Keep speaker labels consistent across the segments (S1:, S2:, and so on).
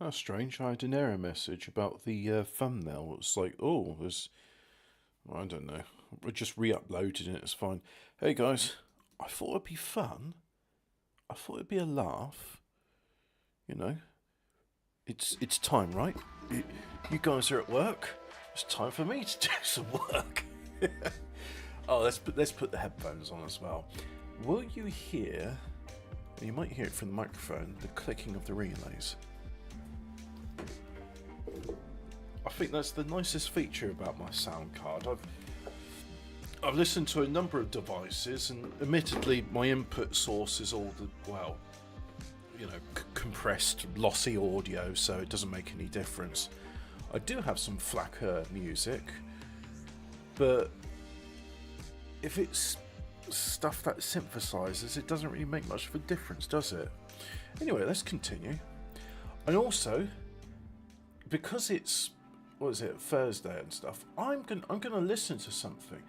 S1: That's strange. I had an error message about the thumbnail. It's like, oh, there's, I don't know. I just re-uploaded it. It's fine. Hey guys, I thought it'd be fun. I thought it'd be a laugh. You know, it's time, right? You guys are at work. It's time for me to do some work. Oh, let's put the headphones on as well. Will you hear? You might hear it from the microphone. The clicking of the relays. I think that's the nicest feature about my sound card. I've listened to a number of devices, and admittedly, my input source is all the compressed, lossy audio, so it doesn't make any difference. I do have some FLAC music, but if it's stuff that synthesizes, it doesn't really make much of a difference, does it? Anyway, let's continue. And also, because it's Thursday and stuff, I'm gonna listen to something.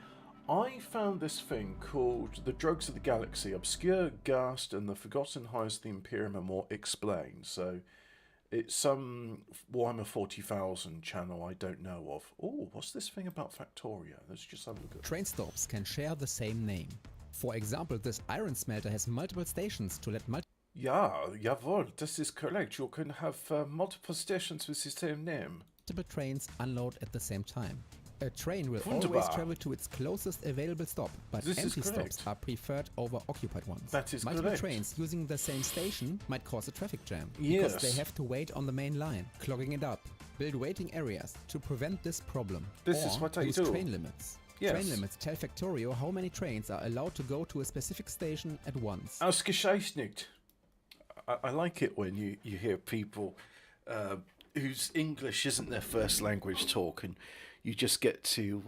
S1: I found this thing called The Drugs of the Galaxy, Obscure, Ghast, and the Forgotten Highs of the Imperium and More Explained. So it's some Warhammer 40,000 channel I don't know of. Oh, what's this thing about Factoria? Let's just have a look at it.
S2: Train stops can share the same name. For example, this iron smelter has multiple stations to let
S1: Ja, jawohl, das ist correct. You can have multiple stations with the same name.
S2: multiple trains unload at the same time. A train will
S1: Wunderbar.
S2: always travel to its closest available stop, but
S1: This is
S2: empty
S1: correct.
S2: stops are preferred over occupied ones.
S1: That is
S2: Multiple
S1: correct.
S2: trains using the same station might cause a traffic jam,
S1: Yes.
S2: because they have to wait on the main line, clogging it up. Build waiting areas to prevent this problem.
S1: This
S2: or
S1: is what I
S2: use
S1: do.
S2: train limits.
S1: Yes.
S2: Train limits tell Factorio how many trains are allowed to go to a specific station at once.
S1: Ausgezeichnet. I like it when you hear people whose English isn't their first language talk, and you just get to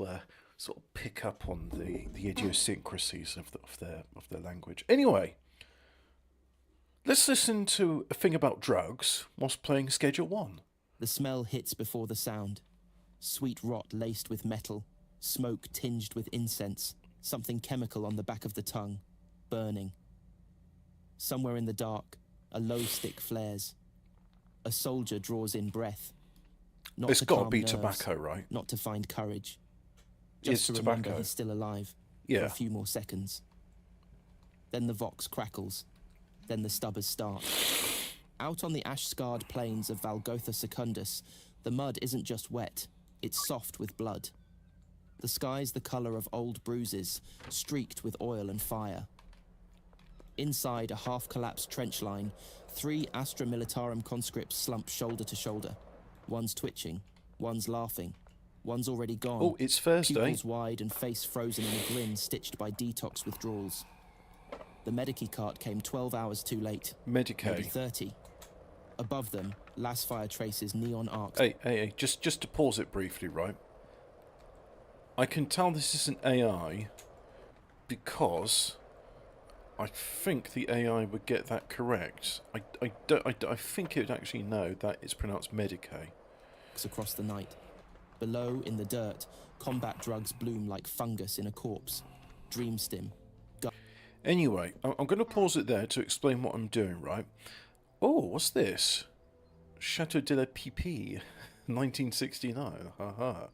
S1: sort of pick up on the idiosyncrasies of their language. Anyway, let's listen to a thing about drugs whilst playing Schedule 1.
S3: The smell hits before the sound. Sweet rot laced with metal, smoke tinged with incense, something chemical on the back of the tongue, burning. Somewhere in the dark, a low stick flares. A soldier draws in breath. Not
S1: It's
S3: to
S1: got to
S3: calm
S1: be
S3: nerves,
S1: tobacco, right?
S3: not to find courage.
S1: It's
S3: Just to remember
S1: tobacco.
S3: he's still alive for
S1: Yeah.
S3: a few more seconds. Then the vox crackles. Then the stubbers start. Out on the ash-scarred plains of Valgotha Secundus, the mud isn't just wet, it's soft with blood. The sky's the colour of old bruises, streaked with oil and fire. Inside a half-collapsed trench line, 3 Astra Militarum conscripts slump shoulder to shoulder. One's twitching, one's laughing, one's already gone.
S1: Oh, it's Thursday.
S3: Pupils wide and face frozen in a grin stitched by detox withdrawals. The Medici cart came 12 hours too late. Maybe
S1: Medicaid.
S3: 30. Above them, Lasfire traces neon arcs.
S1: Hey, just to pause it briefly, right? I can tell this is an AI because I think the AI would get that correct. I think it would actually know that it's pronounced Medicaid.
S3: Across the night. Below, in the dirt, combat drugs bloom like fungus in a corpse. Dream stim.
S1: Anyway, I'm going to pause it there to explain what I'm doing, right? Oh, what's this? Chateau de la Pipi, 1969. Haha.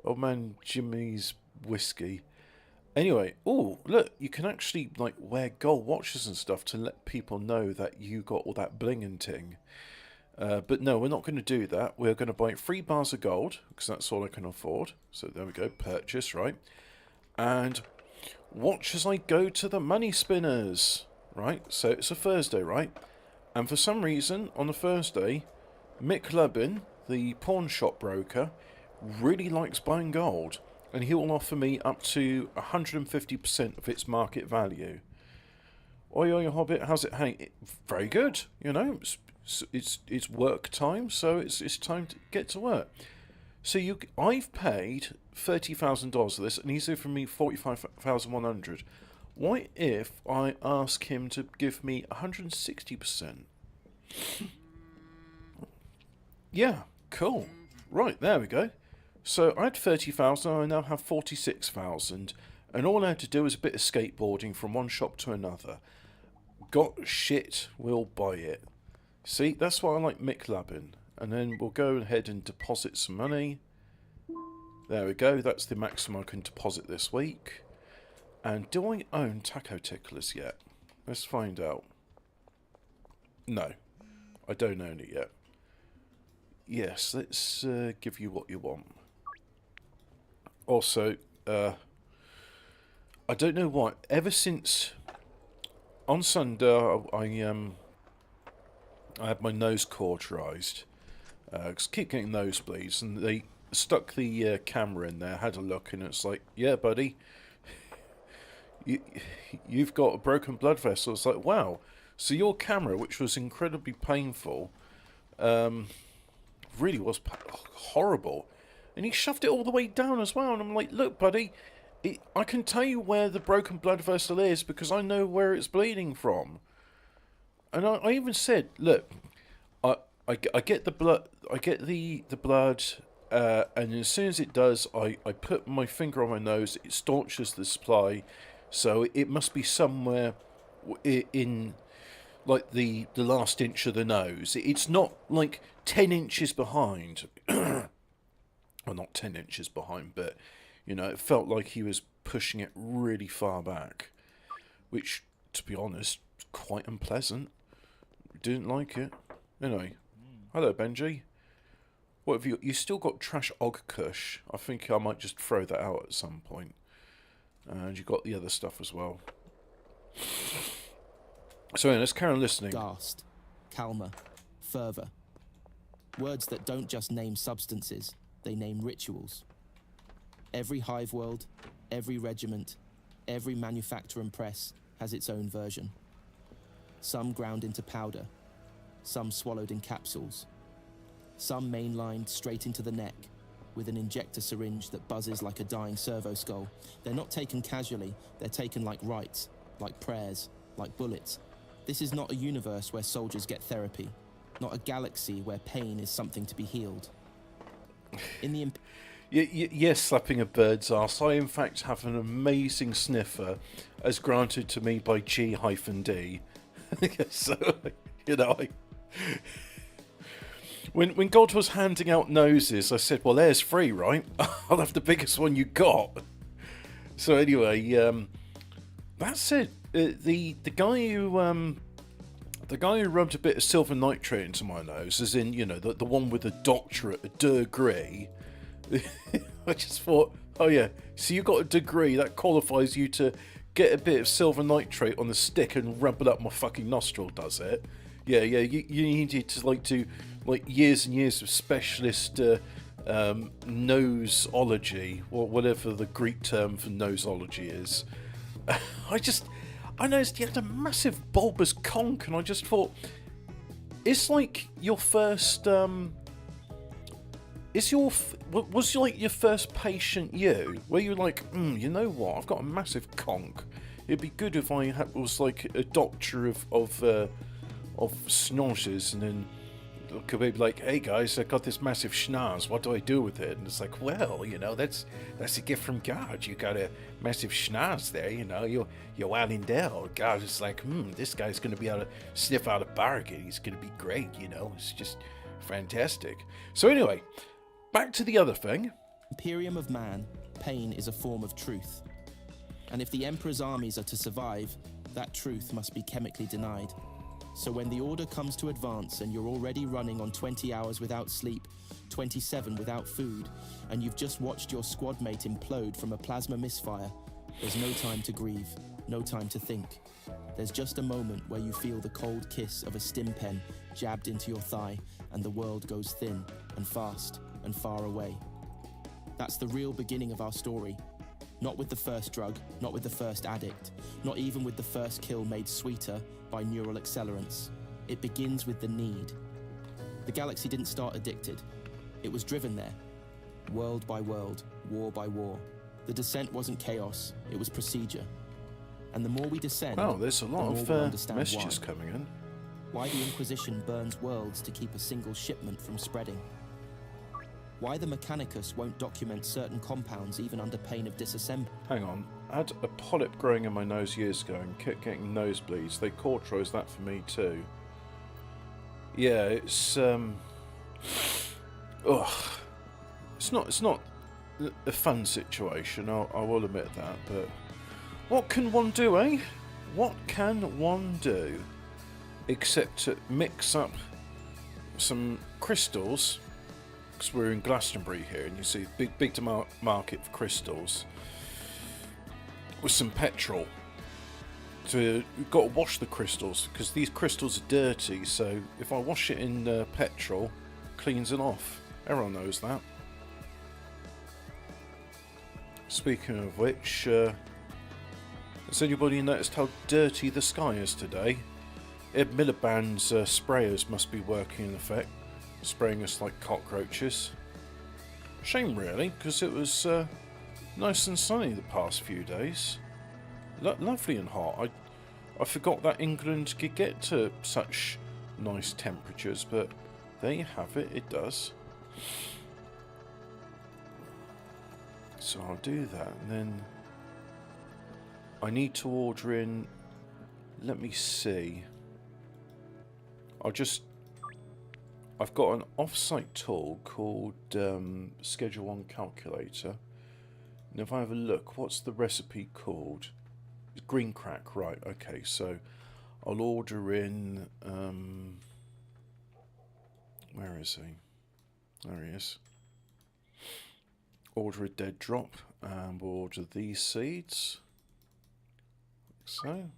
S1: Old man Jimmy's whiskey. Anyway, oh, look, you can actually, like, wear gold watches and stuff to let people know that you got all that bling and ting. But no, we're not going to do that. We're going to buy 3 bars of gold, because that's all I can afford. So there we go, purchase, right? And watch as I go to the money spinners, right? So it's a Thursday, right? And for some reason, on a Thursday, Mick Lubin, the pawn shop broker, really likes buying gold. And he will offer me up to 150% of its market value. Oi, oi, Hobbit, how's it hang? Very good, you know. It's work time, so it's time to get to work. So I've paid $30,000 for this, and he's offering me $45,100. What if I ask him to give me 160%? Yeah, cool. Right, there we go. So I had 30,000, I now have 46,000, and all I had to do was a bit of skateboarding from one shop to another. Got shit, we'll buy it. See, that's why I like McLabbin. And then we'll go ahead and deposit some money. There we go, that's the maximum I can deposit this week. And do I own taco ticklers yet? Let's find out. No, I don't own it yet. Yes, let's give you what you want. Also, I don't know why, ever since on Sunday I had my nose cauterized. Cause I keep getting nosebleeds, and they stuck the camera in there, had a look, and it's like, yeah, buddy, you've got a broken blood vessel. It's like, wow. So your camera, which was incredibly painful, really was horrible. And he shoved it all the way down as well. And I'm like, look, buddy, I can tell you where the broken blood vessel is because I know where it's bleeding from. And I even said, look, I get the blood, I get the blood, and as soon as it does, I put my finger on my nose. It staunches the supply, so it must be somewhere in like the last inch of the nose. It's not like 10 inches behind. Well, not 10 inches behind, but, you know, it felt like he was pushing it really far back. Which, to be honest, was quite unpleasant. Didn't like it. Anyway, hello, Benji. What have you still got Trash Og Kush. I think I might just throw that out at some point. And you got the other stuff as well. So anyway, let's carry on listening.
S3: Ghast, Kalma, fervour. Words that don't just name substances, they name rituals. Every hive world, every regiment, every manufacture and press has its own version. Some ground into powder, some swallowed in capsules, some mainlined straight into the neck with an injector syringe that buzzes like a dying servo skull. They're not taken casually, they're taken like rites, like prayers, like bullets. This is not a universe where soldiers get therapy, not a galaxy where pain is something to be healed. In the
S1: Yes, slapping a bird's ass. I, in fact, have an amazing sniffer, as granted to me by G-D. So, you know, when God was handing out noses, I said, well, there's free, right? I'll have the biggest one you got. So anyway, that's it. The guy who rubbed a bit of silver nitrate into my nose, as in, you know, the one with the doctorate, a degree. I just thought, oh yeah, so you got a degree, that qualifies you to get a bit of silver nitrate on the stick and rub it up my fucking nostril, does it? Yeah, you needed to do years and years of specialist nosology, or whatever the Greek term for nosology is. I noticed he had a massive bulbous conch, and I just thought, it's like your first, was like your first patient where you're like, you know what, I've got a massive conch. It'd be good if I was like a doctor of snozzes, and then could be like, hey guys, I got this massive schnoz, what do I do with it? And it's like, well, you know, that's a gift from God. You got a massive schnoz there, you know, you're well endowed. God is like, this guy's going to be able to sniff out a bargain. He's going to be great, you know, it's just fantastic. So anyway, back to the other thing.
S3: Imperium of man, pain is a form of truth. And if the Emperor's armies are to survive, that truth must be chemically denied. So when the order comes to advance and you're already running on 20 hours without sleep, 27 without food, and you've just watched your squad mate implode from a plasma misfire, there's no time to grieve, no time to think. There's just a moment where you feel the cold kiss of a stim pen jabbed into your thigh, and the world goes thin and fast and far away. That's the real beginning of our story. Not with the first drug, not with the first addict, not even with the first kill made sweeter by neural accelerants. It begins with the need. The galaxy didn't start addicted. It was driven there. World by world, war by war. The descent wasn't chaos, it was procedure. And the more we descend,
S1: Wow, there's a lot
S3: the more we
S1: of
S3: understand
S1: messages
S3: why.
S1: coming in.
S3: Why the Inquisition burns worlds to keep a single shipment from spreading. Why the Mechanicus won't document certain compounds even under pain of disassembly.
S1: Hang on, I had a polyp growing in my nose years ago and kept getting nosebleeds. They cauterized that for me too. Yeah, it's ugh, it's not a fun situation. I will admit that, but what can one do, eh? What can one do except to mix up some crystals? Because we're in Glastonbury here, and you see big market for crystals with some petrol. So you've got to wash the crystals because these crystals are dirty. So if I wash it in petrol, cleans it off. Everyone knows that. Speaking of which, has anybody noticed how dirty the sky is today? Ed Miliband's sprayers must be working in effect, spraying us like cockroaches. Shame really, because it was nice and sunny the past few days. Lovely and hot. I forgot that England could get to such nice temperatures, but there you have it, it does. So I'll do that, and then I need to order in, let me see. I've got an off-site tool called Schedule 1 Calculator. And if I have a look, what's the recipe called? It's green crack, right, okay, so I'll order in, where is he? There he is. Order a dead drop, and we'll order these seeds, like so.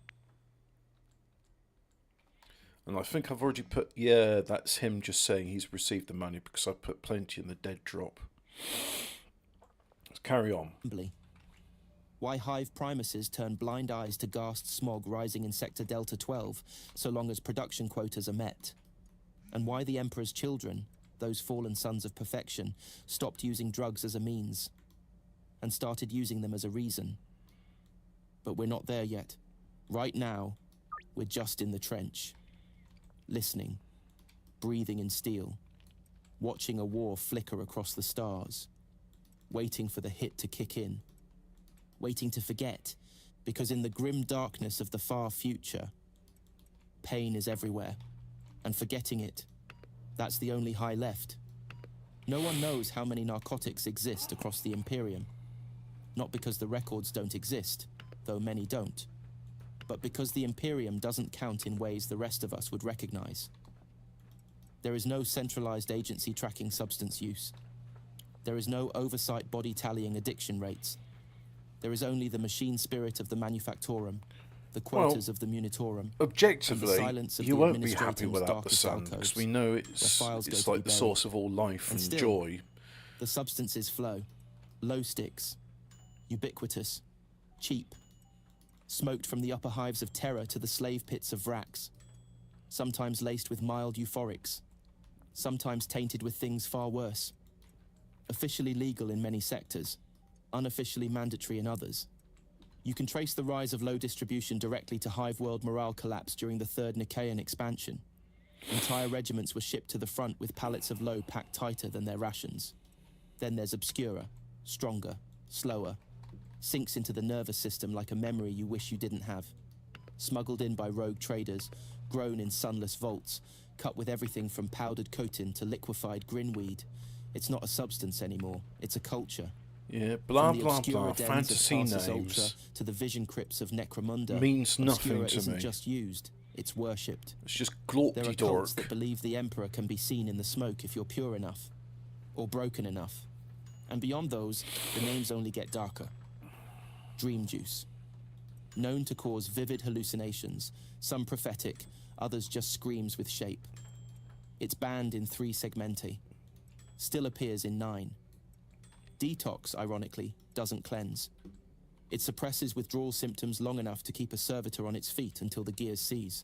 S1: And I think I've already put, yeah, that's him just saying he's received the money because I put plenty in the dead drop. Let's carry on.
S3: Why hive primuses turn blind eyes to ghast smog rising in Sector Delta 12 so long as production quotas are met. And why the Emperor's children, those fallen sons of perfection, stopped using drugs as a means and started using them as a reason. But we're not there yet. Right now, we're just in the trench. Listening, breathing in steel, watching a war flicker across the stars, waiting for the hit to kick in, waiting to forget, because in the grim darkness of the far future, pain is everywhere, and forgetting it, that's the only high left. No one knows how many narcotics exist across the Imperium, not because the records don't exist, though many don't, but because the Imperium doesn't count in ways the rest of us would recognize. There is no centralized agency tracking substance use. There is no oversight body tallying addiction rates. There is only the machine spirit of the Manufactorum, the quotas of the Munitorum.
S1: Objectively,
S3: of
S1: you
S3: the
S1: won't be happy
S3: administratum's
S1: without the
S3: darkest
S1: sun,
S3: alcoves,
S1: because we know
S3: where
S1: it's
S3: files go to
S1: like
S3: be
S1: the
S3: buried.
S1: source of all life and
S3: still,
S1: joy.
S3: The substances flow, low sticks, ubiquitous, cheap, smoked from the upper hives of terror to the slave pits of Vrax, sometimes laced with mild euphorics, sometimes tainted with things far worse. Officially legal in many sectors, unofficially mandatory in others. You can trace the rise of low distribution directly to hive world morale collapse during the Third Nicaean expansion. Entire regiments were shipped to the front with pallets of low packed tighter than their rations. Then there's Obscura, stronger, slower, sinks into the nervous system like a memory you wish you didn't have. Smuggled in by rogue traders, grown in sunless vaults, cut with everything from powdered cotin to liquefied grinweed. It's not a substance anymore, it's a culture.
S1: Yeah, blah
S3: From the
S1: blah
S3: obscura
S1: blah.
S3: dens of
S1: Fantasy
S3: Tarsus
S1: names
S3: Ultra to the vision crypts of Necromunda,
S1: means nothing
S3: Obscura
S1: to
S3: isn't
S1: me.
S3: just used, it's worshipped.
S1: It's just
S3: There are
S1: glorpy
S3: cults
S1: dork.
S3: that believe the Emperor can be seen in the smoke if you're pure enough, or broken enough. And beyond those, the names only get darker. Dream juice. Known to cause vivid hallucinations, some prophetic, others just screams with shape. It's banned in 3 segmenti. Still appears in 9. Detox, ironically, doesn't cleanse. It suppresses withdrawal symptoms long enough to keep a servitor on its feet until the gears seize.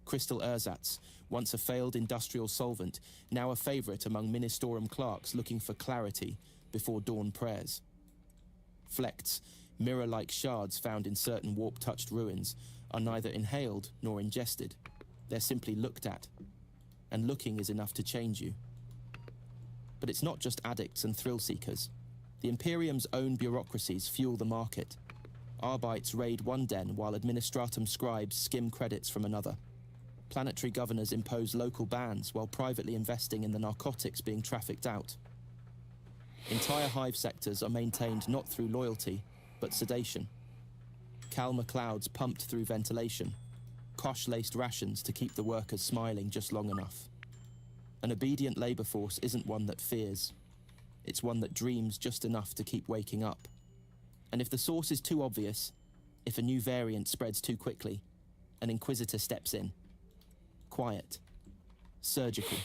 S3: Crystal ersatz, once a failed industrial solvent, now a favorite among ministorum clerks looking for clarity before dawn prayers. Flects, mirror-like shards found in certain warp-touched ruins, are neither inhaled nor ingested. They're simply looked at. And looking is enough to change you. But it's not just addicts and thrill-seekers. The Imperium's own bureaucracies fuel the market. Arbites raid one den while administratum scribes skim credits from another. Planetary governors impose local bans while privately investing in the narcotics being trafficked out. Entire hive sectors are maintained not through loyalty, but sedation. Calmer clouds pumped through ventilation, kosh-laced rations to keep the workers smiling just long enough. An obedient labor force isn't one that fears. It's one that dreams just enough to keep waking up. And if the source is too obvious, if a new variant spreads too quickly, an inquisitor steps in. Quiet. Surgical.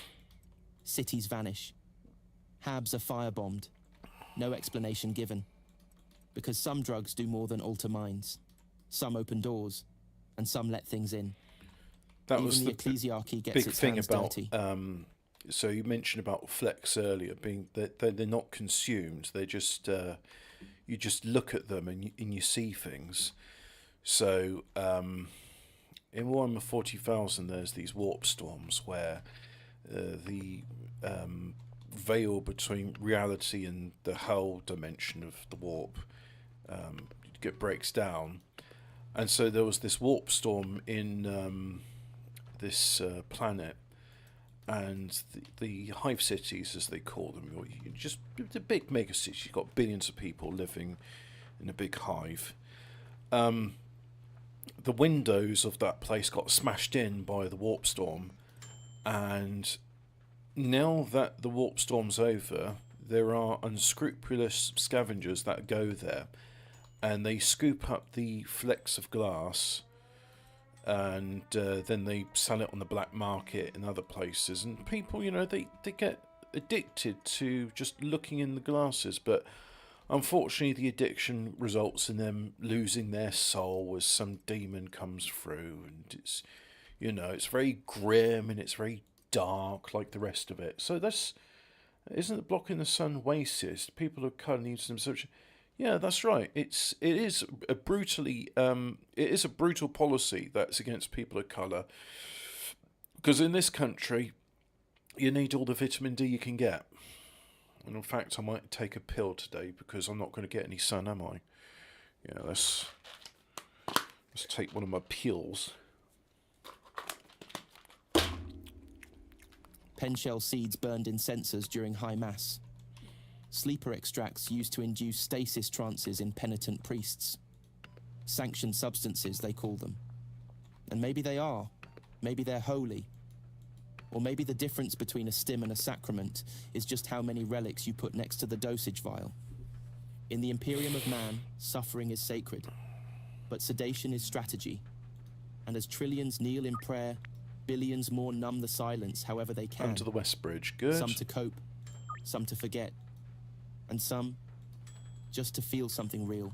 S3: Cities vanish. Habs are firebombed. No explanation given. Because some drugs do more than alter minds. Some open doors, and some let things in.
S1: That
S3: Even
S1: was
S3: the
S1: the
S3: ecclesiarchy gets
S1: big
S3: its
S1: thing
S3: hands
S1: about.
S3: dirty.
S1: So you mentioned about flecks earlier, being that they're not consumed. They just you just look at them and you see things. So in Warhammer 40,000, there's these warp storms where the veil between reality and the hell dimension of the warp breaks down, and so there was this warp storm in this planet, and the hive cities, as they call them, or just the big mega cities. You've got billions of people living in a big hive. The windows of that place got smashed in by the warp storm, and now that the warp storm's over, there are unscrupulous scavengers that go there, and they scoop up the flecks of glass, and then they sell it on the black market in other places. And people, they get addicted to just looking in the glasses, but unfortunately the addiction results in them losing their soul as some demon comes through, and it's very grim and it's very dark like the rest of it. So isn't it blocking the sun racist? People of colour need some such. Yeah, that's right. It is a brutal policy that's against people of colour, because in this country you need all the vitamin D you can get. And in fact, I might take a pill today because I'm not going to get any sun, am I? Yeah, let's take one of my pills.
S3: Penshell seeds burned in censers during high mass. Sleeper extracts used to induce stasis trances in penitent priests. Sanctioned substances, they call them. And maybe they are. Maybe they're holy. Or maybe the difference between a stim and a sacrament is just how many relics you put next to the dosage vial. In the Imperium of Man, suffering is sacred, but sedation is strategy. And as trillions kneel in prayer, billions more numb the silence however they can.
S1: Under the West Bridge, good.
S3: Some to cope, some to forget, and some just to feel something real,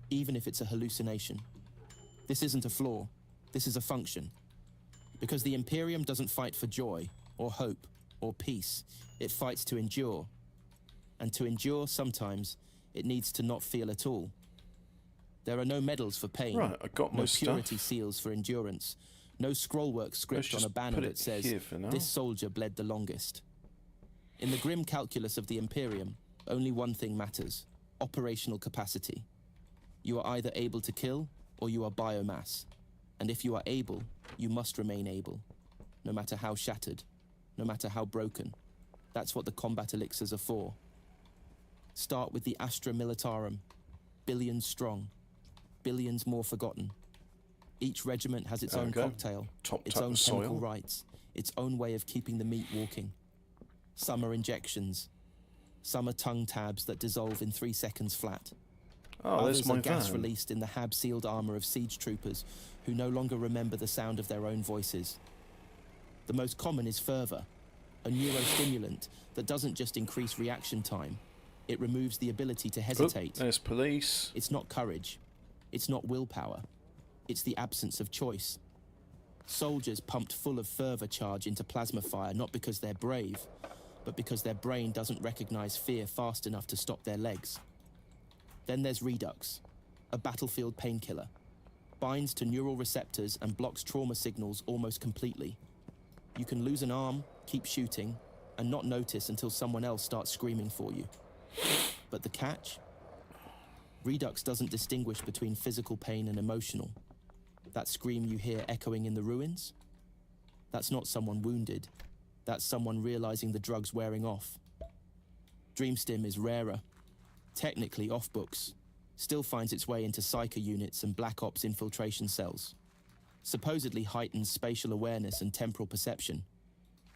S3: even if it's a hallucination. This isn't a flaw, this is a function. Because the Imperium doesn't fight for joy, or hope, or peace. It fights to endure. And to endure, sometimes, it needs to not feel at all. There are no medals for pain,
S1: Right, I got my
S3: no
S1: stuff.
S3: purity seals for endurance, no scrollwork script on a banner that says, "This soldier bled the longest." In the grim calculus of the Imperium, only one thing matters: operational capacity. You are either able to kill, or you are biomass. And if you are able, you must remain able, no matter how shattered, no matter how broken. That's what the combat elixirs are for. Start with the Astra Militarum, billions strong, billions more forgotten. Each regiment has its own cocktail, its own chemical rights, its own way of keeping the meat walking. Some are injections, some are tongue tabs that dissolve in 3 seconds flat.
S1: Oh,
S3: Others
S1: there's my
S3: are gas
S1: van.
S3: released in the hab-sealed armour of siege troopers who no longer remember the sound of their own voices. The most common is fervour, a neurostimulant that doesn't just increase reaction time, it removes the ability to hesitate.
S1: There's police.
S3: It's not courage, it's not willpower, it's the absence of choice. Soldiers pumped full of fervour charge into plasma fire not because they're brave, but because their brain doesn't recognise fear fast enough to stop their legs. Then there's Redux, a battlefield painkiller. Binds to neural receptors and blocks trauma signals almost completely. You can lose an arm, keep shooting, and not notice until someone else starts screaming for you. But the catch? Redux doesn't distinguish between physical pain and emotional. That scream you hear echoing in the ruins? That's not someone wounded. That's someone realizing the drug's wearing off. Dreamstim is rarer, technically off books, still finds its way into psycho units and Black Ops infiltration cells. Supposedly heightens spatial awareness and temporal perception.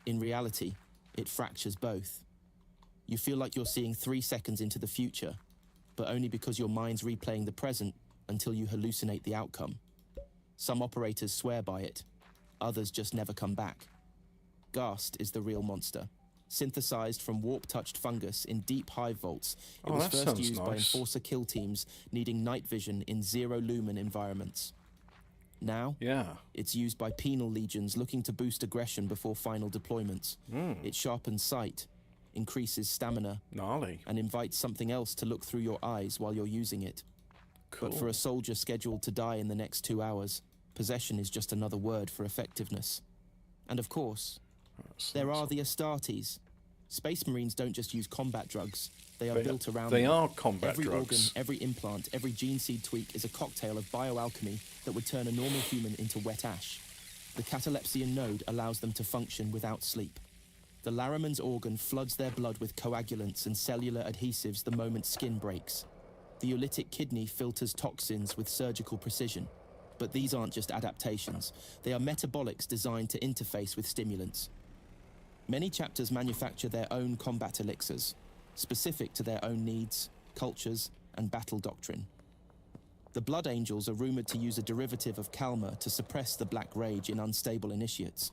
S3: In reality, it fractures both. You feel like you're seeing 3 seconds into the future, but only because your mind's replaying the present until you hallucinate the outcome. Some operators swear by it, others just never come back. Ghast is the real monster. Synthesized from warp-touched fungus in deep hive vaults, it was
S1: that
S3: first
S1: sounds
S3: used by
S1: nice.
S3: enforcer kill teams needing night vision in zero-lumen environments. Now,
S1: Yeah.
S3: it's used by penal legions looking to boost aggression before final deployments. It sharpens sight, increases stamina,
S1: Gnarly.
S3: and invites something else to look through your eyes while you're using it.
S1: Cool.
S3: But for a soldier scheduled to die in the next 2 hours, possession is just another word for effectiveness. And of course, there are the Astartes. Space Marines don't just use combat drugs, they are built around
S1: They
S3: them.
S1: are combat
S3: Every
S1: drugs.
S3: organ, every implant, every gene seed tweak is a cocktail of bioalchemy that would turn a normal human into wet ash. The catalepsian node allows them to function without sleep. The Laraman's organ floods their blood with coagulants and cellular adhesives the moment skin breaks. The Ulitic kidney filters toxins with surgical precision. But these aren't just adaptations. They are metabolics designed to interface with stimulants. Many chapters manufacture their own combat elixirs, specific to their own needs, cultures, and battle doctrine. The Blood Angels are rumored to use a derivative of Kalma to suppress the Black Rage in unstable initiates.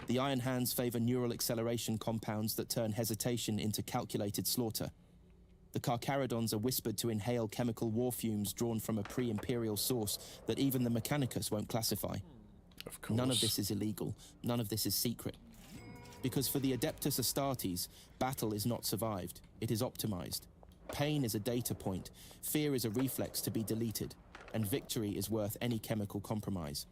S3: The Iron Hands favor neural acceleration compounds that turn hesitation into calculated slaughter. The Carcharodons are whispered to inhale chemical war fumes drawn from a pre-imperial source that even the Mechanicus won't classify.
S1: Of course.
S3: None of this is illegal. None of this is secret. Because for the Adeptus Astartes, battle is not survived. It is optimized. Pain is a data point. Fear is a reflex to be deleted. And victory is worth any chemical compromise.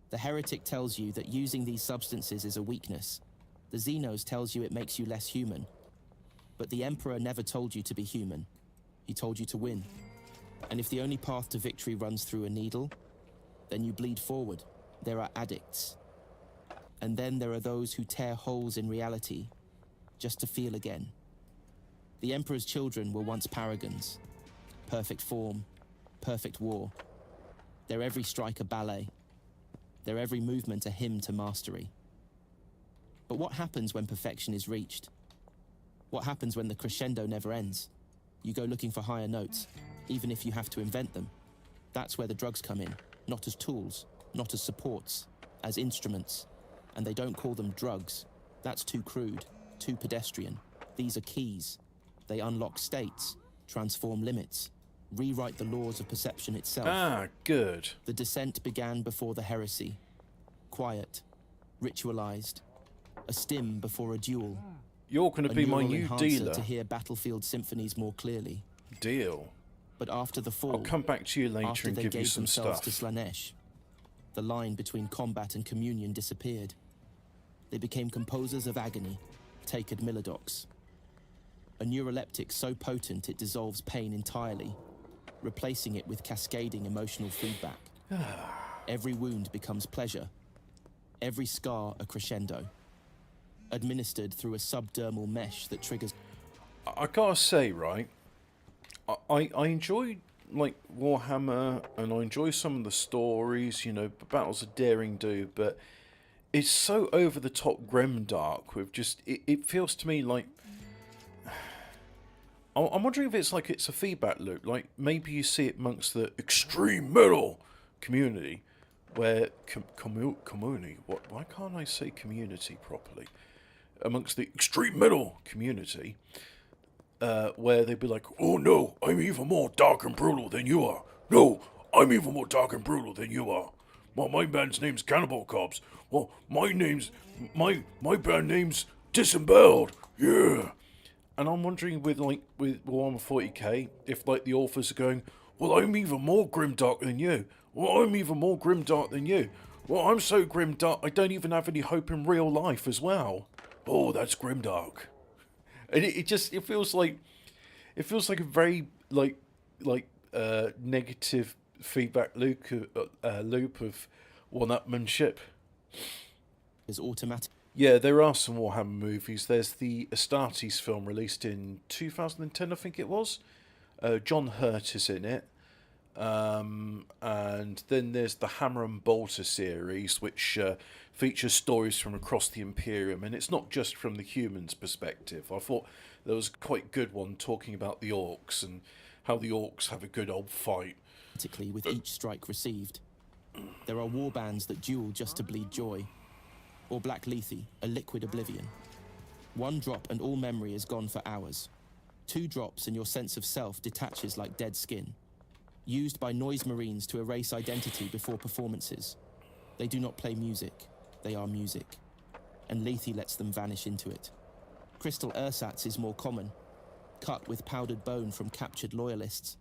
S3: The Heretic tells you that using these substances is a weakness. The Xenos tells you it makes you less human. But the Emperor never told you to be human. He told you to win. And if the only path to victory runs through a needle, then you bleed forward. There are addicts. And then there are those who tear holes in reality just to feel again. The Emperor's children were once paragons. Perfect form, perfect war. Their every strike a ballet. Their every movement a hymn to mastery. But what happens when perfection is reached? What happens when the crescendo never ends? You go looking for higher notes, even if you have to invent them. That's where the drugs come in, not as tools, not as supports, as instruments. And they don't call them drugs. That's too crude, too pedestrian. These are keys. They unlock states, transform limits, rewrite the laws of perception itself.
S1: Ah, good.
S3: The descent began before the heresy. Quiet, ritualized, a stim before a duel.
S1: You're going to
S3: A
S1: be my
S3: neural
S1: new
S3: enhancer
S1: dealer.
S3: to hear battlefield symphonies more clearly.
S1: Deal.
S3: But after the fall,
S1: I'll come back to you later
S3: after
S1: and
S3: they
S1: give you
S3: gave
S1: some
S3: themselves
S1: stuff.
S3: to Slanesh, the line between combat and communion disappeared. They became composers of agony, take Admilodox. A neuroleptic so potent it dissolves pain entirely, replacing it with cascading emotional feedback. Every wound becomes pleasure, every scar a crescendo, administered through a subdermal mesh that triggers...
S1: I gotta say, right, I enjoy, like, Warhammer, and I enjoy some of the stories, you know, Battles of Daring Do, but it's so over-the-top grimdark with just... It feels to me like... I'm wondering if it's like it's a feedback loop, like maybe you see it amongst the extreme metal community, where... community? Why can't I say community properly? Amongst the extreme metal community, where they'd be like, oh no, I'm even more dark and brutal than you are. No, I'm even more dark and brutal than you are. Well, my band's name's Cannibal Corpse. Well, my band name's Disemboweled. Yeah. And I'm wondering with Warhammer 40k, if like the authors are going, well, I'm even more grimdark than you. Well, I'm even more grimdark than you. Well, I'm so grimdark, I don't even have any hope in real life as well. Oh, that's grimdark. And it feels like a very negative feedback loop of one-upmanship.
S3: is automatic.
S1: Yeah, there are some Warhammer movies. There's the Astartes film released in 2010, I think it was. John Hurt is in it. And then there's the Hammer and Bolter series, which features stories from across the Imperium, and it's not just from the humans' perspective. I thought there was a quite good one talking about the Orcs and how the Orcs have a good old fight.
S3: With each strike received. There are warbands that duel just to bleed joy, or Black Lethe, a liquid oblivion. One drop and all memory is gone for hours. 2 drops and your sense of self detaches like dead skin. Used by noise marines to erase identity before performances. They do not play music, they are music. And Lethe lets them vanish into it. Crystal ersatz is more common, cut with powdered bone from captured loyalists.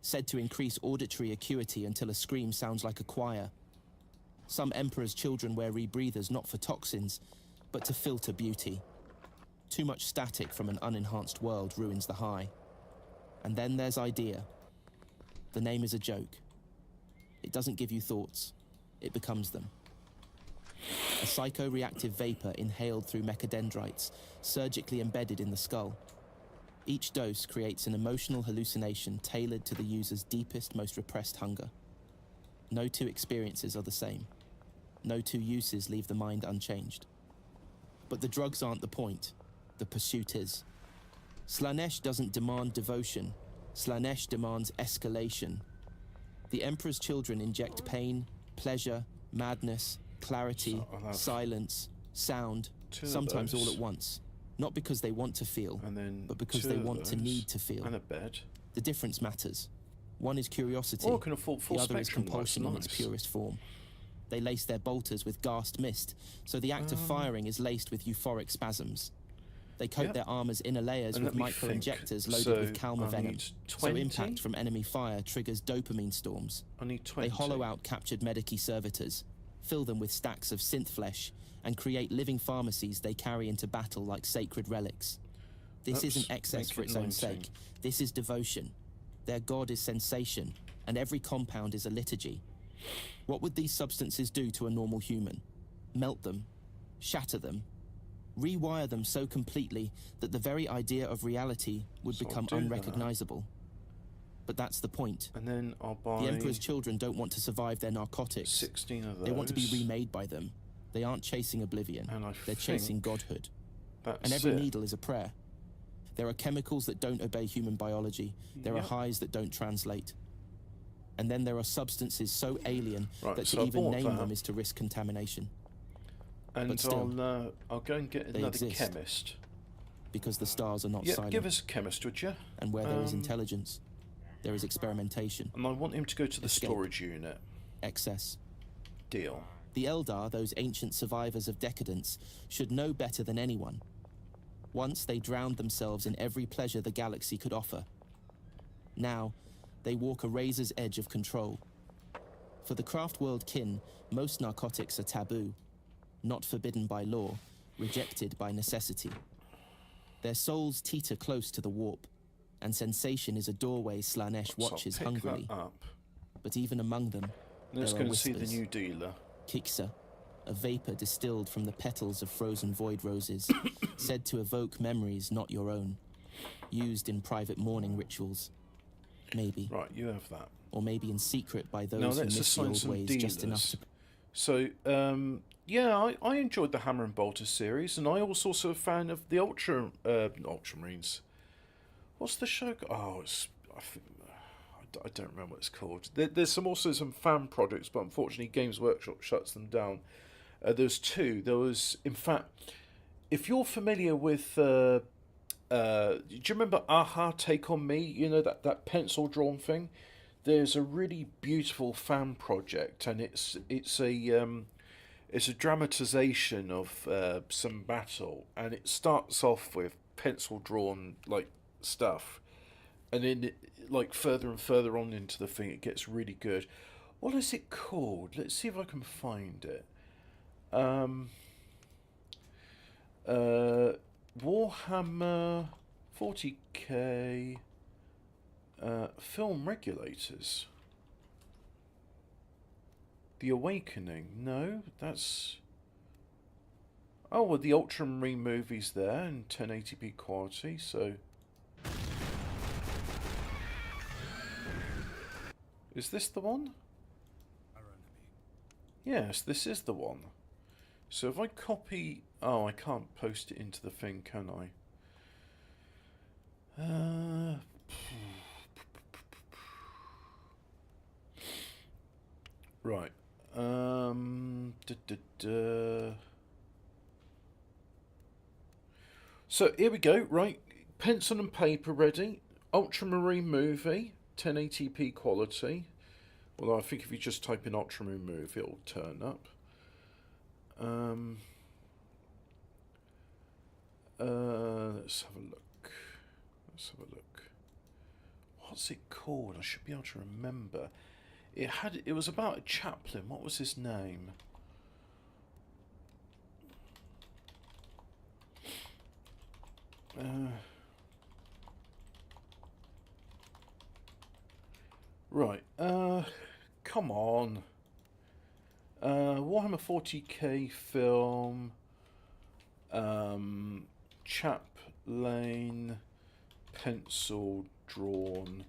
S3: Said to increase auditory acuity until a scream sounds like a choir. Some Emperor's children wear rebreathers not for toxins, but to filter beauty. Too much static from an unenhanced world ruins the high. And then there's idea. The name is a joke. It doesn't give you thoughts, it becomes them. A psychoreactive vapor inhaled through mechadendrites, surgically embedded in the skull. Each dose creates an emotional hallucination tailored to the user's deepest, most repressed hunger. No 2 experiences are the same. No 2 uses leave the mind unchanged. But the drugs aren't the point. The pursuit is. Slaanesh doesn't demand devotion. Slaanesh demands escalation. The Emperor's children inject pain, pleasure, madness, clarity, silence, sound, sometimes all at once. Not because they want to feel, but because they want to need to feel.
S1: And a bed.
S3: The difference matters. One is curiosity,
S1: Or I can afford full
S3: the other is
S1: spectrum,
S3: compulsion in its
S1: nice.
S3: purest form. They lace their bolters with ghast mist, so the act of firing is laced with euphoric spasms. They coat their armor's inner layers
S1: And
S3: with
S1: let me
S3: micro-injectors
S1: think.
S3: loaded with
S1: So
S3: Kalmar
S1: I
S3: venom,
S1: need
S3: so
S1: 20?
S3: impact from enemy fire triggers dopamine storms.
S1: I need 20.
S3: They hollow out captured medici servitors, fill them with stacks of synth flesh, and create living pharmacies they carry into battle like sacred relics. This isn't excess
S1: make
S3: for
S1: it
S3: its own
S1: 19.
S3: sake. This is devotion. Their god is sensation, and every compound is a liturgy. What would these substances do to a normal human? Melt them, shatter them, rewire them so completely that the very idea of reality would
S1: So I'll
S3: become
S1: do that.
S3: unrecognizable. But that's the point.
S1: And then I'll buy
S3: The Emperor's children don't want to survive their narcotics.
S1: 16 of those.
S3: They want to be remade by them. They aren't chasing oblivion.
S1: And
S3: They're chasing godhood.
S1: That's
S3: And every
S1: it.
S3: needle is a prayer. There are chemicals that don't obey human biology. There are
S1: Yep.
S3: highs that don't translate. And then there are substances so alien
S1: Right,
S3: that
S1: so
S3: to
S1: I
S3: even
S1: bought
S3: name
S1: that.
S3: them is to risk contamination.
S1: And
S3: but still,
S1: I'll go and get
S3: they
S1: another
S3: exist.
S1: chemist.
S3: Because the stars are not
S1: Yeah,
S3: silent.
S1: give us a chemist, would you?
S3: And where there is intelligence, there is experimentation,
S1: And I want him to go to the
S3: Escape.
S1: storage unit.
S3: excess.
S1: Deal.
S3: The Eldar, those ancient survivors of decadence, should know better than anyone. Once they drowned themselves in every pleasure the galaxy could offer. Now, they walk a razor's edge of control. For the craft world kin, most narcotics are taboo, not forbidden by law, rejected by necessity. Their souls teeter close to the warp, and sensation is a doorway Slaanesh
S1: So I'll
S3: watches
S1: pick
S3: hungrily.
S1: that up.
S3: But even among them,
S1: Let's
S3: there
S1: go
S3: are
S1: and see the
S3: whispers.
S1: new dealer.
S3: Kiksa, a vapor distilled from the petals of frozen void roses, said to evoke memories not your own, used in private mourning rituals. Maybe.
S1: Right, you have that.
S3: Or maybe in secret by
S1: Now
S3: those who
S1: let's
S3: miss the
S1: assign
S3: old
S1: some
S3: ways
S1: dealers.
S3: just enough to...
S1: So, yeah, I enjoyed the Hammer and Bolter series, and I was also a fan of the Ultramarines. What's the show? I don't remember what it's called. There's also some fan projects, but unfortunately Games Workshop shuts them down. There's 2. There was, in fact, if you're familiar with, do you remember Aha Take On Me? You know, that pencil drawn thing? There's a really beautiful fan project, and it's a dramatization of some battle, and it starts off with pencil drawn like stuff, and then like further and further on into the thing, it gets really good. What is it called? Let's see if I can find it. Warhammer 40k film regulators. The Awakening. No, that's Oh, well, the Ultramarine movie's there in 1080p quality, so... Is this the one? Yes, this is the one. So if I copy... Oh, I can't post it into the thing, can I? Right. So here we go, right? Pencil and paper ready. Ultramarine movie, 1080p quality. Although I think if you just type in Ultramarine movie, it'll turn up. Let's have a look. Let's have a look. What's it called? I should be able to remember. It was about a chaplain. What was his name? Right. Come on. Warhammer 40k film. Chaplain. Pencil drawn.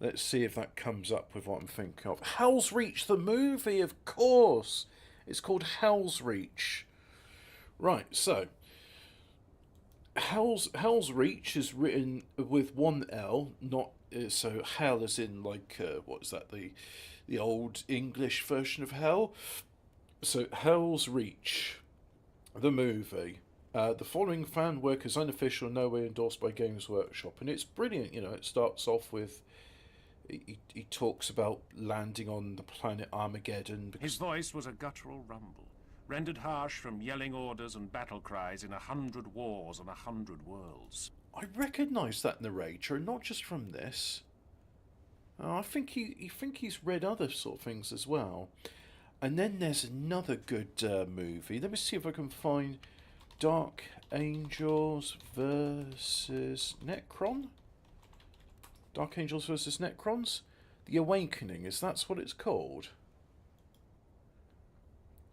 S1: Let's see if that comes up with what I'm thinking of. Hell's Reach, the movie, of course. It's called Hell's Reach. Right, so Hell's Reach is written with one L, not so hell as in like what is that, the old English version of hell. So Hell's Reach, the movie. The following fan work is unofficial and nowhere endorsed by Games Workshop, and it's brilliant. You know, it starts off with he talks about landing on the planet Armageddon.
S4: His voice was a guttural rumble, rendered harsh from yelling orders and battle cries in 100 wars on 100 worlds.
S1: I recognise that narrator, and not just from this. I think he's read other sort of things as well. And then there's another good movie. Let me see if I can find Dark Angels versus Necron. Dark Angels versus Necrons? The Awakening, is that's what it's called?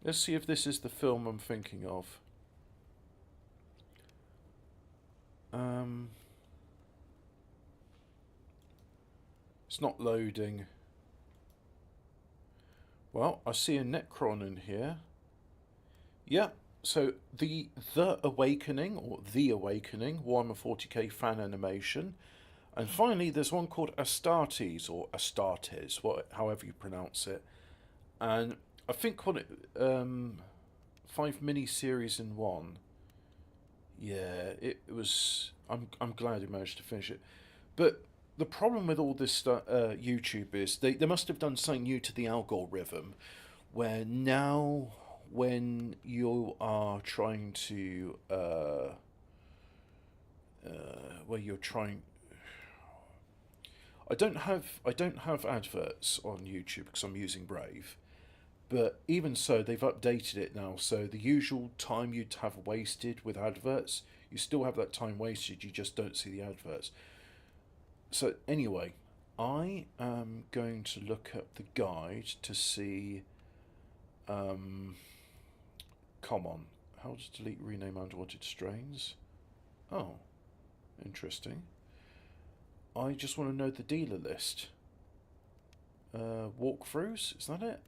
S1: Let's see if this is the film I'm thinking of. It's not loading. Well, I see a Necron in here. Yeah, so the Awakening, or The Awakening, Warhammer 40k fan animation. And finally, there's one called Astartes, or Astartes, however you pronounce it. And I think 5 mini-series in one. Yeah, it was... I'm glad he managed to finish it. But the problem with all this stuff, YouTube, is they must have done something new to the algorithm, where now when you are trying to... where you're trying... I don't have adverts on YouTube because I'm using Brave, but even so, they've updated it now. So the usual time you'd have wasted with adverts, you still have that time wasted. You just don't see the adverts. So anyway, I am going to look up the guide to see. Come on, how to delete, rename unwanted strains? Oh, interesting. I just want to know the dealer list. Walkthroughs, is that it?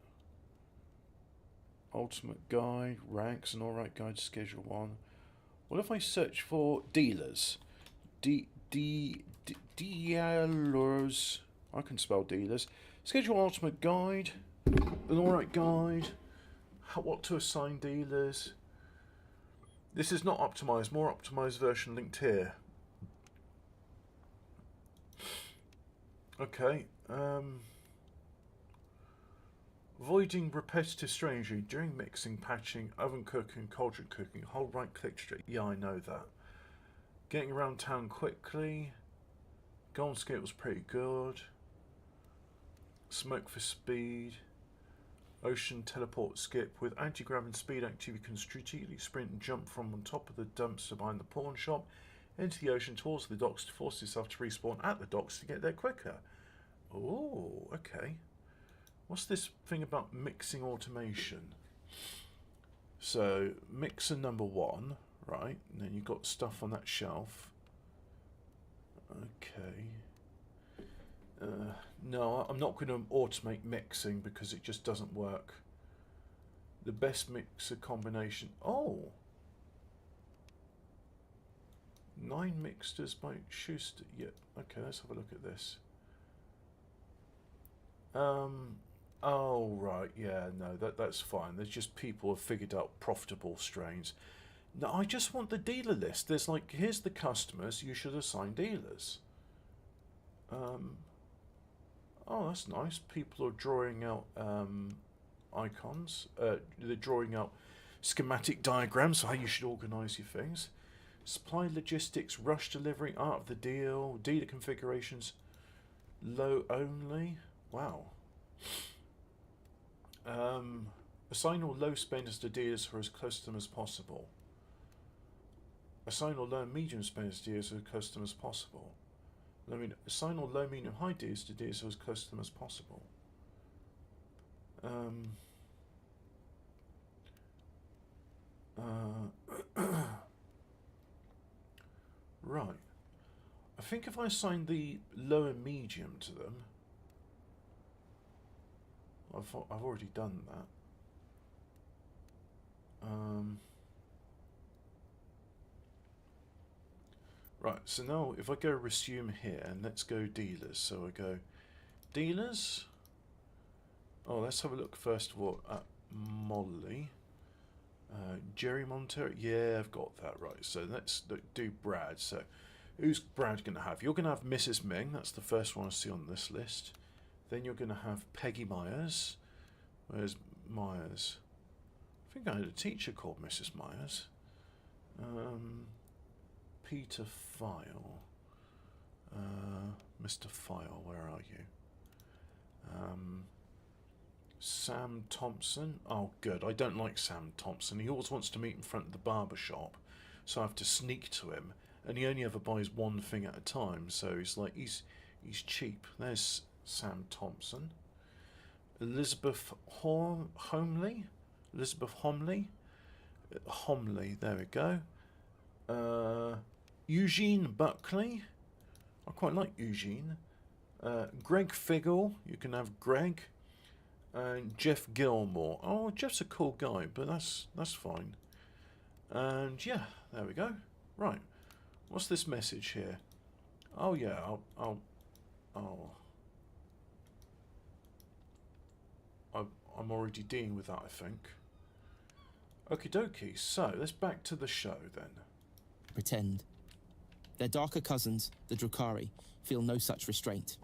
S1: Ultimate Guide, Ranks, and Alright Guide, Schedule 1. What if I search for dealers? Dealers. I can spell dealers. Schedule Ultimate Guide, an Alright Guide. What to assign dealers. This is not optimized. More optimized version linked here. Okay, avoiding repetitive strategy during mixing, patching, oven cooking, cauldron cooking, hold right click to straight. Yeah, I know that. Getting around town quickly. Golden skate was pretty good. Smoke for speed. Ocean teleport skip. With anti-grav and speed activity, you can strategically sprint and jump from on top of the dumpster behind the pawn shop into the ocean towards the docks to force yourself to respawn at the docks to get there quicker. Oh, okay. What's this thing about mixing automation? So mixer number 1, right? And then you've got stuff on that shelf. Okay. No, I'm not going to automate mixing because it just doesn't work. The best mixer combination. Oh! 9 mixtures by Schuster. Yeah, okay, let's have a look at this. Oh, right, yeah, no, that's fine. There's just people have figured out profitable strains. No, I just want the dealer list. There's like, here's the customers, you should assign dealers. Oh, that's nice. People are drawing out icons. They're drawing out schematic diagrams for how you should organise your things. Supply logistics, rush delivery, art of the deal, dealer configurations, low only. Wow. Assign all low spenders to dealers who are as close to them as possible. Assign all low and medium spenders to dealers who are as close to them as possible. I mean, assign all low, medium, high dealers to dealers who are as close to them as possible. Right. I think if I assign the low and medium to them, I've already done that. Right, so now if I go resume here, and let's go dealers. So I go dealers. Oh, let's have a look first of all at Molly. Jerry Montero. Yeah, I've got that right. So let's do Brad. So who's Brad going to have? You're going to have Mrs. Ming. That's the first one I see on this list. Then you're going to have Peggy Myers. Where's Myers? I think I had a teacher called Mrs. Myers. Peter File. Mr. File, where are you? Sam Thompson. Oh, good. I don't like Sam Thompson. He always wants to meet in front of the barber shop, so I have to sneak to him. And he only ever buys one thing at a time, so he's like he's cheap. There's Sam Thompson. Elizabeth Homley. Elizabeth Homley. Homley. There we go. Eugene Buckley. I quite like Eugene. Greg Figgle. You can have Greg. And Jeff Gilmore. Oh, Jeff's a cool guy, but that's fine. And yeah, there we go. Right. What's this message here? Oh yeah, I'm already dealing with that, I think. Okie dokie. So let's back to the show then.
S3: Pretend. Their darker cousins, the Drukhari, feel no such restraint.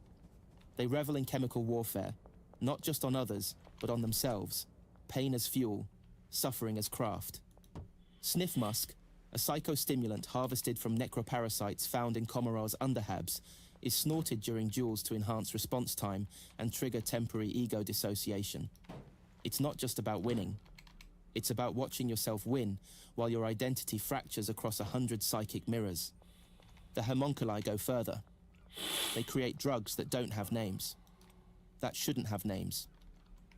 S3: They revel in chemical warfare, not just on others, but on themselves. Pain as fuel, suffering as craft. Sniff musk, a psychostimulant harvested from necroparasites found in Komarar's underhabs, is snorted during duels to enhance response time and trigger temporary ego dissociation. It's not just about winning. It's about watching yourself win while your identity fractures across 100 psychic mirrors. The homunculi go further. They create drugs that don't have names. That shouldn't have names.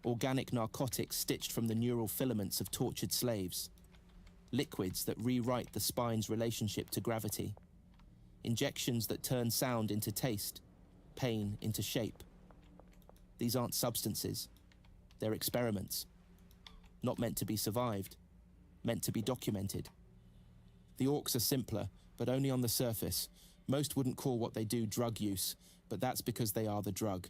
S3: Organic narcotics stitched from the neural filaments of tortured slaves. Liquids that rewrite the spine's relationship to gravity. Injections that turn sound into taste, pain into shape. These aren't substances. They're experiments. Not meant to be survived. Meant to be documented. The orcs are simpler, but only on the surface. Most wouldn't call what they do drug use, but that's because they are the drug.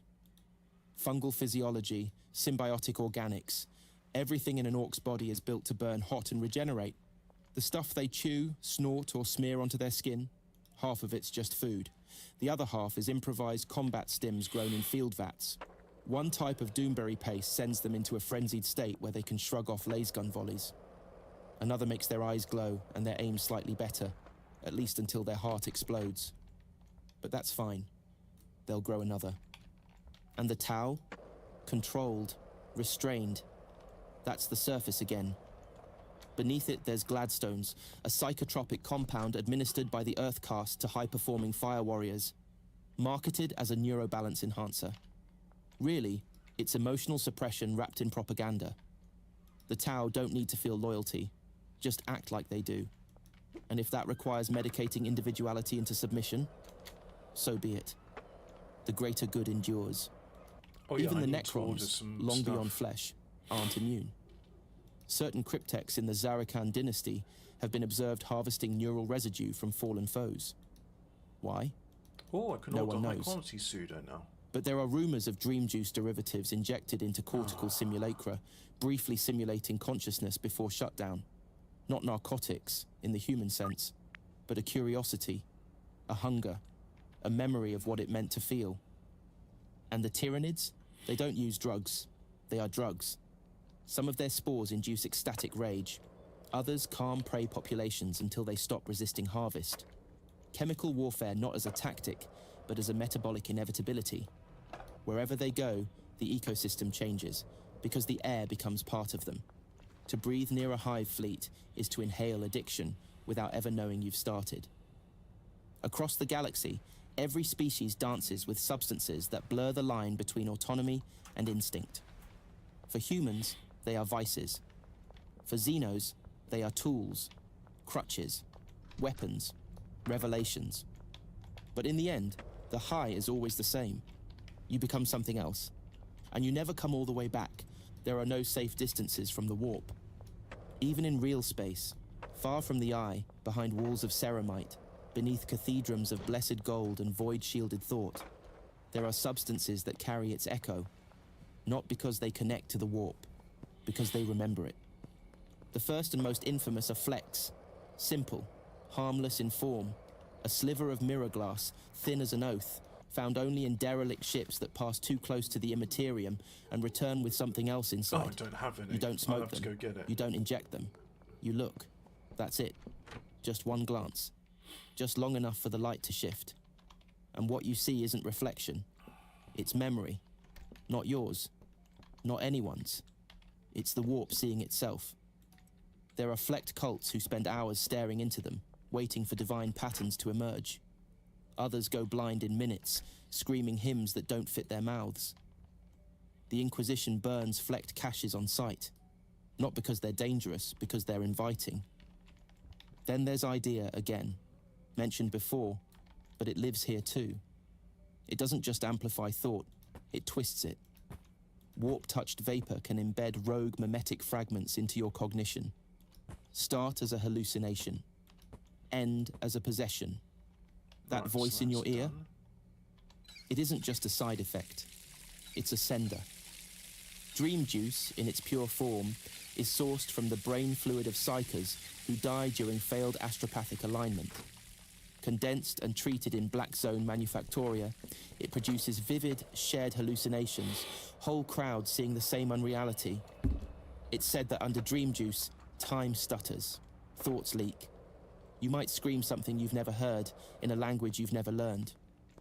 S3: Fungal physiology, symbiotic organics. Everything in an orc's body is built to burn hot and regenerate. The stuff they chew, snort, or smear onto their skin, half of it's just food. The other half is improvised combat stims grown in field vats. One type of doomberry paste sends them into a frenzied state where they can shrug off laser-gun volleys. Another makes their eyes glow and their aim slightly better, at least until their heart explodes. But that's fine. They'll grow another. And the Tau? Controlled, restrained. That's the surface again. Beneath it, there's Gladstones, a psychotropic compound administered by the Earth caste to high-performing fire warriors. Marketed as a neurobalance enhancer. Really, it's emotional suppression wrapped in propaganda. The Tau don't need to feel loyalty, just act like they do. And if that requires medicating individuality into submission, so be it. The greater good endures.
S1: Oh, yeah,
S3: Even
S1: I
S3: the
S1: need to order
S3: Necrons,
S1: some
S3: long
S1: stuff.
S3: beyond flesh, aren't immune. Certain cryptechs in the Zarakan dynasty have been observed harvesting neural residue from fallen foes. Why?
S1: Oh, I can
S3: No
S1: order
S3: one
S1: high
S3: knows.
S1: quality pseudo now.
S3: But there are rumors of dream juice derivatives injected into cortical simulacra, briefly simulating consciousness before shutdown. Not narcotics, in the human sense, but a curiosity, a hunger, a memory of what it meant to feel. And the Tyranids? They don't use drugs. They are drugs. Some of their spores induce ecstatic rage. Others calm prey populations until they stop resisting harvest. Chemical warfare not as a tactic, but as a metabolic inevitability. Wherever they go, the ecosystem changes, because the air becomes part of them. To breathe near a hive fleet is to inhale addiction without ever knowing you've started. Across the galaxy, every species dances with substances that blur the line between autonomy and instinct. For humans, they are vices. For Xenos, they are tools, crutches, weapons, revelations. But in the end, the high is always the same. You become something else. And you never come all the way back. There are no safe distances from the warp. Even in real space, far from the eye, behind walls of ceramite, beneath cathedrals of blessed gold and void-shielded thought, there are substances that carry its echo, not because they connect to the warp, because they remember it. The first and most infamous are flecks, simple, harmless in form, a sliver of mirror glass, thin as an oath, found only in derelict ships that pass too close to the immaterium and return with something else
S1: Oh,
S3: inside.
S1: I don't have any.
S3: You don't
S1: I'll
S3: smoke
S1: have
S3: them.
S1: to go get it.
S3: You don't inject them. You look. That's it. Just one glance. Just long enough for the light to shift. And what you see isn't reflection. It's memory. Not yours. Not anyone's. It's the warp seeing itself. There are flecked cults who spend hours staring into them, waiting for divine patterns to emerge. Others go blind in minutes, screaming hymns that don't fit their mouths. The Inquisition burns flecked caches on sight, not because they're dangerous, because they're inviting. Then there's idea again, mentioned before, but it lives here too. It doesn't just amplify thought, it twists it. Warp-touched vapor can embed rogue mimetic fragments into your cognition. Start as a hallucination, end as a possession. That
S1: Right,
S3: voice
S1: so
S3: in your
S1: that's
S3: ear,
S1: done.
S3: it isn't just a side effect, it's a sender. Dream juice, in its pure form, is sourced from the brain fluid of psychers who die during failed astropathic alignment. Condensed and treated in black zone manufactoria, it produces vivid, shared hallucinations, whole crowds seeing the same unreality. It's said that under dream juice, time stutters, thoughts leak. You might scream something you've never heard in a language you've never learned.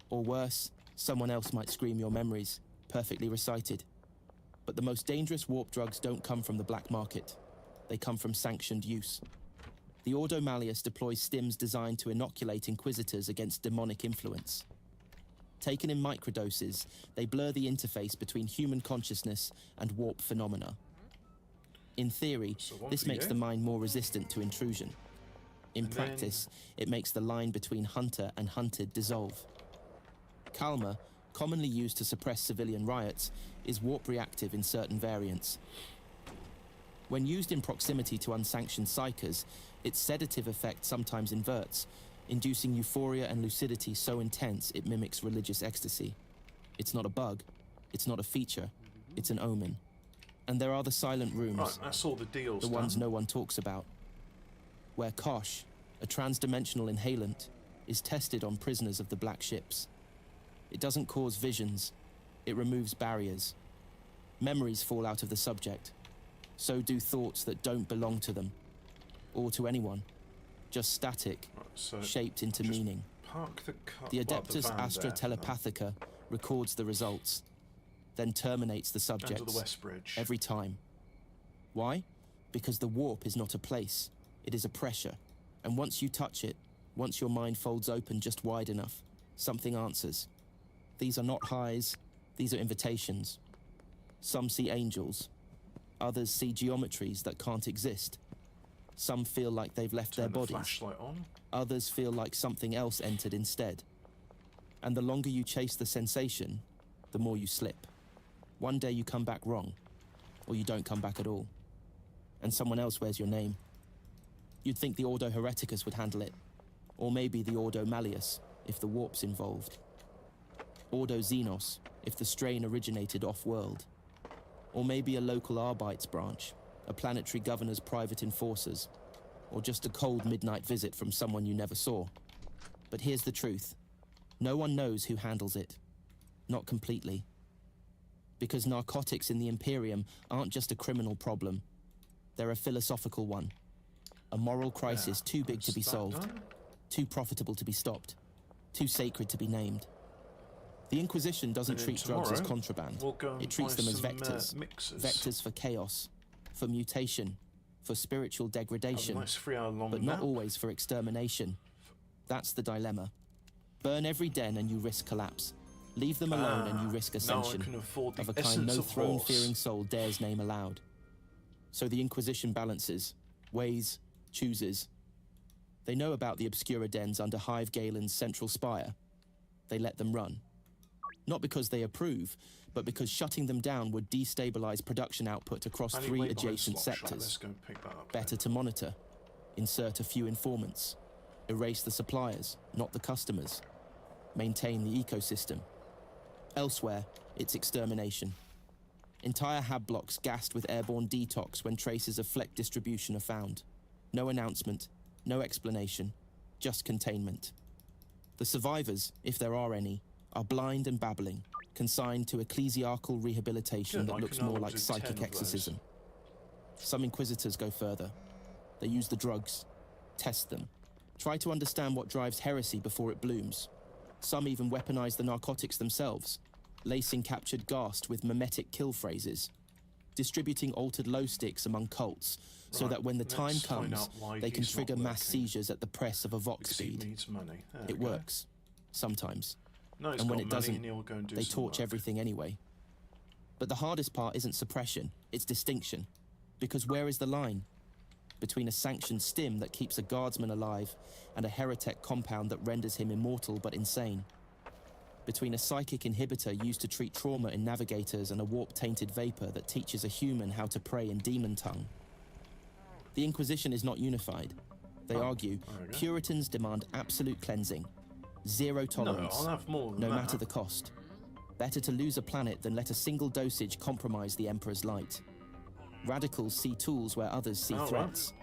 S3: Or worse, someone else might scream your memories, perfectly recited. But the most dangerous warp drugs don't come from the black market. They come from sanctioned use. The Ordo Malleus deploys stims designed to inoculate inquisitors against demonic influence. Taken in microdoses, they blur the interface between human consciousness and warp phenomena. In theory,
S1: So one
S3: this
S1: for
S3: makes
S1: you.
S3: the mind more resistant to intrusion. In
S1: And then-
S3: practice, it makes the line between hunter and hunted dissolve. Calma, commonly used to suppress civilian riots, is warp reactive in certain variants. When used in proximity to unsanctioned psychers, its sedative effect sometimes inverts, inducing euphoria and lucidity so intense it mimics religious ecstasy. It's not a bug, it's not a feature, it's an omen. And there are the silent rooms,
S1: Right, that's all the deals
S3: the ones
S1: done.
S3: no one talks about, where Kosh, a trans-dimensional inhalant, is tested on prisoners of the black ships. It doesn't cause visions, it removes barriers. Memories fall out of the subject. So do thoughts that don't belong to them, or to anyone, just static,
S1: Right, so
S3: shaped into
S1: just
S3: meaning.
S1: park the car.
S3: The
S1: well,
S3: Adeptus
S1: van
S3: Astra
S1: there,
S3: Telepathica records the results, then terminates the
S1: Under
S3: subjects
S1: the West Bridge.
S3: every time. Why? Because the warp is not a place, it is a pressure. And once you touch it, once your mind folds open just wide enough, something answers. These are not highs, these are invitations. Some see angels, Others see geometries that can't exist. Some feel like they've left their
S1: Turn the
S3: bodies.
S1: flashlight on.
S3: Others feel like something else entered instead. And the longer you chase the sensation, the more you slip. One day you come back wrong, or you don't come back at all. And someone else wears your name. You'd think the Ordo Hereticus would handle it. Or maybe the Ordo Malleus, if the warp's involved. Ordo Xenos, if the strain originated off-world. Or maybe a local Arbites branch, a planetary governor's private enforcers, or just a cold midnight visit from someone you never saw. But here's the truth. No one knows who handles it. Not completely. Because narcotics in the Imperium aren't just a criminal problem. They're a philosophical one. A moral crisis too big to be solved, too profitable to be stopped, too sacred to be named. The Inquisition doesn't treat drugs as contraband. It treats them as vectors. Vectors for chaos, for mutation, for spiritual degradation, but not always for extermination. That's the dilemma. Burn every den and you risk collapse. Leave them alone and you risk ascension, of a kind no throne-fearing soul dares name aloud. So the Inquisition balances, weighs, chooses. They know about the obscura dens under Hive Galen's central spire. They let them run. Not because they approve, but because shutting them down would destabilize production output across 3 adjacent sectors. Better to monitor, insert a few informants, erase the suppliers, not the customers, maintain the ecosystem. Elsewhere, it's extermination. Entire hab blocks gassed with airborne detox when traces of Fleck distribution are found. No announcement, no explanation, just containment. The survivors, if there are any, are blind and babbling, consigned to ecclesiarchal rehabilitation that looks more like psychic exorcism. Some Inquisitors go further. They use the drugs, test them, try to understand what drives heresy before it blooms. Some even weaponize the narcotics themselves, lacing captured Ghast with mimetic kill phrases, distributing altered low sticks among cults, so that when the time comes, they can trigger mass seizures at the press of a Vox speed. It works, sometimes. And when it doesn't, they torch everything anyway. But the hardest part isn't suppression, it's distinction. Because where is the line? Between a sanctioned stim that keeps a guardsman alive and a heretic compound that renders him immortal but insane. Between a psychic inhibitor used to treat trauma in navigators and a warp-tainted vapor that teaches a human how to pray in demon tongue. The Inquisition is not unified. They argue, Puritans demand absolute cleansing. Zero tolerance, no matter the cost. Better to lose a planet than let a single dosage compromise the Emperor's light. Radicals see tools where others see threats.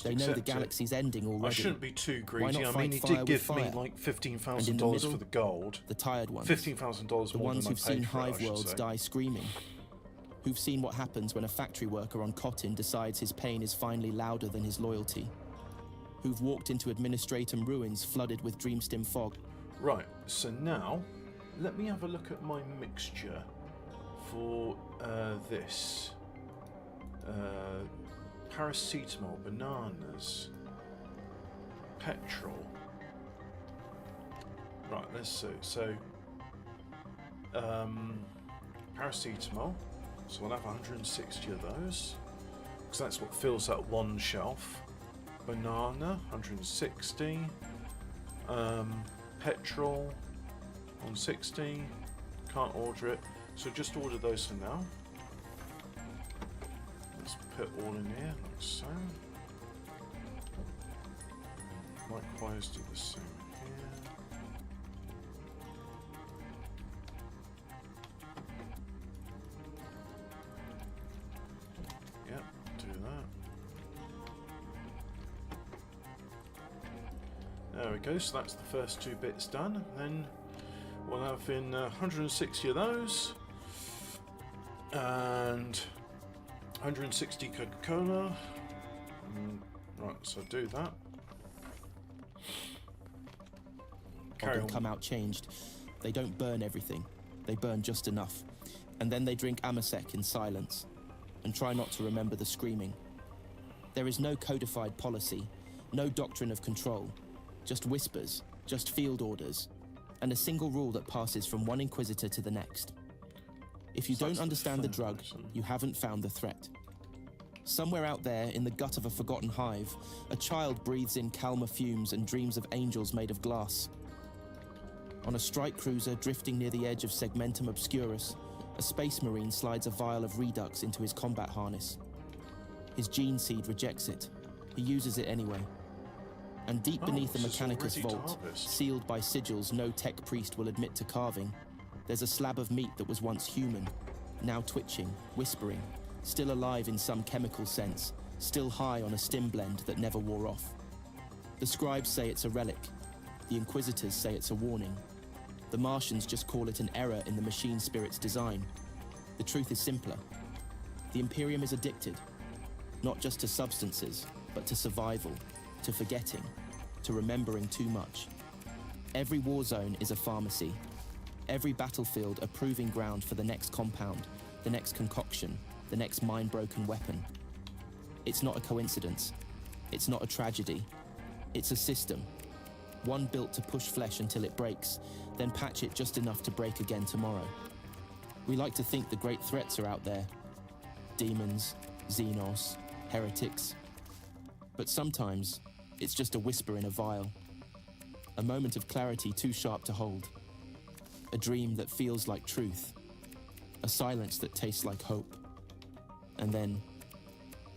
S3: They know the galaxy's ending already.
S1: I shouldn't be too greedy. I mean, he did give me like $15,000 for the gold.
S3: The tired ones.
S1: $15,000 more than I paid for it,
S3: the ones who've seen hive worlds die screaming. Who've seen what happens when a factory worker on Cottin decides his pain is finally louder than his loyalty. Who've walked into Administratum ruins flooded with Dreamstim fog.
S1: Right, so now, let me have a look at my mixture for this. Paracetamol, bananas, petrol. Right, let's see. So, paracetamol. So we'll have 160 of those, because that's what fills that one shelf. Banana, 160. Petrol, 160. Can't order it, so just order those for now. Let's put all in here, like so. Likewise, do the same here. Yep, do that. There we go, so that's the first 2 bits done. Then we'll have in 160 of those. And 160 Coca-Cola. Right, so do that.
S3: Carry on. Come out changed. They don't burn everything. They burn just enough. And then they drink Amasec in silence. And try not to remember the screaming. There is no codified policy. No doctrine of control. Just whispers. Just field orders. And a single rule that passes from one Inquisitor to the next. If you don't understand the drug, you haven't found the threat. Somewhere out there, in the gut of a forgotten hive, a child breathes in Calmer fumes and dreams of angels made of glass. On a strike cruiser drifting near the edge of Segmentum Obscurus, a space marine slides a vial of Redux into his combat harness. His gene seed rejects it. He uses it anyway. And deep beneath the
S1: this is all
S3: Mechanicus
S1: ready to
S3: vault,
S1: harvest.
S3: sealed by sigils no tech priest will admit to carving, there's a slab of meat that was once human, now twitching, whispering, still alive in some chemical sense, still high on a stim blend that never wore off. The scribes say it's a relic. The Inquisitors say it's a warning. The Martians just call it an error in the machine spirit's design. The truth is simpler. The Imperium is addicted, not just to substances, but to survival, to forgetting, to remembering too much. Every war zone is a pharmacy. Every battlefield a proving ground for the next compound, the next concoction, the next mind-broken weapon. It's not a coincidence. It's not a tragedy. It's a system. One built to push flesh until it breaks, then patch it just enough to break again tomorrow. We like to think the great threats are out there. Demons, Xenos, heretics. But sometimes, it's just a whisper in a vial. A moment of clarity too sharp to hold. A dream that feels like truth. A silence that tastes like hope. And then,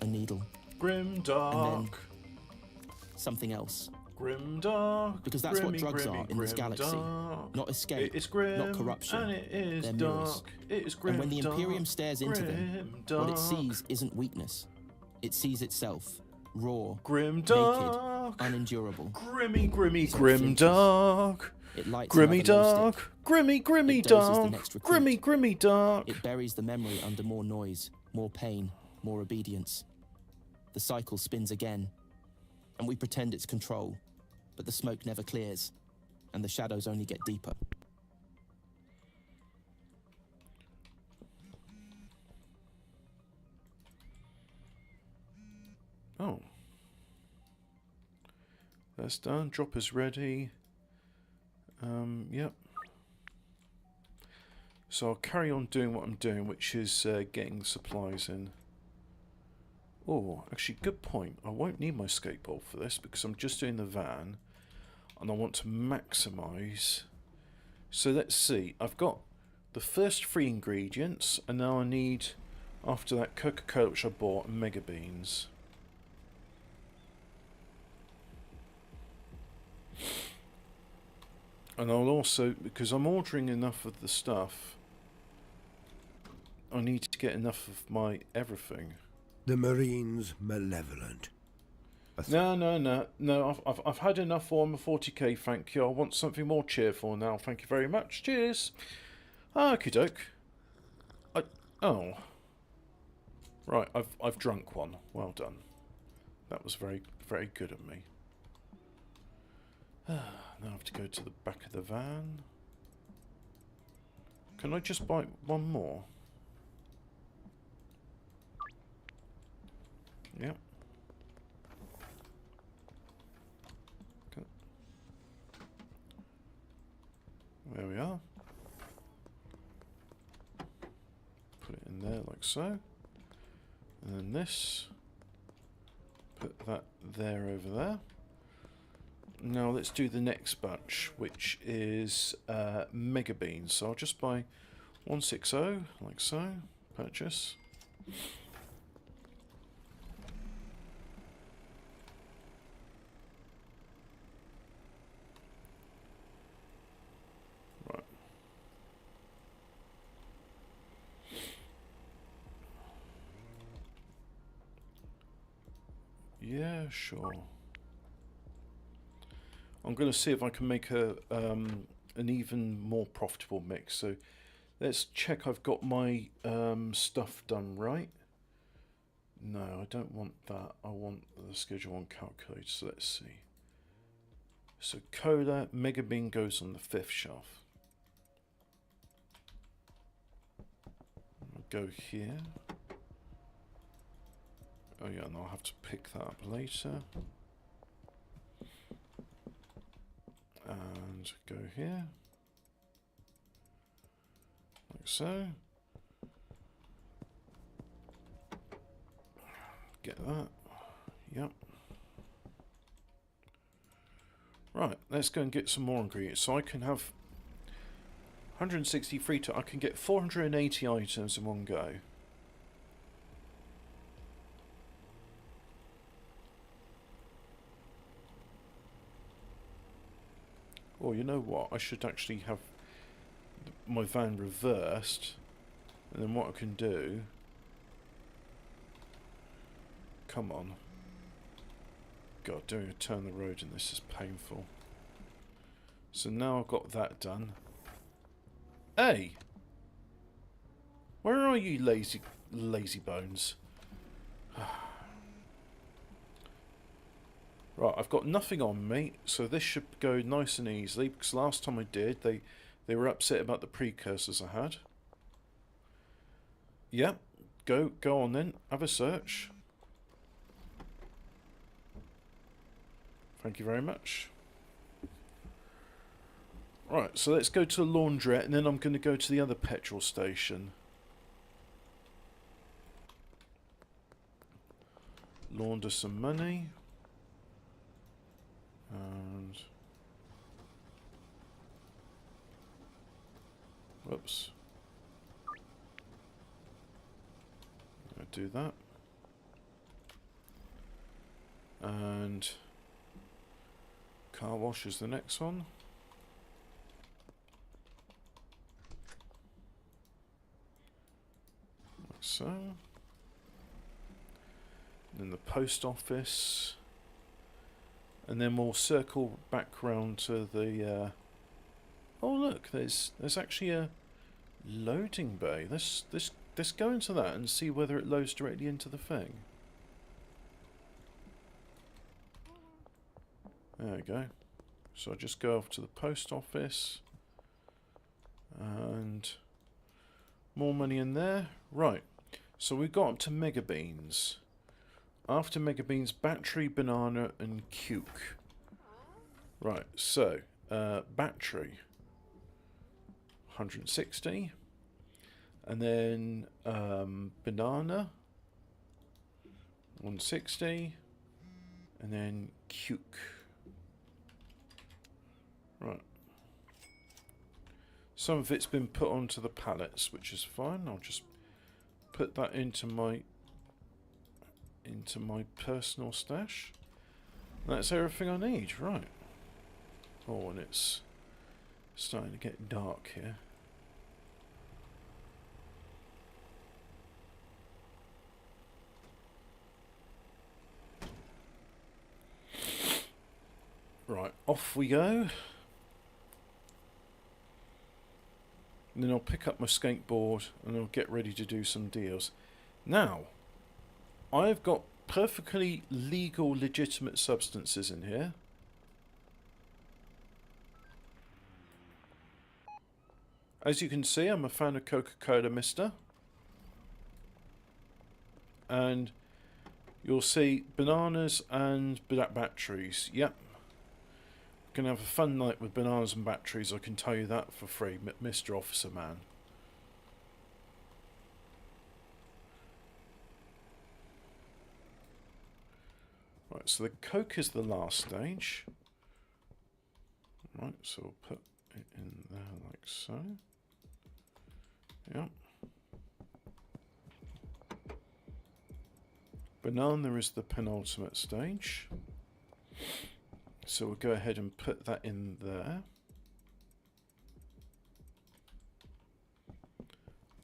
S3: a needle.
S1: Grim dark.
S3: Something else.
S1: Grim dark.
S3: Because that's what
S1: Grimmy,
S3: drugs
S1: grimmy,
S3: are in this
S1: grim
S3: galaxy.
S1: dark.
S3: Not escape,
S1: It's grim,
S3: not corruption.
S1: and it is
S3: They're
S1: dark.
S3: mirrors.
S1: It is grim.
S3: And when the
S1: dark,
S3: Imperium stares into them,
S1: grim,
S3: what it
S1: dark,
S3: sees isn't weakness. It sees itself, raw,
S1: Grim
S3: naked,
S1: dark.
S3: unendurable.
S1: Grimmy, grimmy,
S3: So it
S1: grim
S3: flinches.
S1: dark.
S3: It lights
S1: Grimmy
S3: another glow
S1: dark.
S3: stick.
S1: Grimmy, grimmy
S3: It doses the
S1: dark.
S3: next recruit.
S1: Grimmy, grimmy dark.
S3: It buries the memory under more noise, more pain, more obedience. The cycle spins again, and we pretend it's control, but the smoke never clears, and the shadows only get deeper.
S1: Oh. That's done. Dropper's ready. Yep. So I'll carry on doing what I'm doing, which is getting supplies in. Oh, actually, good point. I won't need my skateboard for this because I'm just doing the van, and I want to maximise. So let's see. I've got the first 3 ingredients, and now I need, after that, Coca-Cola, which I bought, and Mega Beans. And I'll also, because I'm ordering enough of the stuff, I need to get enough of my everything.
S5: The Marines malevolent.
S1: No. I've had enough for my 40k, thank you. I want something more cheerful now. Thank you very much. Cheers. Okie doke. Oh. Right, I've drunk one. Well done. That was very, very good of me. Now I have to go to the back of the van. Can I just buy one more? Yep. Okay. There we are. Put it in there like so. And then this. Put that there over there. Now let's do the next batch, which is Mega Beans. So I'll just buy 160, like so. Purchase. Right. Yeah, sure. I'm going to see if I can make a an even more profitable mix. So let's check I've got my stuff done right. No, I don't want that. I want the schedule on calculator. So let's see. So cola, Mega Bean goes on the 5th shelf. I'll go here. Oh yeah, and I'll have to pick that up later. And go here, like so. get that. Yep. Right, let's go and get some more ingredients. So I can have 163 I can get 480 items in one go. Or you know what? I should actually have my van reversed. And then what I can do... Come on. God, doing a turn the road in this is painful. So now I've got that done. Hey! Where are you, lazy bones? Right, I've got nothing on me, so this should go nice and easily, because last time I did, they were upset about the precursors I had. Yep, go on then, have a search. Thank you very much. Right, so let's go to the laundrette, and then I'm going to go to the other petrol station. Launder some money. And... whoops. I'll do that. And... car wash is the next one. Like so. And then the post office. And then we'll circle back round to the... oh look, there's actually a loading bay. Let's go into that and see whether it loads directly into the thing. There we go. So I just go off to the post office. And more money in there. Right. So we got up to mega beans. After mega beans, battery, banana, and cuke. Right, so battery 160, and then banana 160, and then cuke. Right. Some of it's been put onto the pallets, which is fine. I'll just put that into my personal stash. That's everything I need, right. Oh, and it's starting to get dark here. Right, off we go. And then I'll pick up my skateboard and I'll get ready to do some deals. Now, I've got perfectly legal, legitimate substances in here. As you can see, I'm a fan of Coca-Cola, mister. And you'll see bananas and batteries. Yep. Gonna have a fun night with bananas and batteries, I can tell you that for free, Mr. Officer Man. Right, so the Coke is the last stage. Right, so we'll put it in there like so. Yep. Banana is the penultimate stage. So we'll go ahead and put that in there.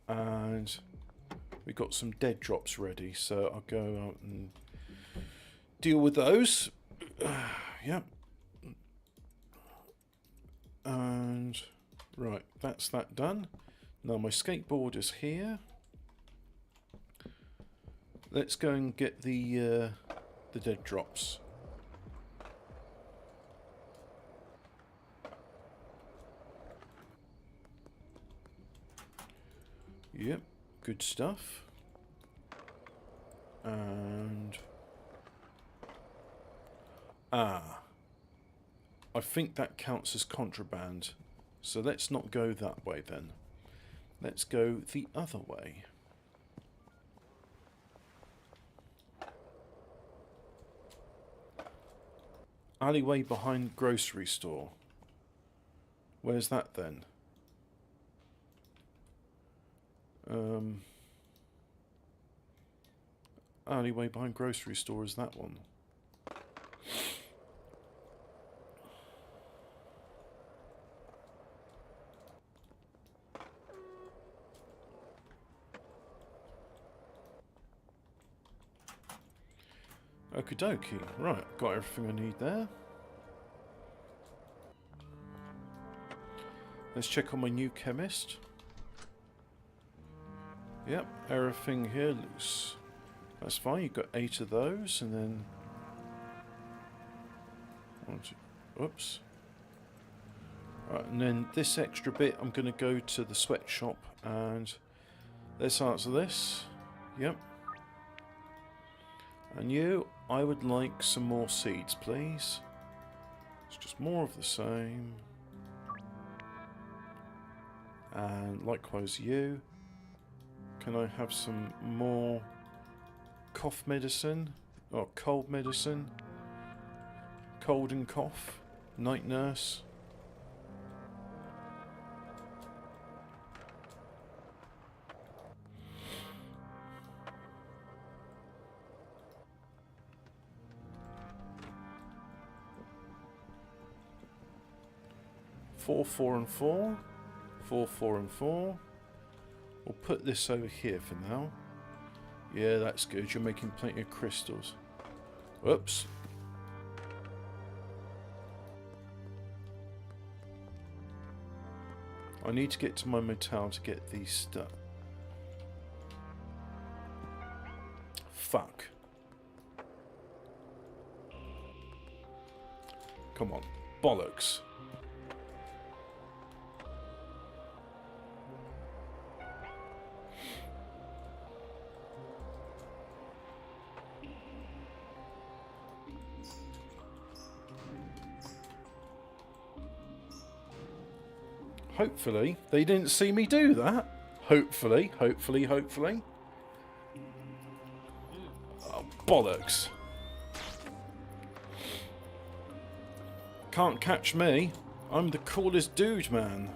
S1: And we've got some dead drops ready, so I'll go out and deal with those. Yep. And right, that's that done. Now my skateboard is here. Let's go and get the dead drops. Yep, good stuff. And I think that counts as contraband. So let's not go that way then. Let's go the other way. Alleyway behind grocery store. Where's that then? Alleyway behind grocery store is that one. Okie dokie. Right, got everything I need there. Let's check on my new chemist. Yep, everything here loose. That's fine, you've got 8 of those, and then... Oops. Right, and then this extra bit, I'm going to go to the sweatshop, and let's answer this. Yep. And you, I would like some more seeds, please. It's just more of the same. And likewise you. Can I have some more cough medicine? Or cold medicine? Cold and cough? Night nurse? Four, 4 and 4. 4, 4 and 4. We'll put this over here for now. Yeah, that's good. You're making plenty of crystals. Whoops. I need to get to my motel to get these stuff. Fuck. Come on. Bollocks. Hopefully, they didn't see me do that. Hopefully, hopefully, hopefully. Oh, bollocks. Can't catch me. I'm the coolest dude, man.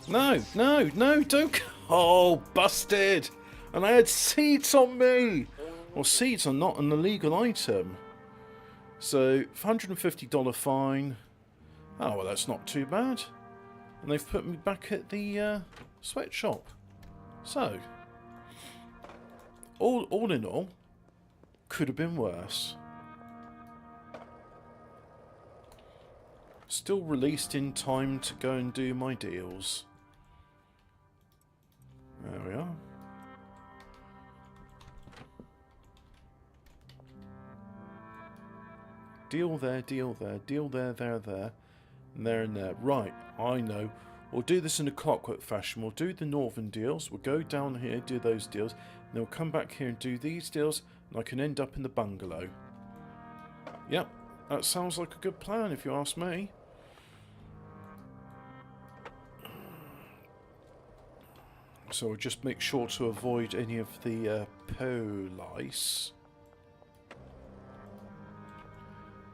S1: No, no, no, don't. Oh, busted. And I had seeds on me. Well, seeds are not an illegal item. So, $150 fine. Oh, well, that's not too bad. And they've put me back at the sweatshop. So, all in all, could have been worse. Still released in time to go and do my deals. There we are. Deal there, deal there, deal there, there, there, and there and there. Right, I know. We'll do this in a clockwork fashion. We'll do the northern deals. We'll go down here, do those deals. And then we'll come back here and do these deals. And I can end up in the bungalow. Yep, that sounds like a good plan if you ask me. So we'll just make sure to avoid any of the police.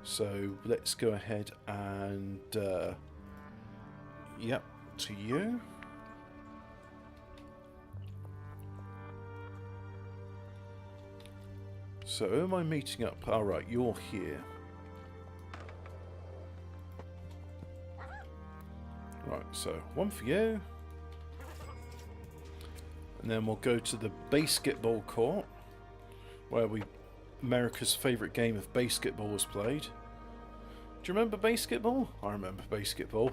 S1: So let's go ahead and, yep, to you. So who am I meeting up? Alright, you're here. Right, so one for you. And then we'll go to the basketball court, where America's favourite game of basketball was played. Do you remember basketball? I remember basketball.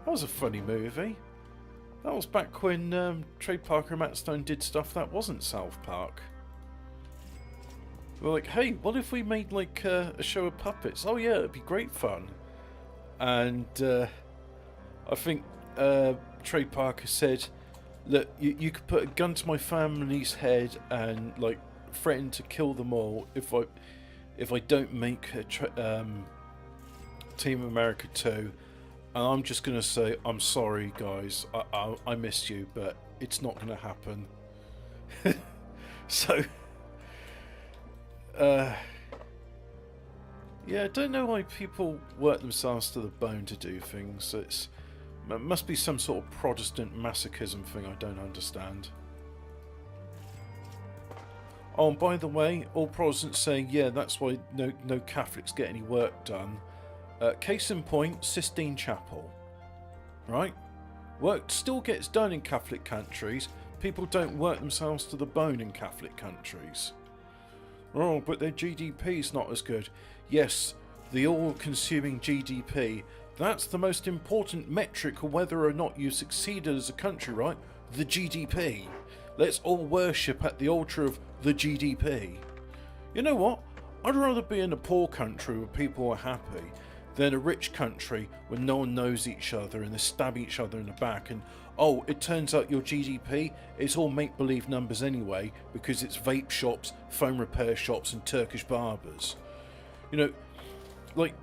S1: That was a funny movie. That was back when Trey Parker and Matt Stone did stuff that wasn't South Park. We were like, hey, what if we made like a show of puppets? Oh yeah, it'd be great fun. And I think Trey Parker said, look, you could put a gun to my family's head and like threaten to kill them all if if I don't make a Team America 2, and I'm just going to say, I'm sorry guys, I missed you, but it's not going to happen. So, yeah, I don't know why people work themselves to the bone to do things. It must be some sort of Protestant masochism thing I don't understand. Oh, and by the way, all Protestants saying, yeah, that's why no Catholics get any work done. Case in point, Sistine Chapel. Right? Work still gets done in Catholic countries. People don't work themselves to the bone in Catholic countries. Oh, but their GDP's not as good. Yes, the all-consuming GDP. That's the most important metric of whether or not you succeeded as a country, right? The GDP. Let's all worship at the altar of the GDP. You know what? I'd rather be in a poor country where people are happy than a rich country where no one knows each other and they stab each other in the back and, oh, it turns out your GDP is all make-believe numbers anyway because it's vape shops, phone repair shops and Turkish barbers. You know, like,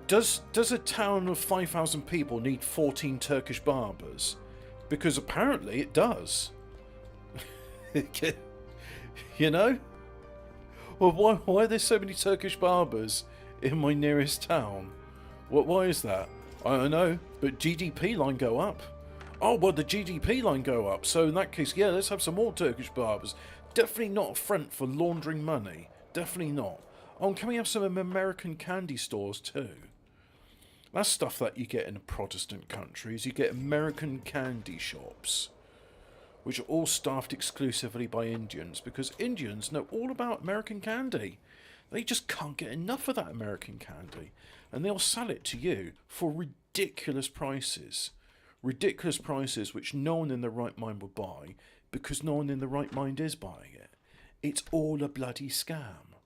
S1: does a town of 5,000 people need 14 Turkish barbers? Because apparently it does. You know? Well, why are there so many Turkish barbers in my nearest town? Why is that? I don't know, but GDP line go up. Oh, well, the GDP line go up, so in that case, yeah, let's have some more Turkish barbers. Definitely not a front for laundering money. Definitely not. Oh, and can we have some American candy stores too? That's stuff that you get in Protestant countries. You get American candy shops, which are all staffed exclusively by Indians, because Indians know all about American candy. They just can't get enough of that American candy. And they'll sell it to you for ridiculous prices. Ridiculous prices which no one in their right mind would buy, because no one in the right mind is buying it. It's all a bloody scam.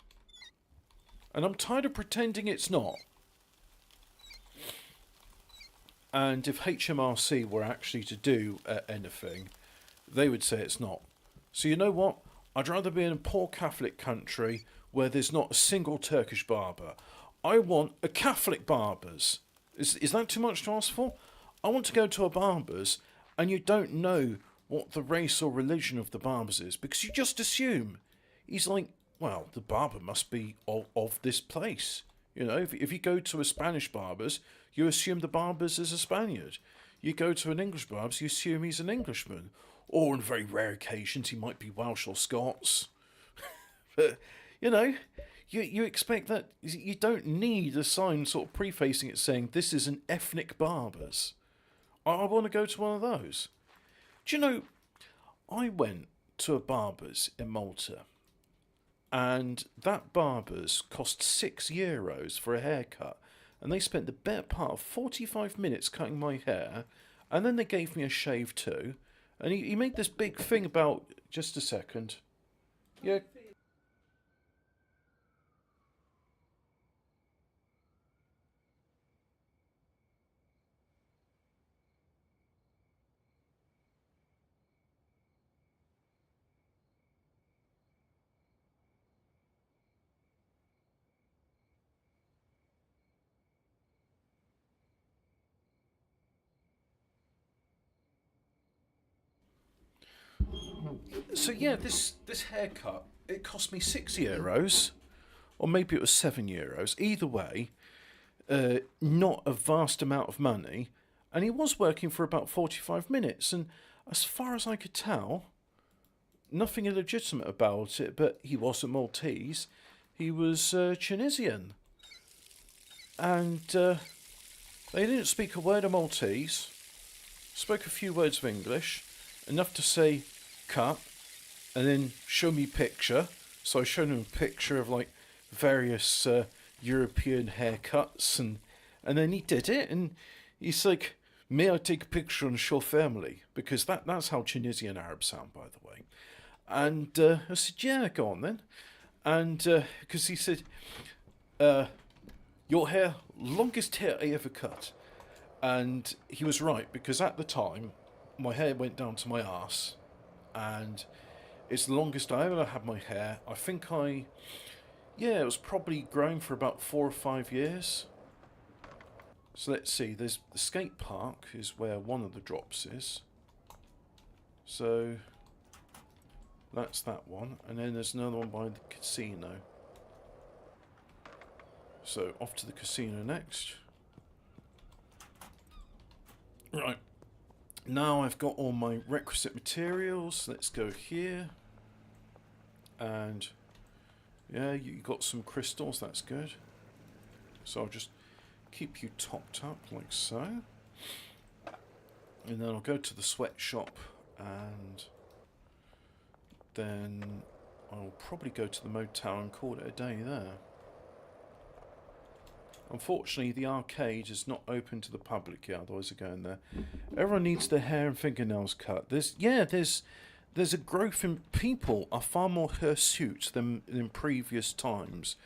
S1: And I'm tired of pretending it's not. And if HMRC were actually to do anything, they would say it's not. So you know what? I'd rather be in a poor Catholic country where there's not a single Turkish barber. I want a Catholic barbers. Is that too much to ask for? I want to go to a barber's and you don't know what the race or religion of the barbers is because you just assume. He's like, well, the barber must be of this place. You know, if you go to a Spanish barber's, you assume the barber's is a Spaniard. You go to an English barber's, you assume he's an Englishman. Or on very rare occasions, he might be Welsh or Scots. But, you know, you expect that you don't need a sign sort of prefacing it saying, this is an ethnic barber's. I want to go to one of those. Do you know, I went to a barber's in Malta. And that barber's cost €6 for a haircut. And they spent the better part of 45 minutes cutting my hair. And then they gave me a shave too. And he made this big thing about... Just a second. Yeah. So yeah, this haircut, it cost me €6, or maybe it was €7. Either way, not a vast amount of money, and he was working for about 45 minutes. And as far as I could tell, nothing illegitimate about it. But he wasn't Maltese; he was Tunisian, and they didn't speak a word of Maltese. Spoke a few words of English, enough to say cut, and then show me picture. So I showed him a picture of like various European haircuts, and then he did it, and he's like, may I take a picture and show family? Because that's how Tunisian Arabs sound, by the way. And I said, yeah, go on then. And because he said, your hair, longest hair I ever cut. And he was right, because at the time my hair went down to my arse, and it's the longest I ever had my hair. I think Yeah, it was probably growing for about 4 or 5 years. So let's see, there's the skate park is where one of the drops is. So that's that one. And then there's another one by the casino. So off to the casino next. Right. Now I've got all my requisite materials. Let's go here. And yeah, you got some crystals, that's good. So I'll just keep you topped up like so. And then I'll go to the sweatshop and then I'll probably go to the motel and call it a day there. Unfortunately, the arcade is not open to the public yet, otherwise they're going there. Everyone needs their hair and fingernails cut. There's a growth in people are far more hirsute than in previous times,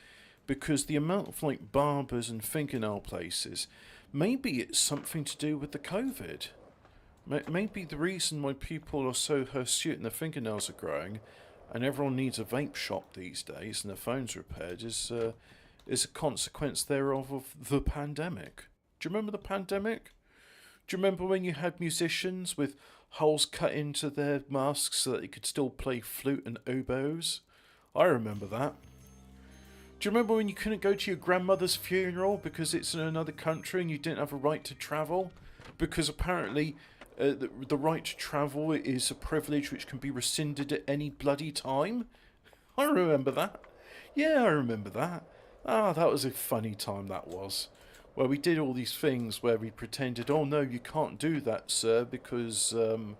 S1: because the amount of like barbers and fingernail places, maybe it's something to do with the COVID. Maybe the reason why people are so hirsute and their fingernails are growing, and everyone needs a vape shop these days and their phones repaired is a consequence thereof of the pandemic. Do you remember the pandemic? Do you remember when you had musicians with holes cut into their masks so that they could still play flute and oboes? I remember that. Do you remember when you couldn't go to your grandmother's funeral because it's in another country and you didn't have a right to travel? Because apparently the right to travel is a privilege which can be rescinded at any bloody time? I remember that. Yeah, I remember that. Ah, that was a funny time, that was. Where we did all these things where we pretended, oh no, you can't do that, sir, because the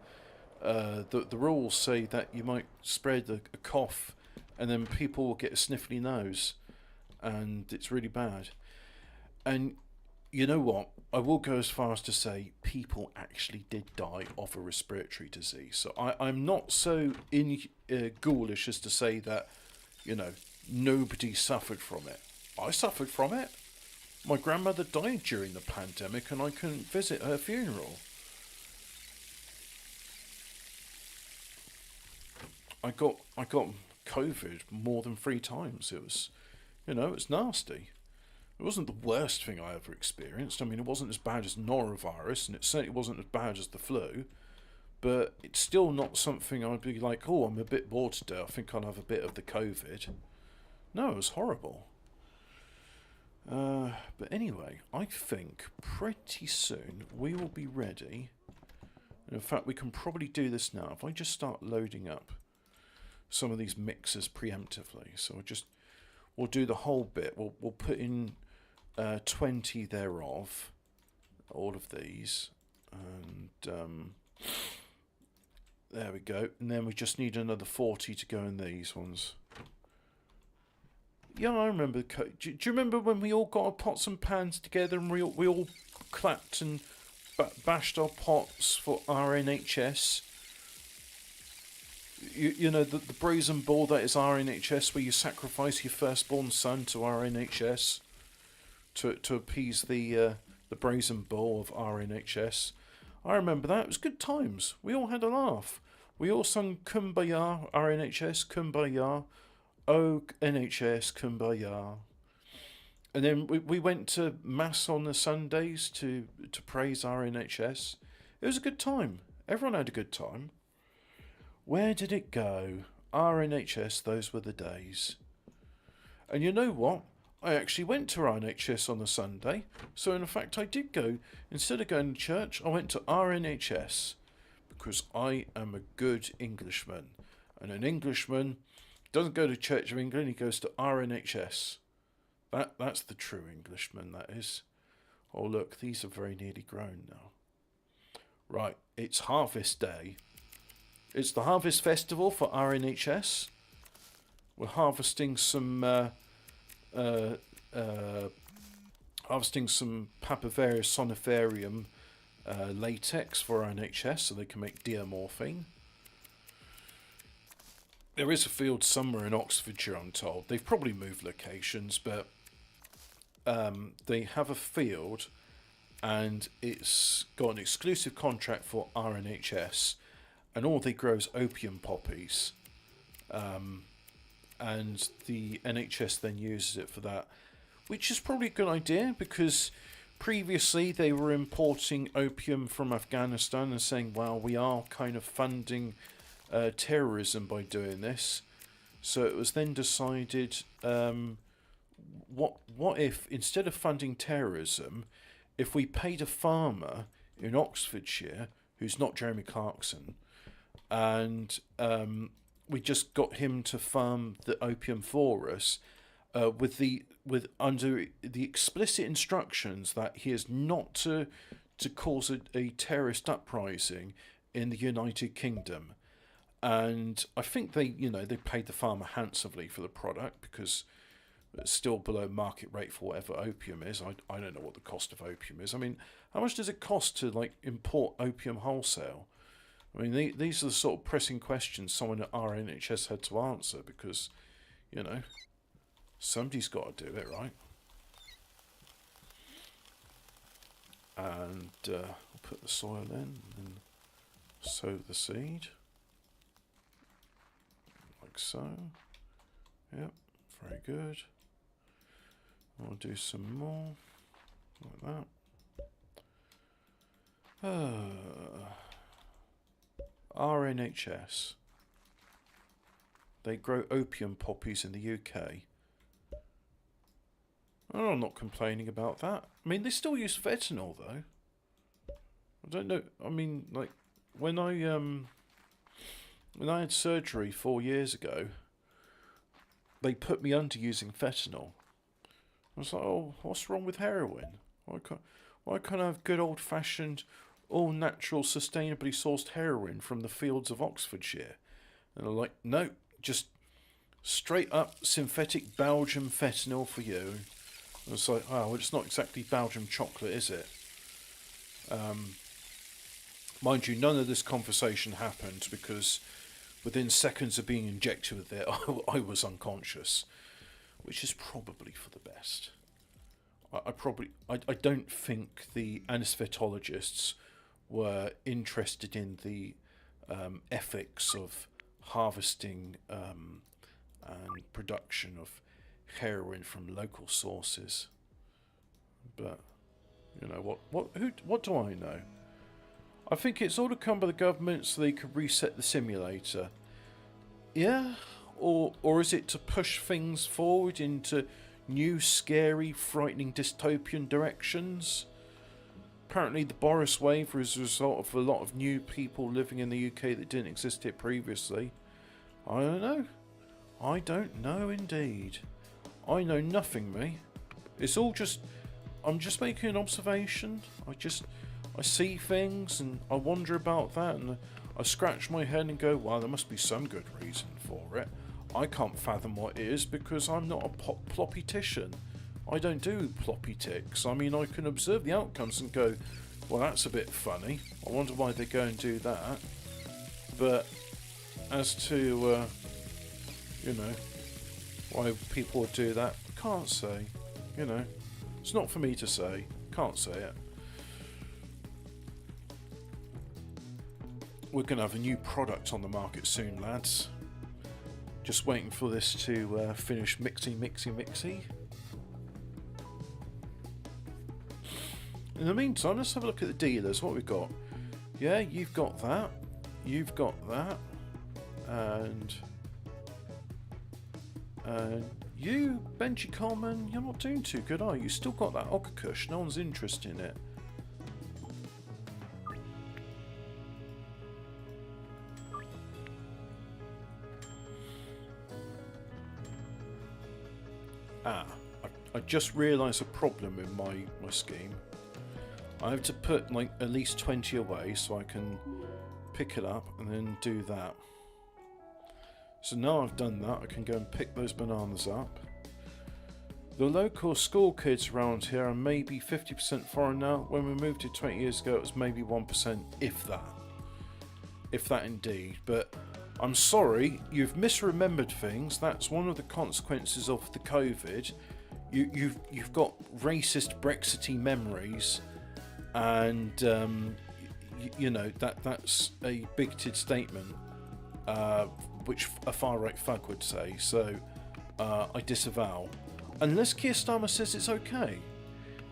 S1: rules say that you might spread a cough and then people will get a sniffly nose and it's really bad. And you know what? I will go as far as to say people actually did die of a respiratory disease. So I'm not so ghoulish as to say that, you know, nobody suffered from it. I suffered from it. My grandmother died during the pandemic and I couldn't visit her funeral. I got COVID more than 3 times. It was, you know, it's nasty. It wasn't the worst thing I ever experienced. I mean, it wasn't as bad as norovirus, and it certainly wasn't as bad as the flu. But it's still not something I'd be like, oh, I'm a bit bored today. I think I'll have a bit of the COVID. No, it was horrible. But anyway, I think pretty soon we will be ready. And in fact, we can probably do this now. If I just start loading up some of these mixers preemptively. So we'll do the whole bit. We'll put in 20 thereof, all of these, and there we go. And then we just need another 40 to go in these ones. Yeah, I remember. Do you remember when we all got our pots and pans together and we all clapped and bashed our pots for our NHS? You know, the brazen ball that is our NHS, where you sacrifice your firstborn son to our NHS to appease the brazen bull of our NHS. I remember that. It was good times. We all had a laugh. We all sung Kumbaya, our NHS, Kumbaya. Oh, NHS, Kumbaya. And then we went to Mass on the Sundays to praise our NHS. It was a good time. Everyone had a good time. Where did it go? Our NHS, those were the days. And you know what? I actually went to our NHS on a Sunday. So in fact I did go. Instead of going to church, I went to our NHS. Because I am a good Englishman. And an Englishman doesn't go to Church of England, he goes to our NHS. That's the true Englishman, that is. Oh look, these are very nearly grown now. Right, it's Harvest Day. It's the Harvest Festival for our NHS. We're harvesting some Papaver soniferium latex for our NHS so they can make diamorphine. There is a field somewhere in Oxfordshire, I'm told. They've probably moved locations, but they have a field and it's got an exclusive contract for our NHS, and all they grow is opium poppies. and the NHS then uses it for that, which is probably a good idea, because previously they were importing opium from Afghanistan and saying, well, we are kind of funding terrorism by doing this. So it was then decided, what if, instead of funding terrorism, if we paid a farmer in Oxfordshire, who's not Jeremy Clarkson, and we just got him to farm the opium for us, with under the explicit instructions that he is not to cause a terrorist uprising in the United Kingdom. And I think they paid the farmer handsomely for the product, because it's still below market rate for whatever opium is. I don't know what the cost of opium is. I mean, how much does it cost to import opium wholesale? I mean, these are the sort of pressing questions someone at our NHS had to answer, because, somebody's got to do it, right? And I'll put the soil in and sow the seed. Like so. Yep, very good. I'll do some more, like that. Our NHS. They grow opium poppies in the UK. Oh, I'm not complaining about that. I mean, they still use fentanyl, though. I don't know. I mean, when I had surgery 4 years ago, they put me under using fentanyl. I was like, oh, what's wrong with heroin? Why can't I have good old-fashioned, all-natural, sustainably sourced heroin from the fields of Oxfordshire? And they're like, no, just straight up synthetic Belgian fentanyl for you. And it's like, oh, well, it's not exactly Belgian chocolate, is it? Mind you, none of this conversation happened, because within seconds of being injected with it, I was unconscious, which is probably for the best. I don't think the anaesthetologists were interested in the ethics of harvesting and production of heroin from local sources. But what do I know? I think it's all to come by the government so they could reset the simulator. Yeah? Or is it to push things forward into new, scary, frightening dystopian directions? Apparently the Boris wave was a result of a lot of new people living in the UK that didn't exist here previously. I don't know. I don't know indeed. I know nothing, me. It's all just... I'm just making an observation. I see things and I wonder about that, and I scratch my head and go, well, there must be some good reason for it. I can't fathom what it is, because I'm not a ploppy-tician. I don't do ploppy ticks. I mean, I can observe the outcomes and go, well, that's a bit funny. I wonder why they go and do that. But as to, why people would do that, can't say. It's not for me to say. Can't say it. We're going to have a new product on the market soon, lads. Just waiting for this to finish mixy. In the meantime, let's have a look at the dealers. What we've got. Yeah, you've got that. You've got that. And you, Benji Coleman, you're not doing too good, are you? Still got that Okakush. No one's interested in it. I just realised a problem in my scheme. I have to put at least 20 away so I can pick it up and then do that. So now I've done that, I can go and pick those bananas up. The local school kids around here are maybe 50% foreign now. When we moved here 20 years ago, it was maybe 1%, if that. If that indeed. But I'm sorry, you've misremembered things. That's one of the consequences of the COVID. You've got racist Brexity memories, and that's a bigoted statement, which a far right thug would say. So I disavow. Unless Keir Starmer says it's okay.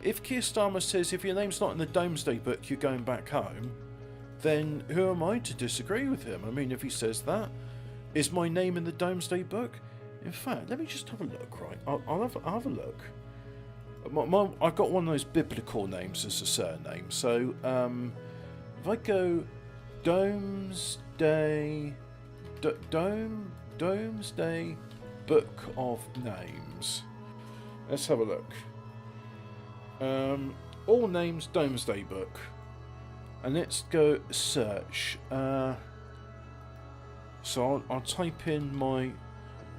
S1: If Keir Starmer says if your name's not in the Domesday Book, you're going back home, then who am I to disagree with him? I mean, if he says that, is my name in the Domesday Book? In fact, let me just have a look, right? I'll have a look. I've got one of those biblical names as a surname, so if I go Domesday Book of Names, let's have a look. All names Domesday Book, and let's go search. So I'll type in my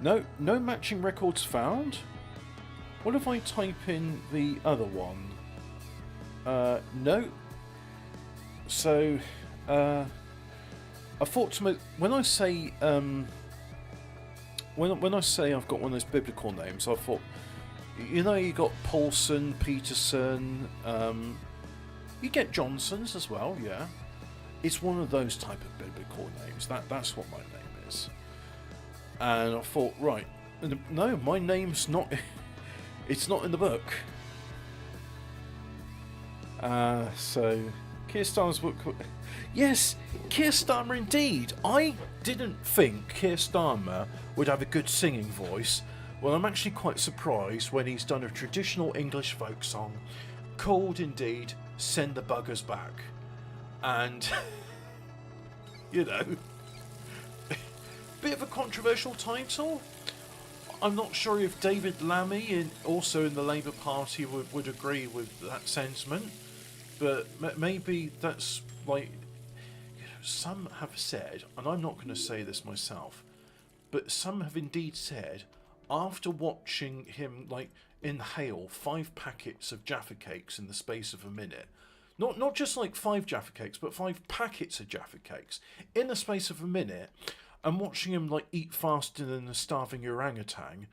S1: no matching records found. What if I type in the other one? No. So I thought to when I say when I say I've got one of those biblical names, I thought, you know, you got Paulson, Peterson, you get Johnsons as well, yeah. It's one of those type of biblical names. That's what my name is. And I thought, right, no, my name's not. It's not in the book. So Keir Starmer's book. Yes, Keir Starmer indeed. I didn't think Keir Starmer would have a good singing voice. Well, I'm actually quite surprised when he's done a traditional English folk song called indeed Send the Buggers Back. And, you know, bit of a controversial title. I'm not sure if David Lammy, also in the Labour Party, would agree with that sentiment. But maybe that's like, you know, some have said, and I'm not going to say this myself, but some have indeed said, after watching him like inhale 5 packets of Jaffa cakes in the space of a minute, not just like 5 Jaffa cakes, but 5 packets of Jaffa cakes in the space of a minute, and watching him like eat faster than a starving orangutan,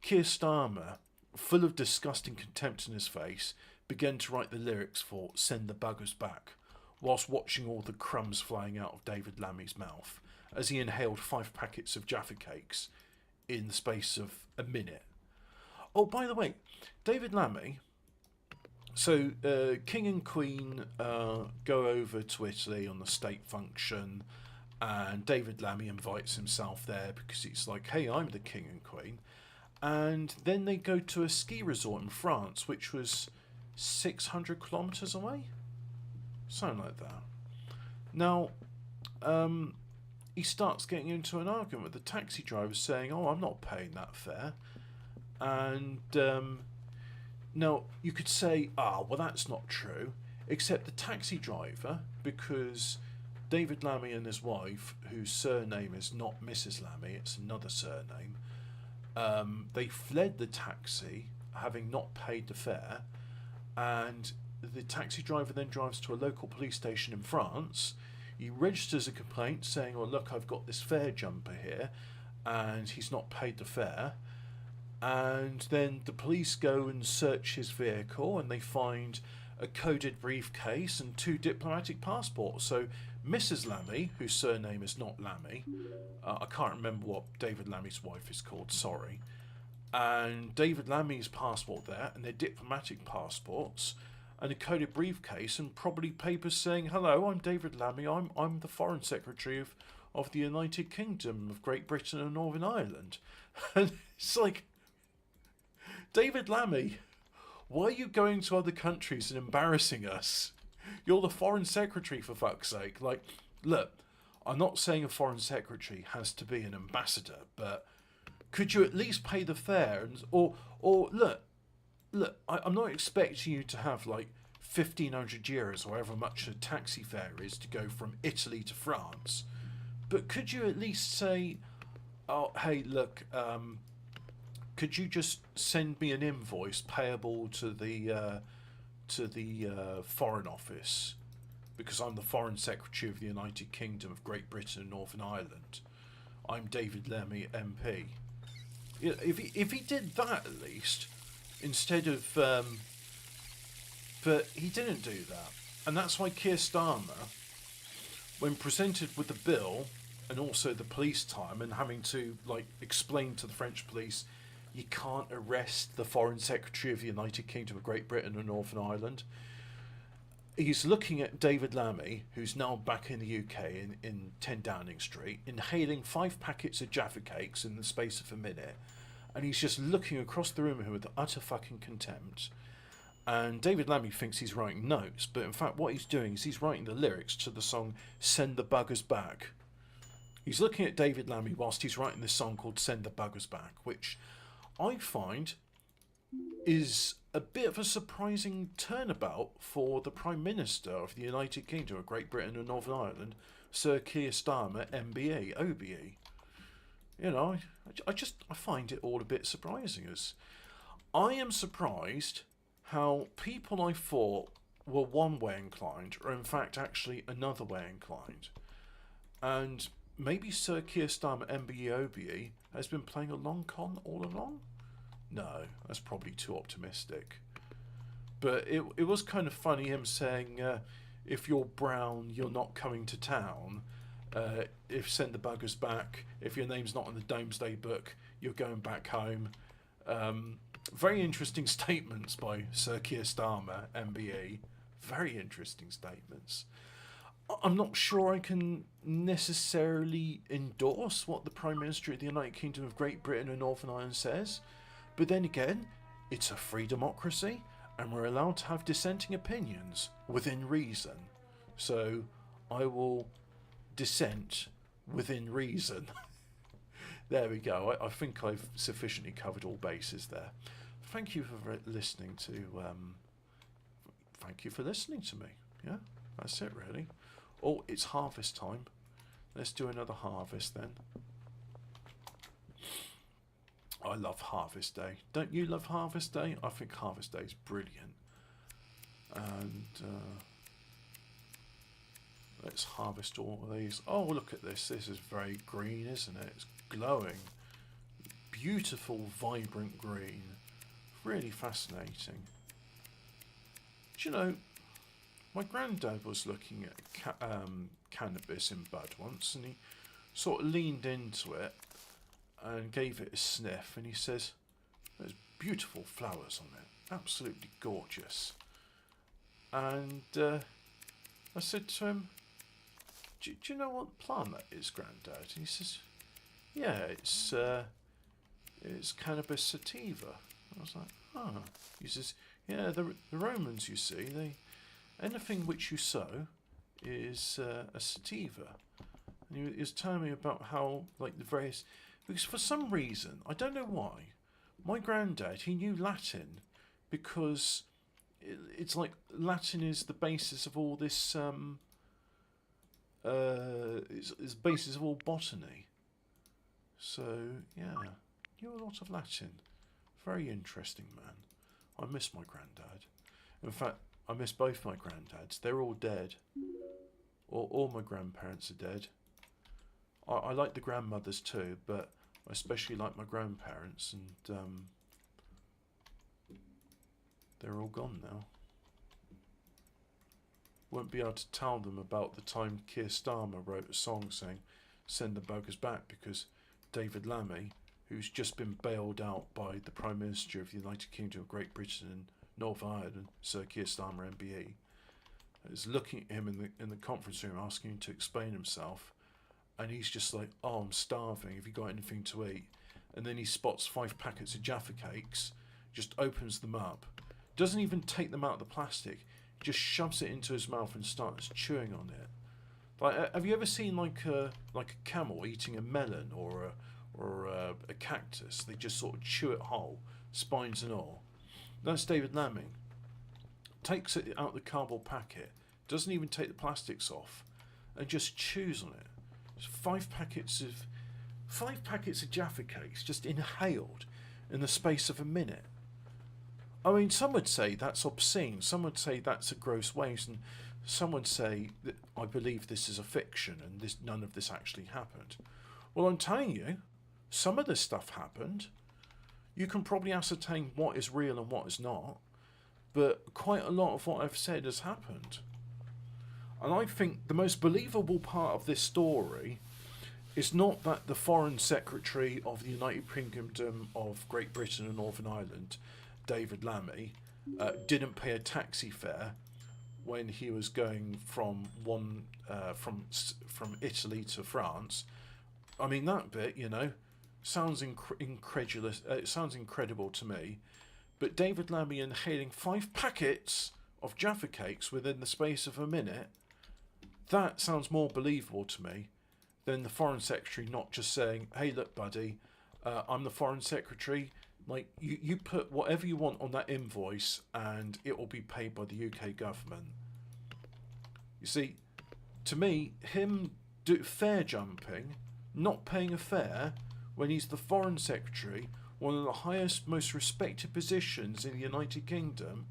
S1: Keir Starmer, full of disgust and contempt in his face, began to write the lyrics for Send the Buggers Back, whilst watching all the crumbs flying out of David Lammy's mouth as he inhaled 5 packets of Jaffa cakes in the space of a minute. Oh, by the way, David Lammy, so King and Queen go over to Italy on the state function, and David Lammy invites himself there because it's like, hey, I'm the King and Queen. And then they go to a ski resort in France, which was 600 kilometres away? Something like that. Now, he starts getting into an argument with the taxi driver saying, oh, I'm not paying that fare. And now you could say, well, that's not true, except the taxi driver, because David Lammy and his wife, whose surname is not Mrs. Lammy, it's another surname, they fled the taxi, having not paid the fare, and the taxi driver then drives to a local police station in France. He registers a complaint saying, oh, look, I've got this fare jumper here, and he's not paid the fare. And then the police go and search his vehicle, and they find a coded briefcase and 2 diplomatic passports. So Mrs. Lammy, whose surname is not Lammy, I can't remember what David Lammy's wife is called, sorry, and David Lammy's passport there, and their diplomatic passports, and a coded briefcase, and probably papers saying, hello, I'm David Lammy, I'm the Foreign Secretary of the United Kingdom of Great Britain and Northern Ireland. And it's like, David Lammy, why are you going to other countries and embarrassing us? You're the Foreign Secretary, for fuck's sake. Like, look, I'm not saying a Foreign Secretary has to be an ambassador, but could you at least pay the fare? Or look, I'm not expecting you to have like 1,500 euros or however much a taxi fare is to go from Italy to France, but could you at least say, oh, hey, look, could you just send me an invoice payable to the Foreign Office, because I'm the Foreign Secretary of the United Kingdom of Great Britain and Northern Ireland. I'm David Lammy, MP. If he did that at least, instead of... but he didn't do that. And that's why Keir Starmer, when presented with the bill and also the police time and having to like explain to the French police, you can't arrest the Foreign Secretary of the United Kingdom of Great Britain and Northern Ireland. He's looking at David Lammy, who's now back in the UK in 10 Downing Street, inhaling 5 packets of Jaffa cakes in the space of a minute, and he's just looking across the room at him with utter fucking contempt. And David Lammy thinks he's writing notes, but in fact what he's doing is he's writing the lyrics to the song Send the Buggers Back. He's looking at David Lammy whilst he's writing this song called Send the Buggers Back, which I find is a bit of a surprising turnabout for the Prime Minister of the United Kingdom of Great Britain and Northern Ireland, Sir Keir Starmer, MBE, OBE. You know, I find it all a bit surprising. As I am surprised how people I thought were one way inclined are in fact actually another way inclined. And maybe Sir Keir Starmer, MBE, OBE has been playing a long con all along? No, that's probably too optimistic. But it was kind of funny him saying, if you're brown, you're not coming to town. If Send the Buggers Back, if your name's not on the Domesday Book, you're going back home. Very interesting statements by Sir Keir Starmer, MBE. Very interesting statements. I'm not sure I can necessarily endorse what the Prime Minister of the United Kingdom of Great Britain and Northern Ireland says. But then again, it's a free democracy and we're allowed to have dissenting opinions within reason. So I will dissent within reason. There we go. I think I've sufficiently covered all bases there. Thank you for listening to thank you for listening to me. Yeah, that's it really. Oh, it's harvest time. Let's do another harvest then. I love Harvest Day. Don't you love Harvest Day? I think Harvest Day is brilliant. And let's harvest all of these. Oh, look at this. This is very green, isn't it? It's glowing. Beautiful, vibrant green. Really fascinating. Do you know, my granddad was looking at cannabis in bud once, and he sort of leaned into it and gave it a sniff, and he says, there's beautiful flowers on it, absolutely gorgeous. And I said to him, do you know what plant that is, Grandad? And he says, yeah, it's cannabis sativa. I was like, oh. He says, yeah, the Romans, you see, anything which you sow is a sativa. And he was telling me about how, like, the various... Because for some reason, I don't know why, my granddad, he knew Latin because it's like Latin is the basis of all this, it's the basis of all botany. So, yeah, knew a lot of Latin. Very interesting man. I miss my granddad. In fact, I miss both my granddads. They're all dead. All my grandparents are dead. I like the grandmothers too, but I especially like my grandparents, and they're all gone now. Won't be able to tell them about the time Keir Starmer wrote a song saying "Send the Buggers Back" because David Lammy, who's just been bailed out by the Prime Minister of the United Kingdom of Great Britain and Northern Ireland, Sir Keir Starmer MBE, is looking at him in the conference room asking him to explain himself. And he's just like, oh, I'm starving, have you got anything to eat? And then he spots 5 packets of Jaffa cakes, just opens them up, doesn't even take them out of the plastic, just shoves it into his mouth and starts chewing on it. Like, have you ever seen like a camel eating a melon or a cactus? They just sort of chew it whole, spines and all. That's David Lammy. Takes it out of the cardboard packet, doesn't even take the plastics off, and just chews on it. 5 packets of Jaffa cakes just inhaled in the space of a minute. I mean, some would say that's obscene, some would say that's a gross waste, and some would say that I believe this is a fiction and none of this actually happened. Well, I'm telling you, some of this stuff happened. You can probably ascertain what is real and what is not, but quite a lot of what I've said has happened. And I think the most believable part of this story It's not that the Foreign Secretary of the United Kingdom of Great Britain and Northern Ireland, David Lammy, didn't pay a taxi fare when he was going from from Italy to France. I mean, that bit, sounds incredulous. It sounds incredible to me. But David Lammy inhaling 5 packets of Jaffa cakes within the space of a minute, that sounds more believable to me than the Foreign Secretary not just saying, "Hey, look, buddy, I'm the Foreign Secretary. Like, you put whatever you want on that invoice, and it will be paid by the UK government." You see, to me, him fare jumping, not paying a fare when he's the Foreign Secretary, one of the highest, most respected positions in the United Kingdom.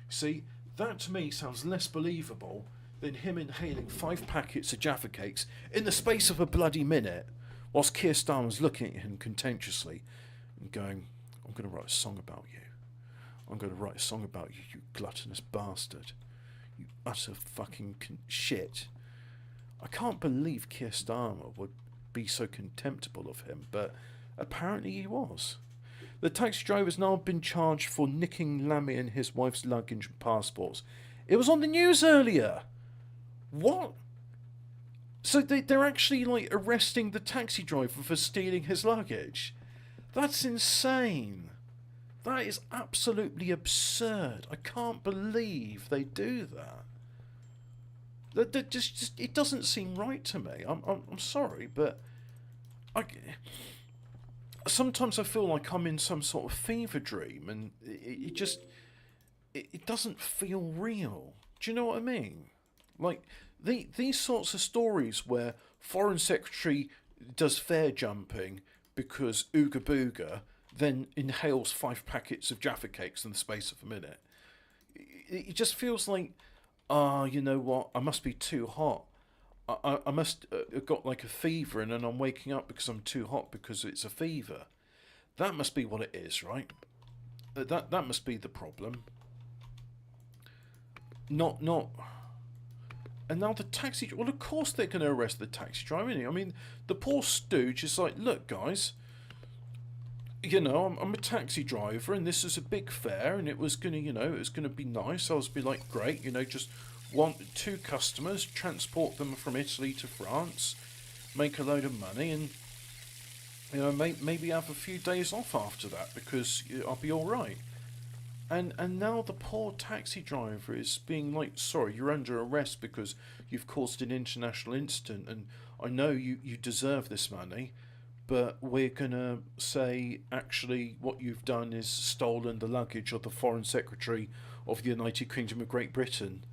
S1: See, that to me sounds less believable than him inhaling 5 packets of Jaffa cakes in the space of a bloody minute, whilst Keir Starmer's looking at him contemptuously and going, "I'm going to write a song about you. I'm going to write a song about you, you gluttonous bastard. You utter fucking shit." I can't believe Keir Starmer would be so contemptible of him, but apparently he was. The taxi driver has now been charged for nicking Lammy and his wife's luggage and passports. It was on the news earlier. What? So they're actually like arresting the taxi driver for stealing his luggage? That's insane. That is absolutely absurd. I can't believe they do that. That just it doesn't seem right to me. I'm sorry, but sometimes I feel like I'm in some sort of fever dream, and it doesn't feel real. Do you know what I mean? Like these sorts of stories where Foreign Secretary does fare jumping because Ooga Booga then inhales 5 packets of Jaffa cakes in the space of a minute. It just feels like, you know what? I must be too hot. I must have got like a fever, and then I'm waking up because I'm too hot because it's a fever. That must be what it is, right? That must be the problem. Not. And now the taxi. Well, of course they're going to arrest the taxi driver. I mean, the poor stooge is like, "Look, guys. I'm a taxi driver, and this is a big fare, and it was gonna, it was gonna be nice. I was be like, great, just want 2 customers, transport them from Italy to France, make a load of money, and maybe have a few days off after that because I'll be all right." And now the poor taxi driver is being like, "Sorry, you're under arrest because you've caused an international incident, and I know you deserve this money. But we're going to say, actually, what you've done is stolen the luggage of the Foreign Secretary of the United Kingdom of Great Britain.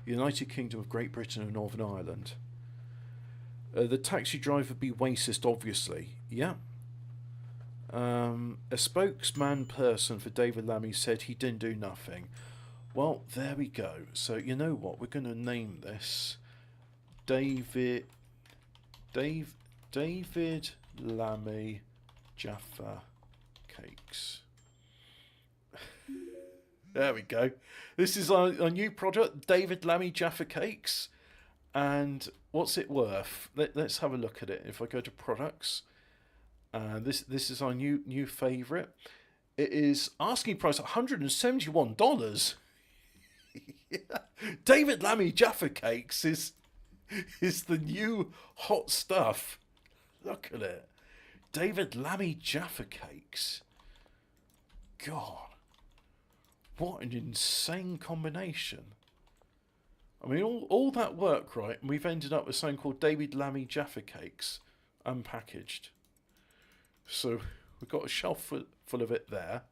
S1: United Kingdom of Great Britain and Northern Ireland. The taxi driver be racist, obviously. Yeah. A spokesman person for David Lammy said he didn't do nothing. Well, there we go. So, you know what? We're going to name this David Lammy Jaffa Cakes. There we go. This is our new product, David Lammy Jaffa Cakes. And what's it worth? Let's have a look at it. If I go to products, this is our new favourite. It is asking price $171. Yeah. David Lammy Jaffa Cakes is the new hot stuff. Look at it. David Lammy Jaffa Cakes. God. What an insane combination. I mean, all that work, right? And we've ended up with something called David Lammy Jaffa Cakes unpackaged. So we've got a shelf full of it there.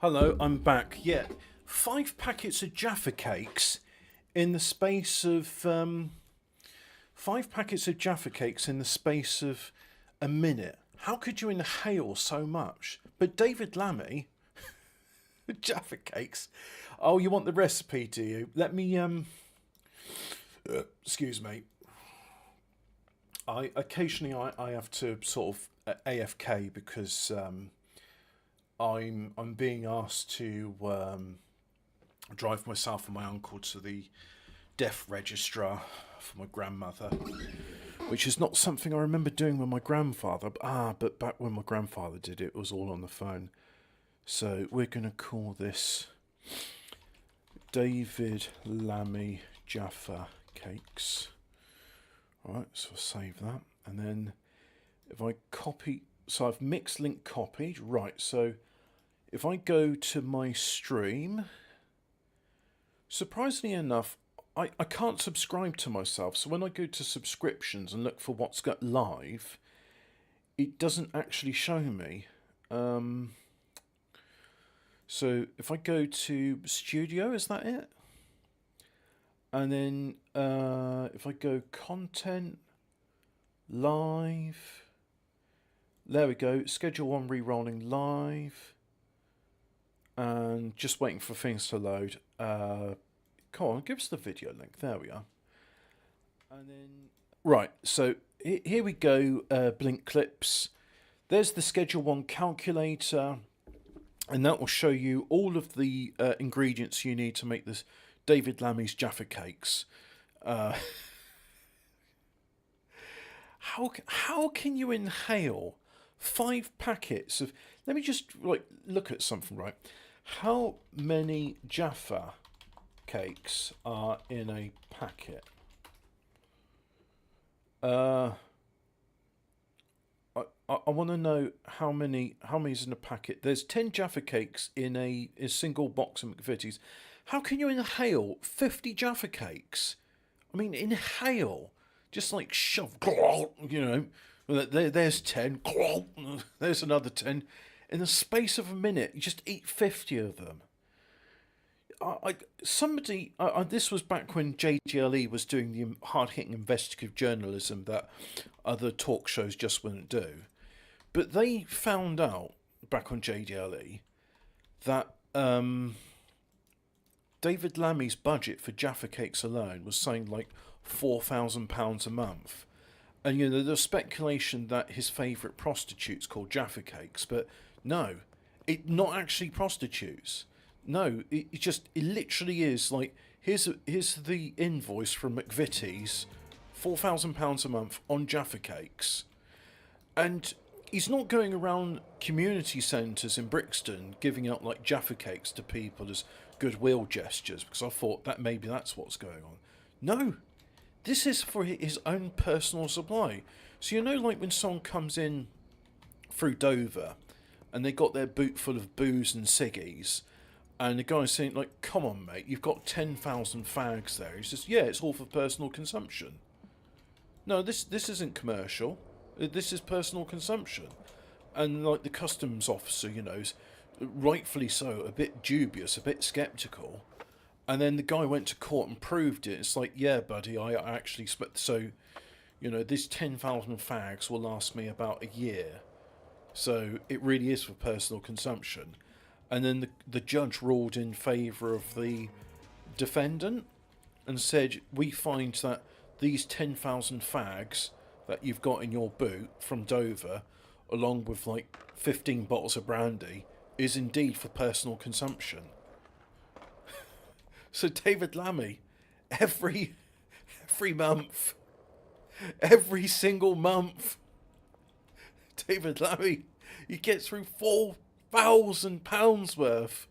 S1: Hello, I'm back. Yeah, 5 packets of Jaffa cakes in the space of 5 packets of Jaffa cakes in the space of a minute. How could you inhale so much? But David Lammy, Jaffa cakes. Oh, you want the recipe, do you? Let me excuse me. I occasionally I have to sort of AFK because I'm being asked to drive myself and my uncle to the death registrar for my grandmother, which is not something I remember doing with my grandfather. But back when my grandfather did it, it was all on the phone. So we're going to call this David Lammy Jaffa Cakes. Alright, so I'll save that. And then if I copy, so I've mixed link copied. Right, so if I go to my stream, surprisingly enough, I can't subscribe to myself. So when I go to subscriptions and look for what's got live, it doesn't actually show me. So if I go to studio, is that it? And then if I go content, live, there we go, schedule 1 rerolling live, and just waiting for things to load. Come on, give us the video link. There we are. And then, right, so here we go, blink clips. There's the schedule 1 calculator, and that will show you all of the ingredients you need to make this David Lammy's Jaffa cakes. How can you inhale 5 packets of? Let me just look at something, right? How many Jaffa cakes are in a packet? I want to know how many is in a packet. There's 10 Jaffa cakes in a single box of McVitie's. How can you inhale 50 Jaffa cakes? I mean, inhale. Just like shove, you know. There's 10. There's another 10. In the space of a minute, you just eat 50 of them. This was back when JGLE was doing the hard-hitting investigative journalism that other talk shows just wouldn't do. But they found out, back on JGLE, that David Lammy's budget for Jaffa cakes alone was saying like £4,000 a month. And you know, there's speculation that his favourite prostitute's called Jaffa cakes, but no, not actually prostitutes. No, it literally is like, here's the invoice from McVitie's, £4,000 a month on Jaffa cakes. And he's not going around community centres in Brixton giving out like Jaffa cakes to people as goodwill gestures, because I thought that maybe that's what's going on. No, this is for his own personal supply. So you know, like when someone comes in through Dover and they got their boot full of booze and ciggies, and the guy's saying like, come on mate, you've got 10,000 fags there. He says, yeah, it's all for personal consumption. No, this isn't commercial. This is personal consumption. And like the customs officer, you know, is rightfully so, a bit dubious, a bit sceptical. And then the guy went to court and proved it. It's like, yeah, buddy, I actually so, you know, this 10,000 fags will last me about a year. So it really is for personal consumption. And then the judge ruled in favour of the defendant and said, we find that these 10,000 fags that you've got in your boot from Dover, along with like 15 bottles of brandy, is indeed for personal consumption. So David Lammy, every month, every single month, David Lammy, he gets through £4,000 worth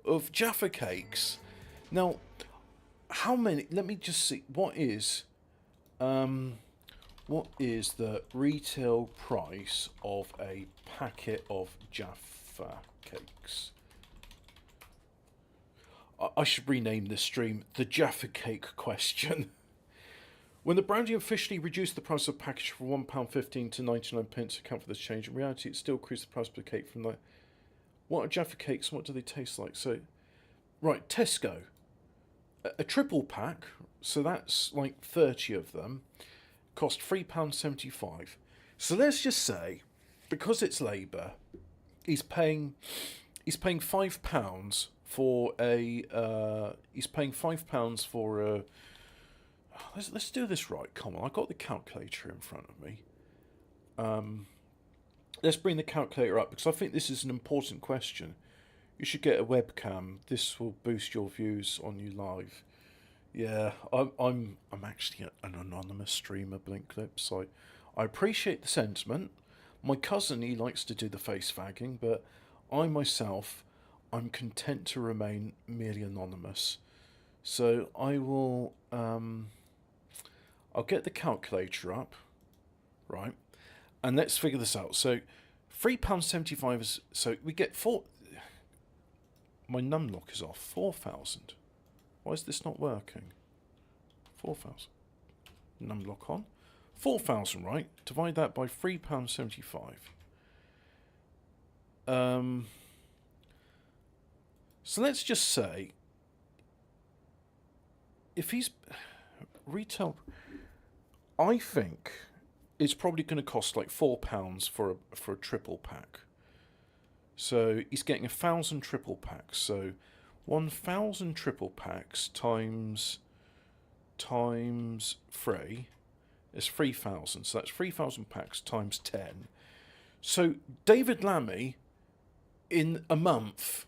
S1: of Jaffa cakes. Now, how many? Let me just see. What is the retail price of a packet of Jaffa cakes? I should rename this stream the Jaffa Cake Question. When the brandy officially reduced the price of a package from £1.15 to 99p to account for this change, in reality it still increased the price per cake from like... What are Jaffa cakes? What do they taste like? So, right, Tesco. A triple pack, so that's like 30 of them, cost £3.75. So let's just say, because it's Labour, he's paying £5 for a. Let's do this right. Come on, I got the calculator in front of me. Let's bring the calculator up because I think this is an important question. You should get a webcam. This will boost your views on you live. Yeah, I'm actually an anonymous streamer, Blink Clips. I appreciate the sentiment. My cousin, he likes to do the face fagging, but I myself, I'm content to remain merely anonymous. So I will I'll get the calculator up, right? And let's figure this out. So £3.75 is, so we get four. My numlock is off. 4,000. Why is this not working? 4,000. Numlock on. 4,000, right? Divide that by £3.75. So let's just say, if he's retail, I think it's probably going to cost like £4 for a triple pack. So he's getting 1,000 triple packs. So 1,000 triple packs times 3 is 3,000. So that's 3,000 packs times 10. So David Lammy, in a month,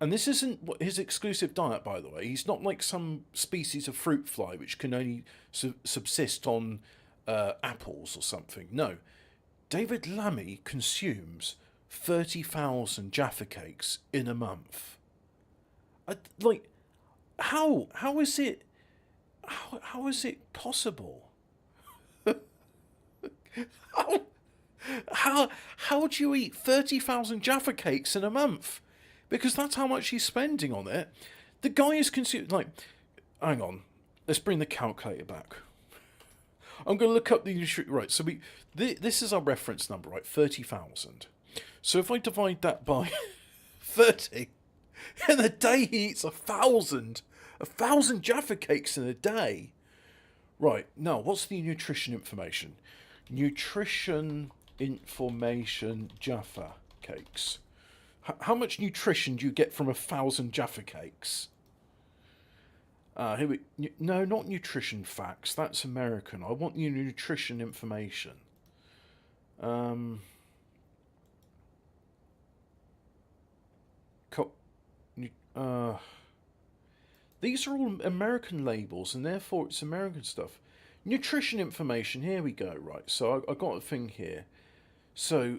S1: and this isn't his exclusive diet, by the way. He's not like some species of fruit fly which can only subsist on apples or something. No, David Lammy consumes 30,000 Jaffa cakes in a month. How is it possible? How do you eat 30,000 Jaffa cakes in a month? Because that's how much he's spending on it. The guy is consuming, like, hang on, let's bring the calculator back. I'm going to look up the, right, so this is our reference number, right, 30,000. So if I divide that by 30, in a day he eats 1,000 Jaffa cakes in a day. Right, now, what's the nutrition information? Nutrition information Jaffa cakes. How much nutrition do you get from 1,000 Jaffa cakes? No, not nutrition facts. That's American. I want you nutrition information. These are all American labels, and therefore it's American stuff. Nutrition information. Here we go. Right. So I got a thing here. So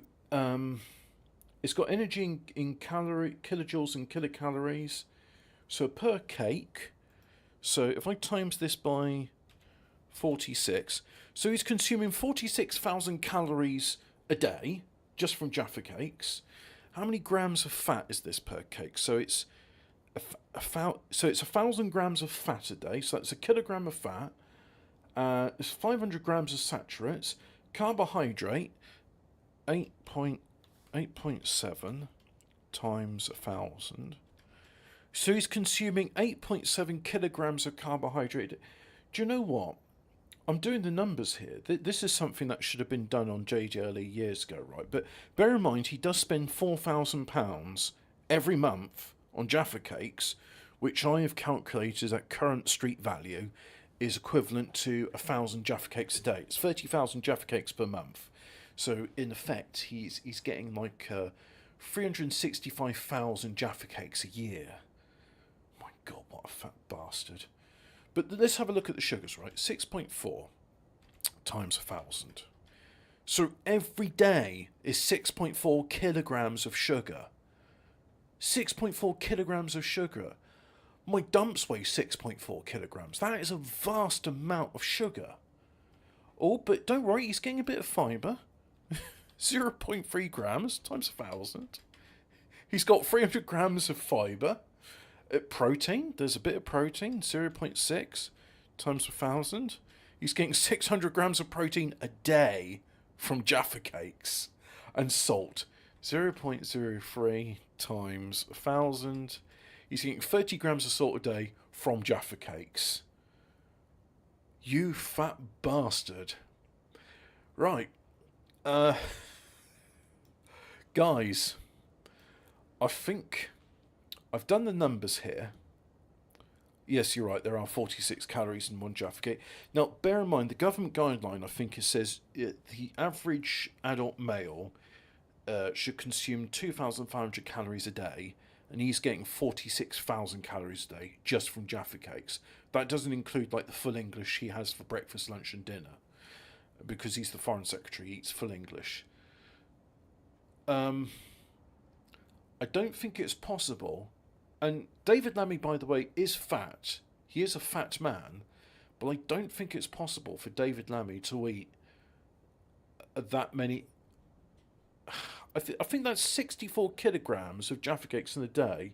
S1: it's got energy in kilojoules and kilocalories. So per cake. So if I times this by 46, so he's consuming 46,000 calories a day just from Jaffa cakes. How many grams of fat is this per cake? So it's so it's 1,000 grams of fat a day. So that's a kilogram of fat. It's 500 grams of saturates. Carbohydrate 8.7 times 1,000. So he's consuming 8.7 kilograms of carbohydrate. Do you know what? I'm doing the numbers here. This is something that should have been done on JJ early years ago, right? But bear in mind, he does spend £4,000 every month on Jaffa cakes, which I have calculated at current street value is equivalent to 1,000 Jaffa cakes a day. It's 30,000 Jaffa cakes per month. So in effect, he's getting like 365,000 Jaffa cakes a year. My God, what a fat bastard. But let's have a look at the sugars, right? 6.4 times 1,000. So every day is 6.4 kilograms of sugar. 6.4 kilograms of sugar. My dumps weigh 6.4 kilograms. That is a vast amount of sugar. Oh, but don't worry, he's getting a bit of fibre. 0.3 grams times 1,000. He's got 300 grams of fibre. Protein, there's a bit of protein, 0.6 times 1,000. He's getting 600 grams of protein a day from Jaffa cakes. And salt, 0.03 times 1,000. He's getting 30 grams of salt a day from Jaffa Cakes. You fat bastard. Right. Guys, I think I've done the numbers here. Yes, you're right, there are 46 calories in one Jaffa Cake. Now, bear in mind, the government guideline, I think it says the average adult male should consume 2,500 calories a day, and he's getting 46,000 calories a day just from Jaffa Cakes. That doesn't include like the full English he has for breakfast, lunch and dinner, because he's the Foreign Secretary, he eats full English. I don't think it's possible. And David Lammy, by the way, is fat. He is a fat man, but I don't think it's possible for David Lammy to eat that many. I think that's 64 kilograms of Jaffa Cakes in a day.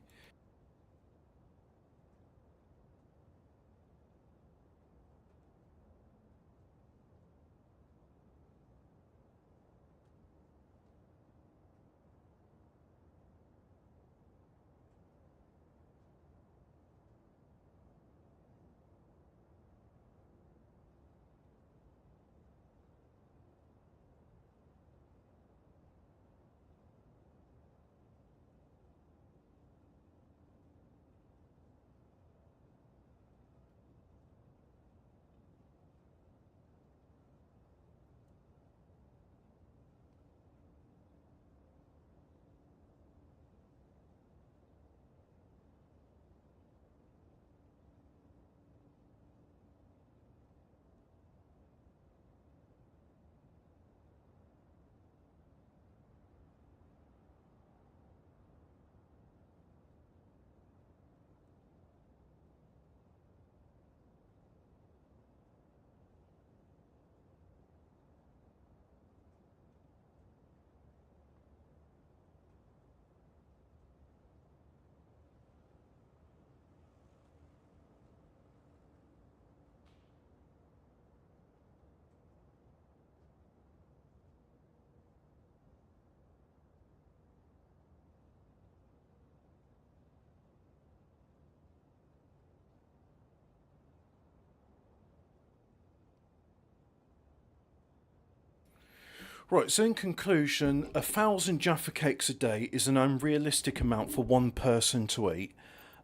S1: Right, so in conclusion, 1,000 Jaffa Cakes a day is an unrealistic amount for one person to eat.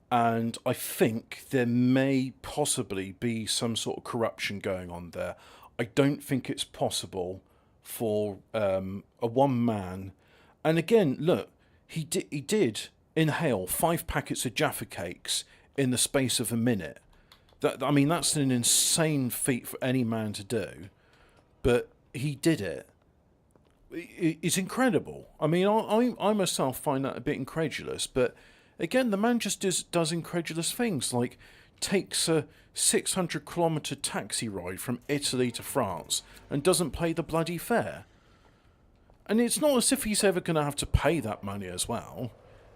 S1: And I think there may possibly be some sort of corruption going on there. I don't think it's possible for a one man. And again, look, he did inhale 5 packets of Jaffa Cakes in the space of a minute. I mean, that's an insane feat for any man to do, but he did it. It's incredible. I mean, I myself find that a bit incredulous, but again, the man just does incredulous things, like takes a 600-kilometre taxi ride from Italy to France and doesn't pay the bloody fare. And it's not as if he's ever going to have to pay that money as well.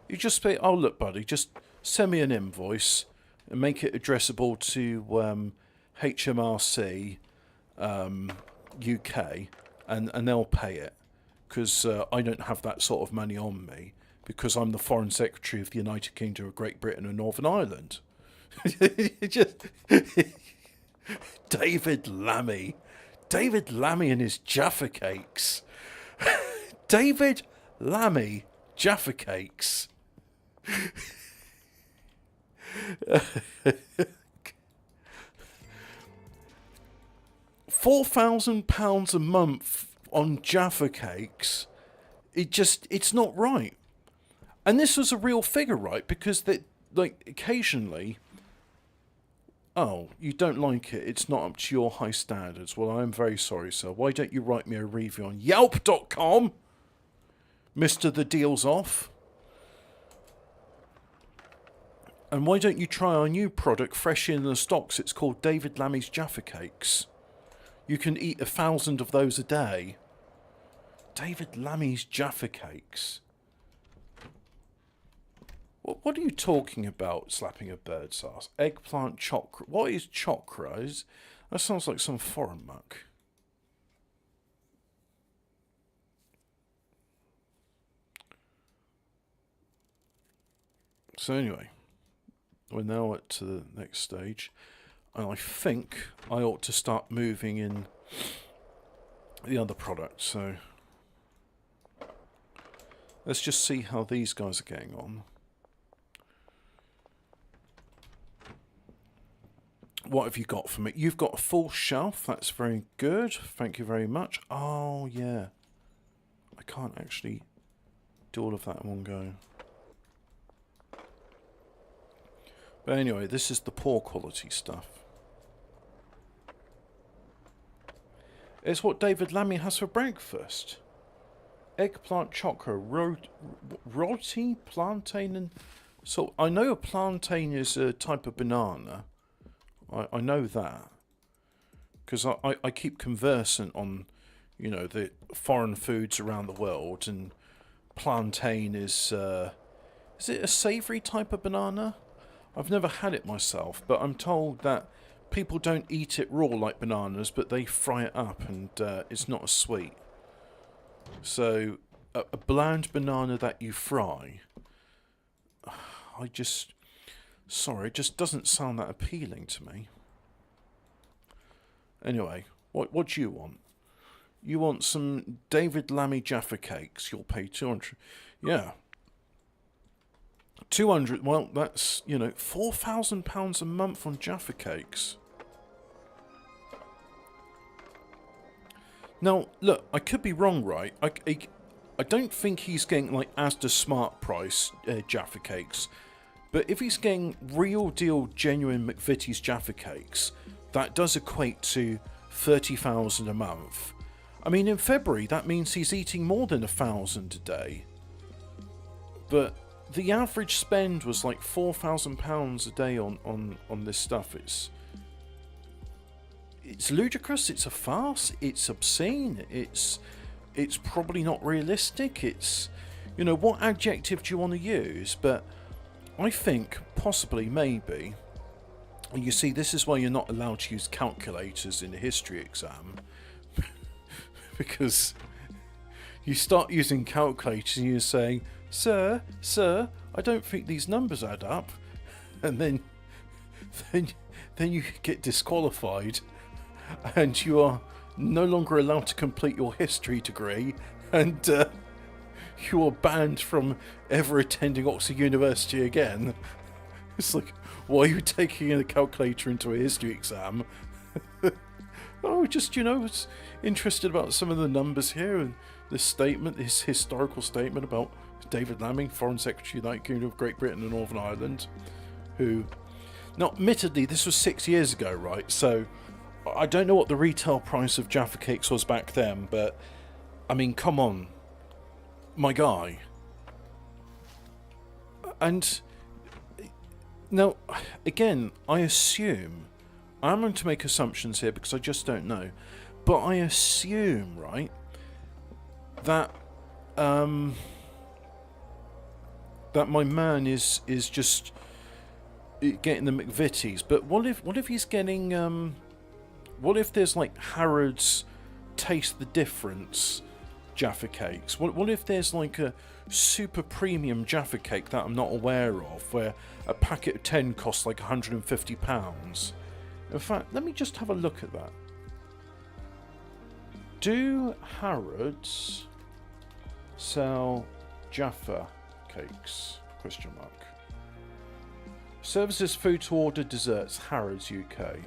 S1: You just say, oh, look, buddy, just send me an invoice and make it addressable to HMRC UK, and they'll pay it. Because I don't have that sort of money on me, because I'm the Foreign Secretary of the United Kingdom of Great Britain and Northern Ireland. Just David Lammy and his Jaffa Cakes. David Lammy, Jaffa Cakes. £4,000 a month on Jaffa Cakes. It's not right. And this was a real figure, right? Because like occasionally, oh, you don't like it, it's not up to your high standards. Well, I'm very sorry, sir. Why don't you write me a review on Yelp.com, Mr. The Deal's Off? And why don't you try our new product fresh in the stocks? It's called David Lammy's Jaffa Cakes. You can eat 1,000 of those a day. David Lammy's Jaffa Cakes. What are you talking about, slapping a bird's ass? Eggplant chokra. What is chokra? That sounds like some foreign muck. So anyway, we're now at to the next stage, and I think I ought to start moving in the other products. So let's just see how these guys are getting on. What have you got for me? You've got a full shelf. That's very good. Thank you very much. Oh, yeah. I can't actually do all of that in one go. But anyway, this is the poor quality stuff. It's what David Lammy has for breakfast. Eggplant chocolate, roti, plantain, and... So, I know a plantain is a type of banana. I know that. Because I keep conversant on, you know, the foreign foods around the world, and plantain is it a savoury type of banana? I've never had it myself, but I'm told that people don't eat it raw like bananas, but they fry it up, and it's not as sweet. So, a bland banana that you fry, sorry, it just doesn't sound that appealing to me. Anyway, what do you want? You want some David Lammy Jaffa cakes. You'll pay 200. Yeah. 200, well, that's, you know, £4,000 a month on Jaffa cakes. Now, look, I could be wrong, right? I don't think he's getting, like, Asda Smart Price Jaffa cakes. But if he's getting real deal, genuine McVitie's Jaffa cakes, that does equate to 30,000 a month. I mean, in February, that means he's eating more than 1,000 a day. But the average spend was like £4,000 a day on this stuff. It's ludicrous. It's a farce. It's obscene. It's probably not realistic. It's, you know, what adjective do you want to use? But I think, possibly, maybe, and you see, this is why you're not allowed to use calculators in a history exam, because you start using calculators and you're saying, sir, I don't think these numbers add up, and then you get disqualified, and you are no longer allowed to complete your history degree, and you are banned from ever attending Oxford University again. It's like, why are you taking a calculator into a history exam? Oh, just, you know, was interested about some of the numbers here, and this statement, this historical statement about David Lammy, Foreign Secretary of the United Kingdom of Great Britain and Northern Ireland, who, now, admittedly, this was 6 years ago, right? So, I don't know what the retail price of Jaffa cakes was back then, but, I mean, come on. My guy. And now, again, I assume, I'm going to make assumptions here because I just don't know, but I assume, right, that that my man is just getting the McVitie's. But what if he's getting what if there's like Harrods Taste the Difference Jaffa cakes? What if there's like a super premium Jaffa cake that I'm not aware of, where a packet of 10 costs like £150? In fact, let me just have a look at that. Do Harrods sell Jaffa cakes? Question mark. Services food to order desserts, Harrods UK.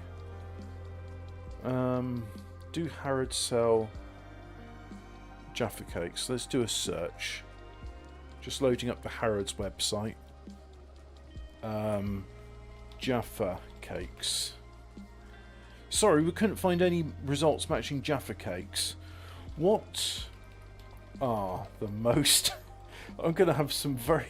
S1: Do Harrods sell Jaffa cakes? Let's do a search. Just loading up the Harrods website. Jaffa cakes. Sorry, we couldn't find any results matching Jaffa cakes. What are the most... I'm going to have some very...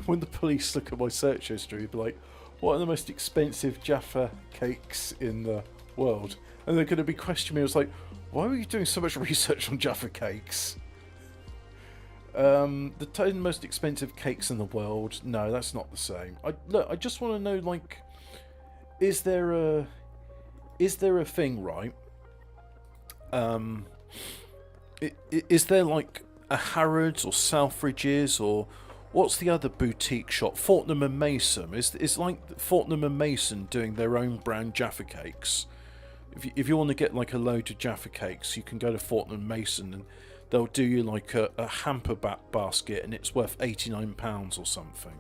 S1: When the police look at my search history, they'll be like, what are the most expensive Jaffa cakes in the world? And they're going to be questioning me. I was like, why were you doing so much research on Jaffa cakes? The 10 most expensive cakes in the world. No, that's not the same. I just want to know, like, is there a thing, right? Is there like a Harrods or Selfridges or What's the other boutique shop? Fortnum and Mason. It's like Fortnum and Mason doing their own brand Jaffa cakes. If you want to get like a load of Jaffa cakes, you can go to Fortnum and Mason and they'll do you like a hamper basket, and it's worth £89 or something.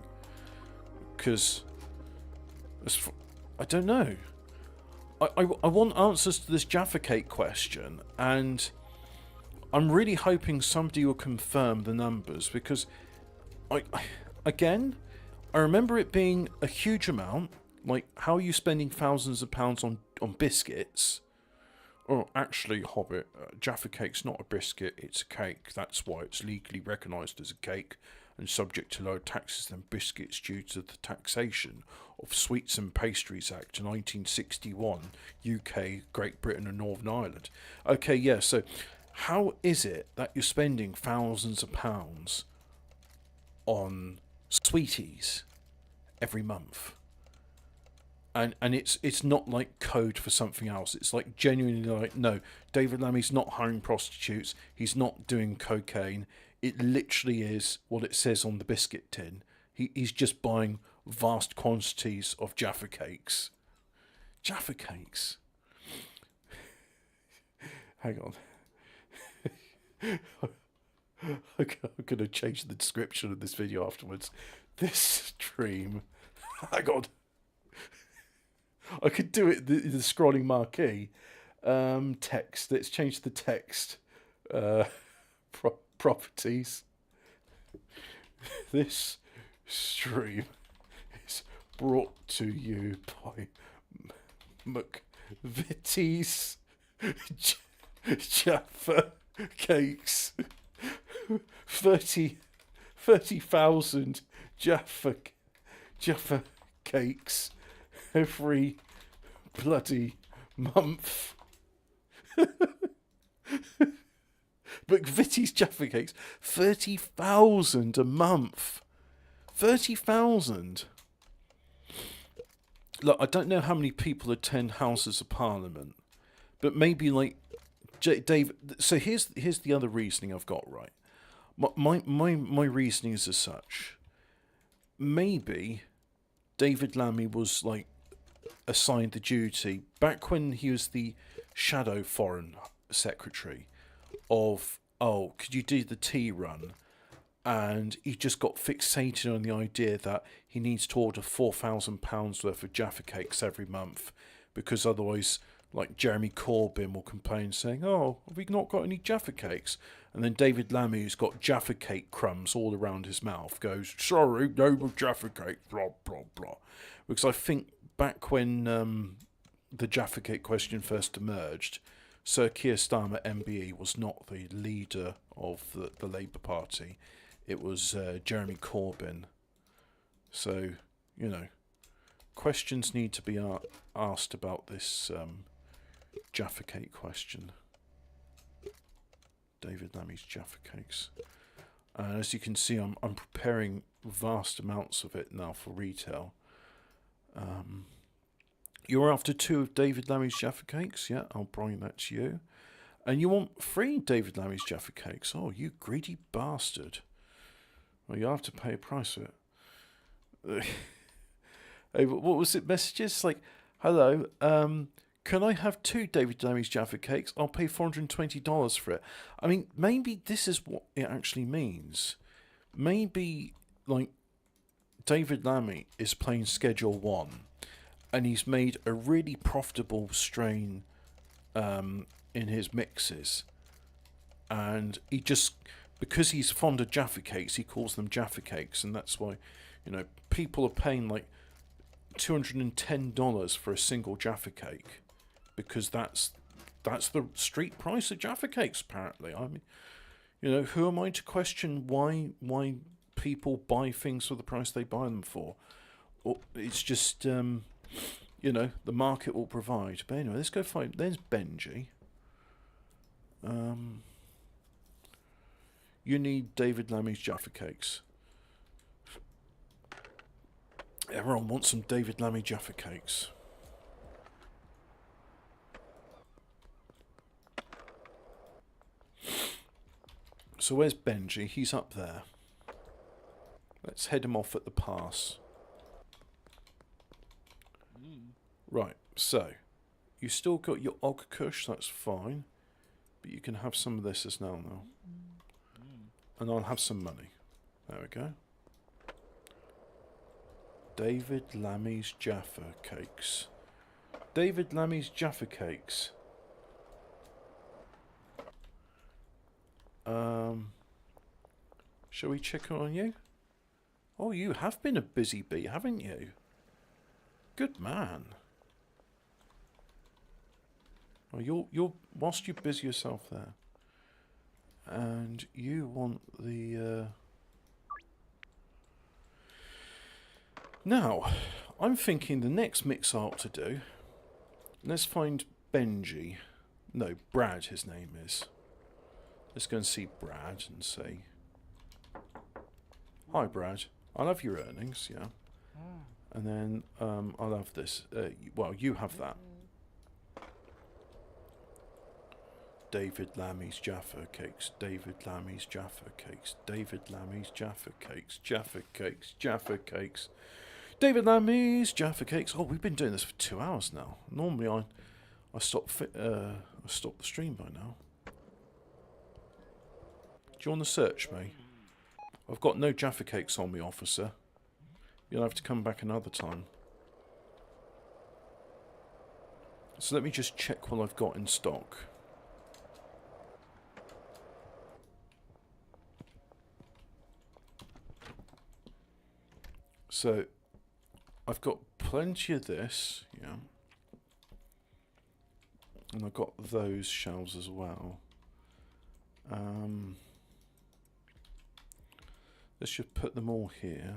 S1: Because I don't know. I want answers to this Jaffa cake question, and I'm really hoping somebody will confirm the numbers, because I remember it being a huge amount. Like, how are you spending thousands of pounds on biscuits? Oh, actually, Hobbit, Jaffa cake's not a biscuit, it's a cake. That's why it's legally recognised as a cake and subject to lower taxes than biscuits due to the Taxation of Sweets and Pastries Act 1961, UK, Great Britain and Northern Ireland. Okay, yeah, so how is it that you're spending thousands of pounds on sweeties every month? And it's not like code for something else. It's like genuinely like, no, David Lammy's not hiring prostitutes. He's not doing cocaine. It literally is what it says on the biscuit tin. He's just buying vast quantities of Jaffa cakes. Jaffa cakes. Hang on. I'm going to change the description of this video afterwards. This stream. Hang on. I could do it, the scrolling marquee. Text. Let's change the text. Properties. This stream is brought to you by McVitie's Jaffa Cakes. 30,000 Jaffa Cakes every bloody month. McVitie's Jaffa Cakes, 30,000 a month. 30,000. Look, I don't know how many people attend Houses of Parliament, but maybe like Dave. So here's the other reasoning I've got. Right, my reasoning is as such. Maybe David Lammy was like assigned the duty back when he was the shadow foreign secretary of, oh, could you do the tea run? And he just got fixated on the idea that he needs to order £4,000 worth of Jaffa cakes every month, because otherwise, like, Jeremy Corbyn will complain saying, oh, have we not got any Jaffa cakes? And then David Lammy, who's got Jaffa cake crumbs all around his mouth, goes, sorry, no Jaffa cake, blah, blah, blah. Because I think back when the Jaffa cake question first emerged, Sir Keir Starmer MBE was not the leader of the Labour Party. It was Jeremy Corbyn. So, you know, questions need to be asked about this Jaffa cake question. David Lammy's Jaffa cakes. And as you can see, I'm preparing vast amounts of it now for retail. You're after 2 of David Lammy's Jaffa cakes? Yeah, I'll bring that to you. And you want 3 David Lammy's Jaffa cakes? Oh, you greedy bastard. Well, you have to pay a price for it. Hey, what was it? Messages like, hello, can I have 2 David Lammy's Jaffa cakes? I'll pay $420 for it. I mean, maybe this is what it actually means. Maybe, like, David Lammy is playing Schedule 1, and he's made a really profitable strain in his mixes. And he just, because he's fond of Jaffa cakes, he calls them Jaffa cakes, and that's why, you know, people are paying like $210 for a single Jaffa cake, because that's the street price of Jaffa cakes, apparently. I mean, you know, who am I to question why people buy things for the price they buy them for? Or it's just, you know, the market will provide. But anyway, let's go find. There's Benji. You need David Lammy's Jaffa cakes. Everyone wants some David Lammy Jaffa cakes. So where's Benji? He's up there. Let's head him off at the pass. Right, so you still got your Og Kush, that's fine. But you can have some of this as now. And I'll have some money. There we go. David Lammy's Jaffa Cakes. David Lammy's Jaffa Cakes. Shall we check on you? Oh, you have been a busy bee, haven't you? Good man. Oh, you're whilst you busy yourself there. And you want the Now, I'm thinking the next mix I ought to do. Let's find Benji. No, Brad his name is. Let's go and see Brad and say, hi Brad, I'll have your earnings, yeah. And then I'll have this. Well, you have that. David Lammy's Jaffa Cakes. David Lammy's Jaffa Cakes. David Lammy's Jaffa Cakes. Jaffa Cakes. Jaffa Cakes. David Lammy's Jaffa Cakes. Oh, we've been doing this for 2 hours now. Normally I stop the stream by now. Do you want to search me? I've got no Jaffa Cakes on me, officer. You'll have to come back another time. So let me just check what I've got in stock. So I've got plenty of this, yeah. And I've got those shelves as well. Let's just put them all here.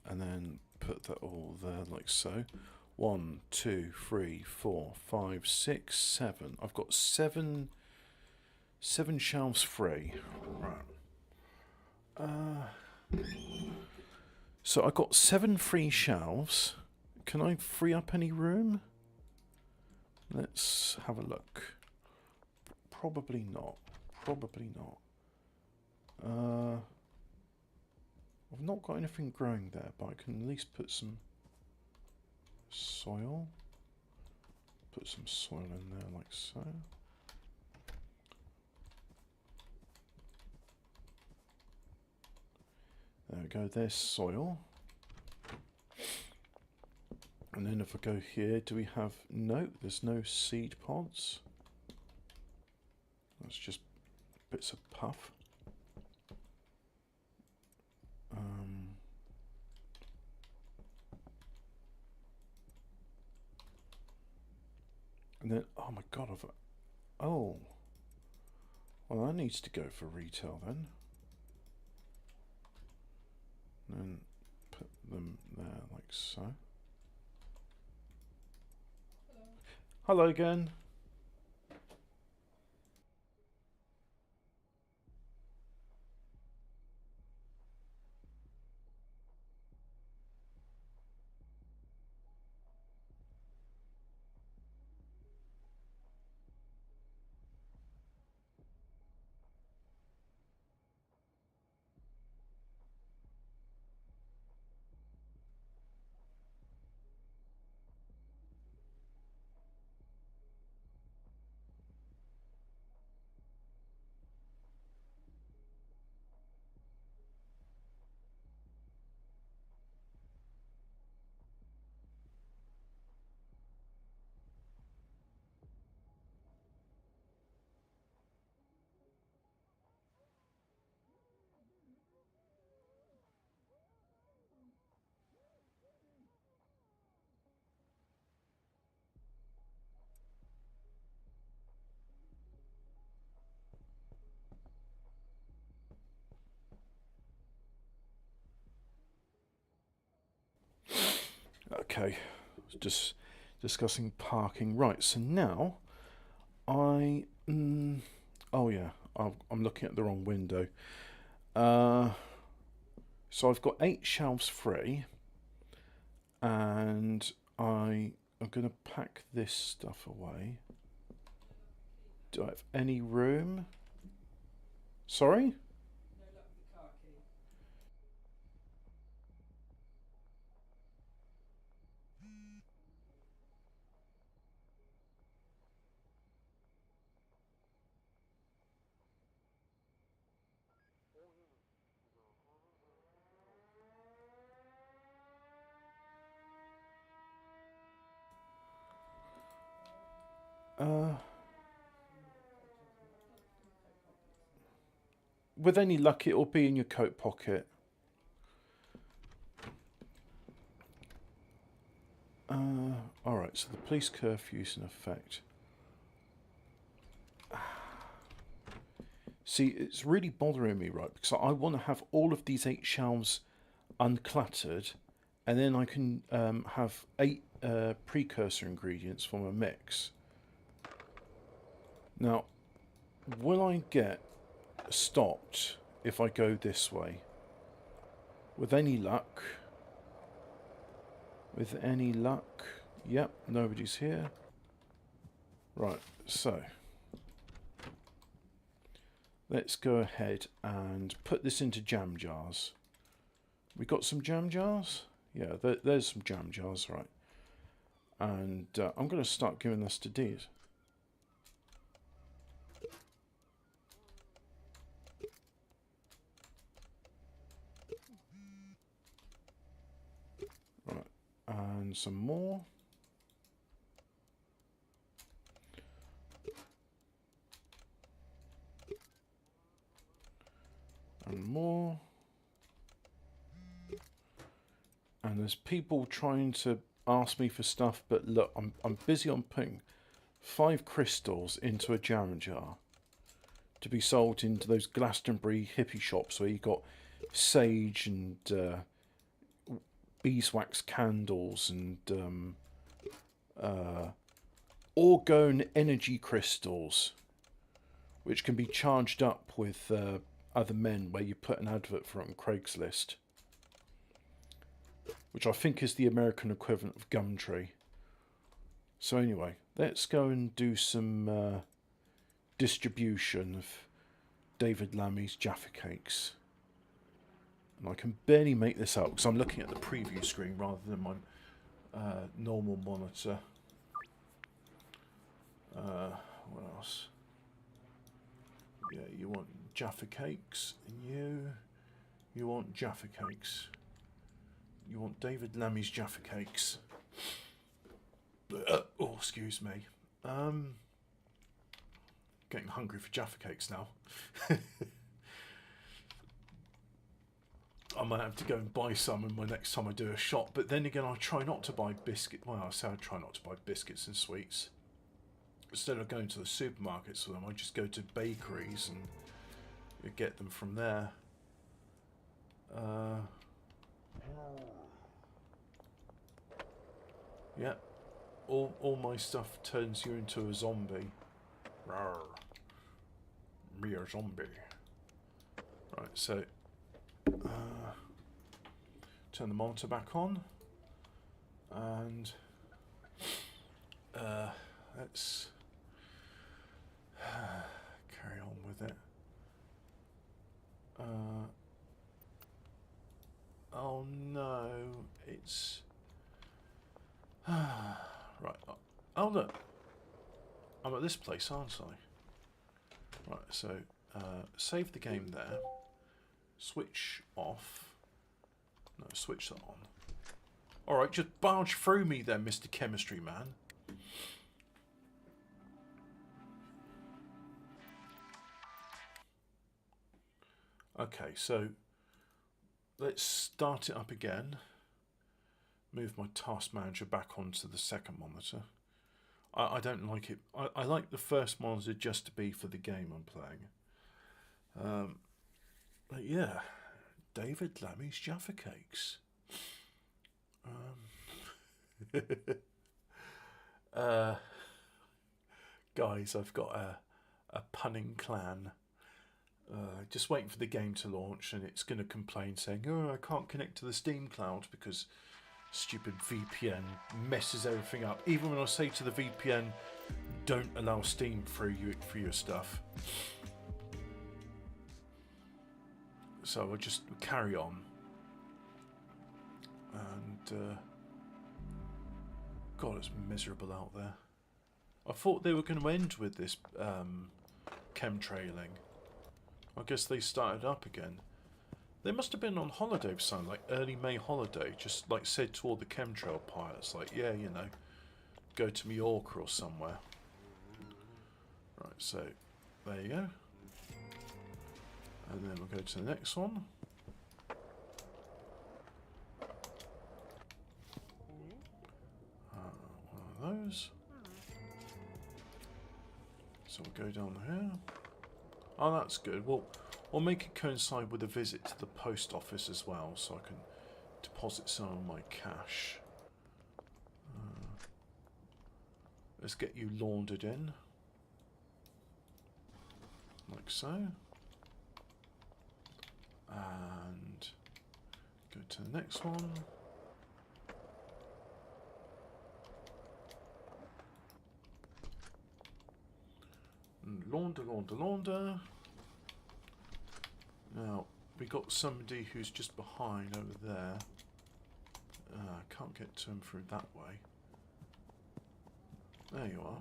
S1: And then put that all there like so. 1, 2, 3, 4, 5, 6, 7. I've got seven shelves free. Right. So I've got 7 free shelves. Can I free up any room? Let's have a look. Probably not. Probably not. I've not got anything growing there, but I can at least put some soil. Put some soil in there like so. There we go, there's soil. And then if I go here, do we have... No, there's no seed pods. That's just bits of puff. And then, oh my god, oh. Well, that needs to go for retail then. And then put them there like so. Hello again. Okay, just discussing parking. Right, so now oh yeah, I'm looking at the wrong window. So I've got 8 shelves free, and I'm going to pack this stuff away. Do I have any room? Sorry? With any luck, it'll be in your coat pocket. Alright, so the police curfew's in effect. See, it's really bothering me, right? Because I want to have all of these 8 shelves uncluttered, and then I can have 8 precursor ingredients for my mix. Now, will I get stopped if I go this way? With any luck. With any luck. Yep, nobody's here. Right, so let's go ahead and put this into jam jars. We got some jam jars? Yeah, there's some jam jars, right. And I'm going to start giving this to Deed. Right, and some more. And more. And there's people trying to ask me for stuff, but look, I'm busy on putting 5 crystals into a jam jar to be sold into those Glastonbury hippie shops where you got sage and beeswax candles and orgone energy crystals, which can be charged up with other men, where you put an advert for it on Craigslist, which I think is the American equivalent of Gumtree. So anyway, let's go and do some distribution of David Lammy's Jaffa Cakes. And I can barely make this out because I'm looking at the preview screen rather than my normal monitor. What else? Yeah, you want Jaffa Cakes, and you want Jaffa Cakes. You want David Lammy's Jaffa Cakes. Oh, excuse me. Getting hungry for Jaffa Cakes now. I might have to go and buy some in my next time I do a shop. But then again, I try not to buy biscuits. Well, I say I try not to buy biscuits and sweets. Instead of going to the supermarkets for them, I just go to bakeries and get them from there. Yeah, all my stuff turns you into a zombie. Rawr. Be a zombie. Right, so turn the monitor back on, and let's carry on with it. Oh no, it's right. Oh look, I'm at this place, aren't I? Right, so save the game there. Switch off. No, switch that on. Alright, just barge through me then, Mr. Chemistry Man. Okay, so let's start it up again. Move my task manager back onto the second monitor. I don't like it. I like the first monitor just to be for the game I'm playing. But yeah, David Lammy's Jaffa Cakes. Guys, I've got a punning clan. Just waiting for the game to launch, and it's going to complain saying, "Oh, I can't connect to the Steam cloud because stupid VPN messes everything up." Even when I say to the VPN, "Don't allow Steam for your stuff." So we'll just carry on. And God, it's miserable out there. I thought they were going to end with this chemtrailing. I guess they started up again. They must have been on holiday for something, like early May holiday. Just like said to all the chemtrail pilots, like, yeah, you know, go to Mallorca or somewhere. Right, so there you go. And then we'll go to the next one. One of those. So we'll go down here. Oh, that's good. We'll make it coincide with a visit to the post office as well, so I can deposit some of my cash. Let's get you laundered in. Like so. And go to the next one. And launder. Now, we got somebody who's just behind over there. Can't get to him through that way. There you are.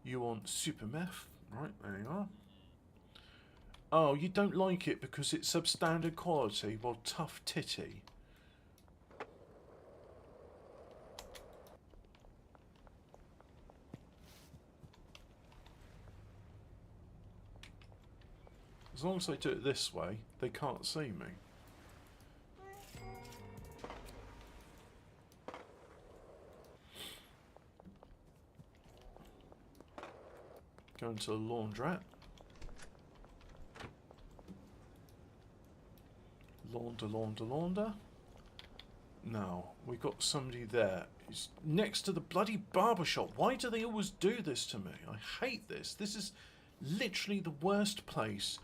S1: You want super meth? Right, there you are. Oh, you don't like it because it's substandard quality? Well, tough titty. As long as they do it this way, they can't see me. Go into the laundrette. Launder. Now, we've got somebody there. He's next to the bloody barber shop. Why do they always do this to me? I hate this. This is literally the worst place.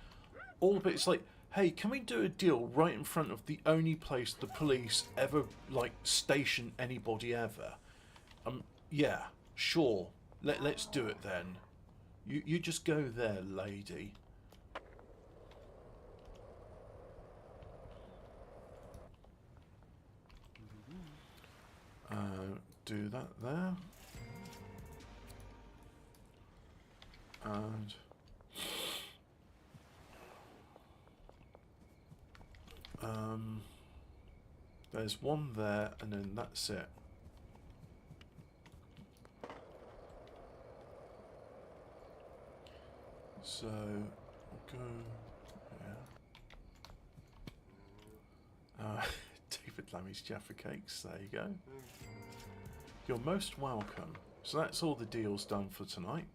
S1: All of it's like, hey, can we do a deal right in front of the only place the police ever, like, station anybody ever? Yeah, sure. Let's do it then. You just go there, lady. Do that there. And there's one there, and then that's it. So we'll go here. David Lammy's Jaffa Cakes, there you go. You're most welcome. So that's all the deals done for tonight.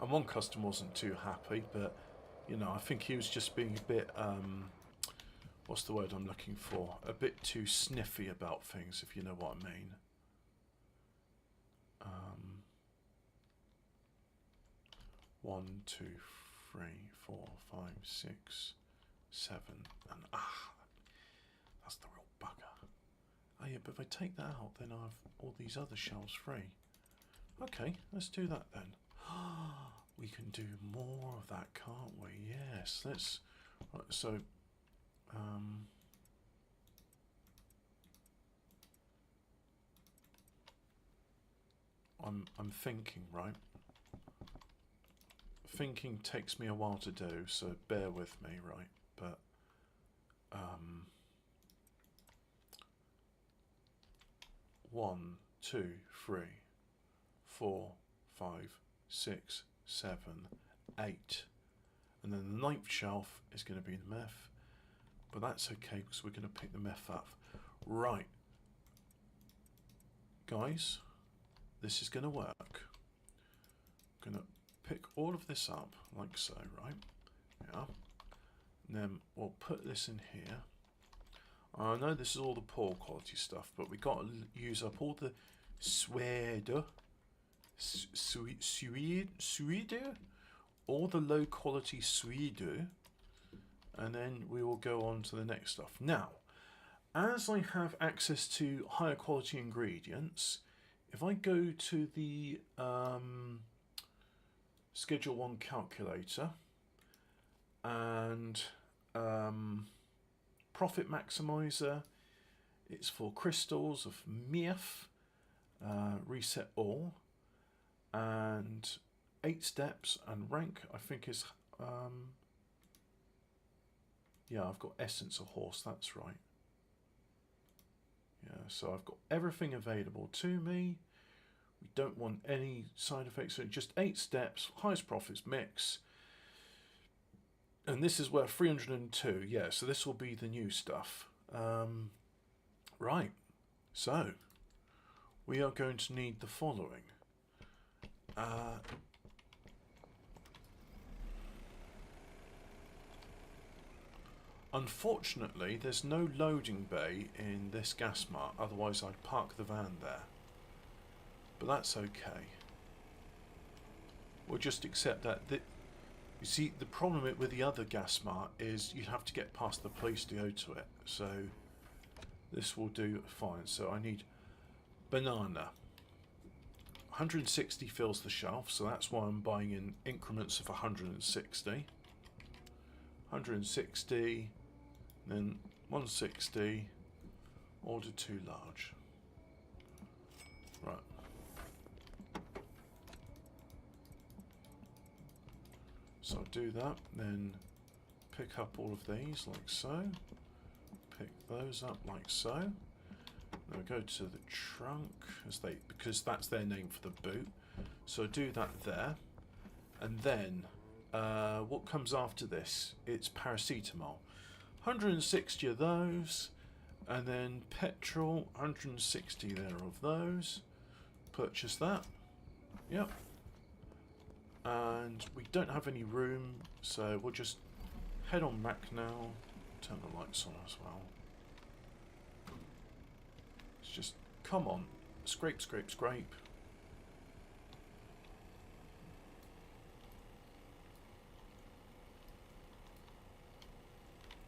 S1: And one customer wasn't too happy, but you know, I think he was just being a bit what's the word I'm looking for? A bit too sniffy about things, if you know what I mean. 1, 2, 3, 4, 5, 6, 7, and that's the real bugger. Oh yeah, but if I take that out, then I have all these other shelves free. Okay, let's do that then. We can do more of that, can't we? Yes, let's. Right, so, I'm thinking, right? Thinking takes me a while to do, so bear with me, right? But 1, 2, 3, 4, 5, 6, 7, 8, and then the 9th shelf is going to be the meth, but that's okay because we're going to pick the meth up. Right, guys, this is going to work. I'm going to pick all of this up like so, right? Yeah. And then we'll put this in here. I know this is all the poor quality stuff, but we got to use up all the suede, all the low quality suede, and then we will go on to the next stuff. Now, as I have access to higher quality ingredients, if I go to the Schedule 1 calculator, and profit maximizer. It's for crystals of MIF, reset all, and 8 steps, and rank I think is yeah, I've got essence of horse, that's right. Yeah, so I've got everything available to me. We don't want any side effects, so just 8 steps, highest profits mix. And this is worth 302, yeah, so this will be the new stuff. Right, so we are going to need the following. Unfortunately, there's no loading bay in this gas mart, otherwise I'd park the van there. But that's okay. We'll just accept that. You see, the problem with the other gas mart is you have to get past the police to go to it. So this will do fine. So I need banana. 160 fills the shelf, so that's why I'm buying in increments of 160. 160, then 160, order too large. Right. So I'll do that, then pick up all of these like so, pick those up like so. Now go to the trunk, because that's their name for the boot. So do that there, and then what comes after this? It's paracetamol. 160 of those, and then petrol. 160 there of those. Purchase that. Yep. And we don't have any room, so we'll just head on back now. Turn the lights on as well. It's just, come on, scrape, scrape, scrape.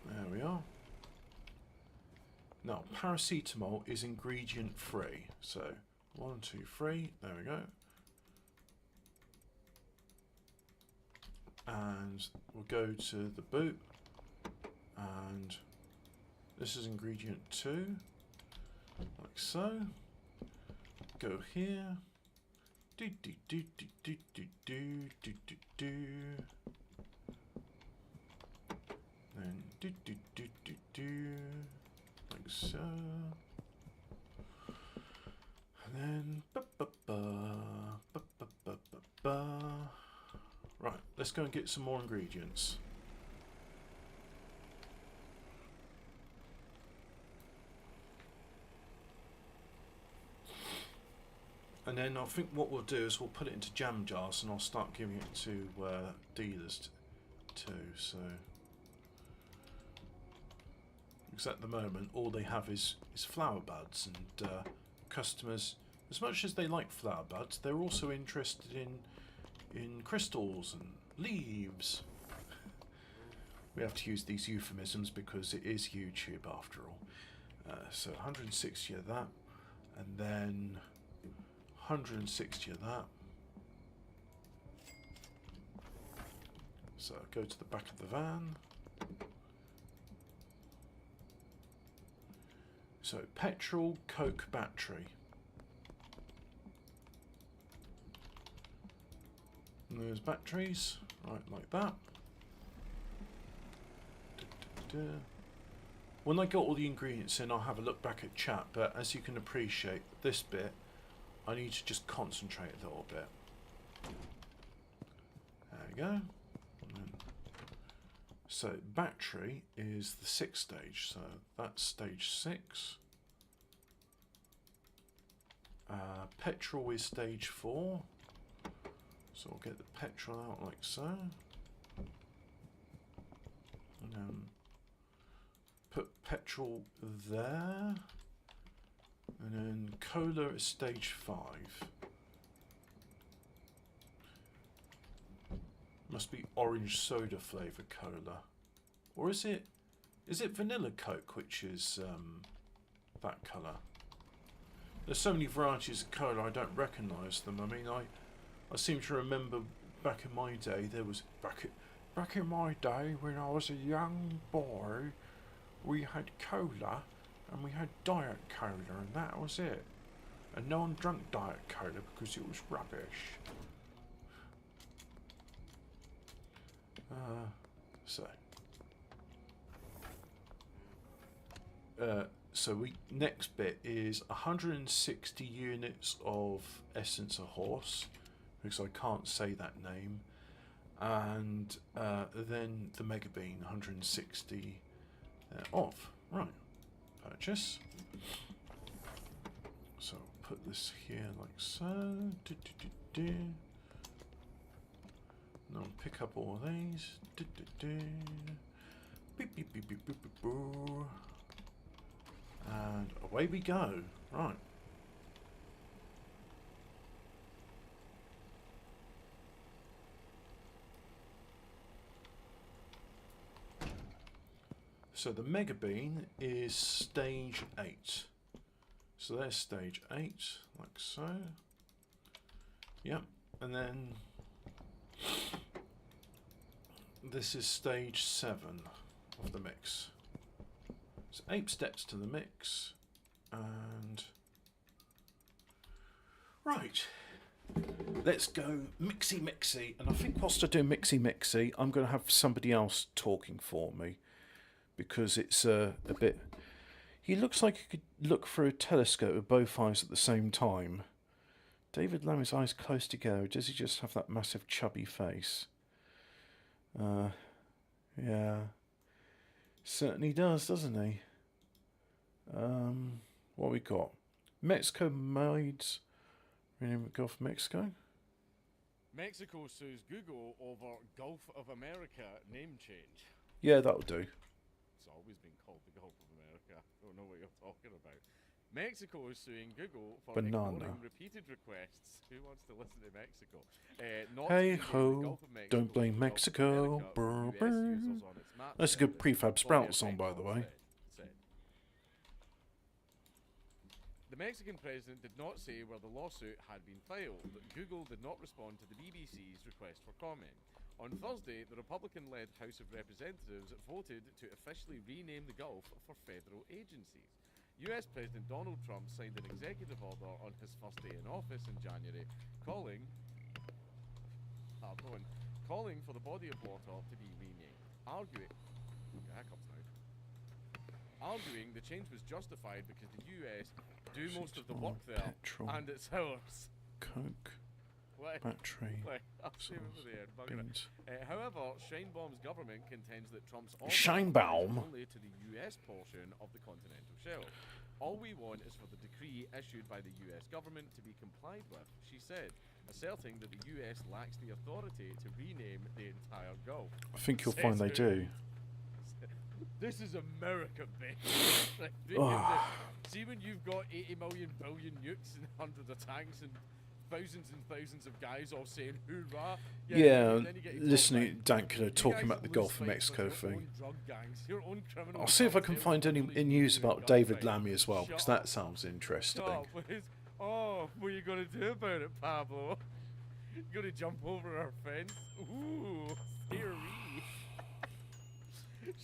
S1: There we are. Now, paracetamol is ingredient free. So, 1, 2, 3, there we go. And we'll go to the boot, and this is ingredient 2, like so. Go here, do do do do do do do do do do, then do do do do do, like so, and then ba ba ba ba ba ba ba ba. Right, let's go and get some more ingredients. And then I think what we'll do is we'll put it into jam jars, and I'll start giving it to dealers too. So, because at the moment all they have is flower buds, and customers, as much as they like flower buds, they're also interested in crystals and leaves. We have to use these euphemisms because it is YouTube after all. So 160 of that, and then 160 of that. So go to the back of the van. So petrol, Coke, battery. And there's batteries, right, like that. When I got all the ingredients in, I'll have a look back at chat, but as you can appreciate, this bit, I need to just concentrate a little bit. There we go. So battery is the 6th stage, so that's stage 6. Petrol is stage 4. So we'll get the petrol out like so. And then put petrol there. And then cola is stage 5. Must be orange soda flavour cola. Or is it vanilla Coke, which is that colour? There's so many varieties of cola, I don't recognise them. I mean, I seem to remember back in my day there was Back in my day, when I was a young boy, we had cola and we had Diet Cola, and that was it. And no one drank Diet Cola because it was rubbish. So we next bit is 160 units of Essence of Horse, because I can't say that name, and then the Mega Bean 160 off. Right, purchase. So I'll put this here like so. Now pick up all these. Beep, beep, beep, beep, beep, beep, boo. And away we go. Right. So the Mega Bean is stage 8. So there's stage 8, like so. Yep. And then this is stage 7 of the mix. So 8 steps to the mix, and right, let's go mixy. And I think whilst I do mixy, I'm going to have somebody else talking for me, because it's a bit. He looks like he could look through a telescope with both eyes at the same time. David Lammy's eyes close together. Does he just have that massive chubby face? Yeah. Certainly does, doesn't he? What we got? Mexico maids. Rename it Gulf of Mexico.
S6: Mexico sues Google over Gulf of America name change.
S1: Yeah, that'll do.
S6: It's always been called the Gulf of America. I don't know what you're talking about. Mexico is suing Google for ignoring repeated requests. Who wants to listen to Mexico? Not
S1: Hey
S6: to
S1: ho,
S6: the Gulf of Mexico,
S1: don't blame
S6: the Gulf of
S1: Mexico.
S6: America for US users on its map
S1: That's a good
S6: service.
S1: prefab sprout song, by the way.
S6: Said. The Mexican president did not say where the lawsuit had been filed. Google did not respond to the BBC's request for comment. On Thursday, the Republican-led House of Representatives voted to officially rename the Gulf for federal agencies. US President Donald Trump signed an executive order on his first day in office in January, calling for the body of water to be renamed, arguing the change was justified because the US do most of the work there,
S1: petrol,
S6: and it's ours.
S1: Coke,
S6: Like,
S1: battery,
S6: I'll save it for the end. Bugger it.
S1: beans.
S6: However, Sheinbaum's government contends that Trump's order
S1: Sheinbaum?
S6: applies only to the US portion of the continental shelf. All we want is for the decree issued by the US government to be complied with, she said, asserting that the US lacks the authority to rename the entire Gulf.
S1: I think you'll find they do.
S6: This is America, bitch. See when you've got 80 million billion nukes and hundreds of tanks and thousands of guys all saying hoorah.
S1: Yeah,
S6: then you get
S1: listening to
S6: like,
S1: Dankler talking about the
S6: lose
S1: Gulf of
S6: fights
S1: Mexico
S6: with your
S1: thing.
S6: own drug gangs, your own criminal
S1: I'll see if I can
S6: cartels,
S1: find any
S6: bullies
S1: news
S6: you in
S1: about David
S6: gunfights.
S1: Lammy as well, because
S6: Shut
S1: that
S6: up.
S1: sounds interesting.
S6: Oh, please. Oh, what are you going to do about it, Pablo? You going to jump over our fence? Ooh, theory.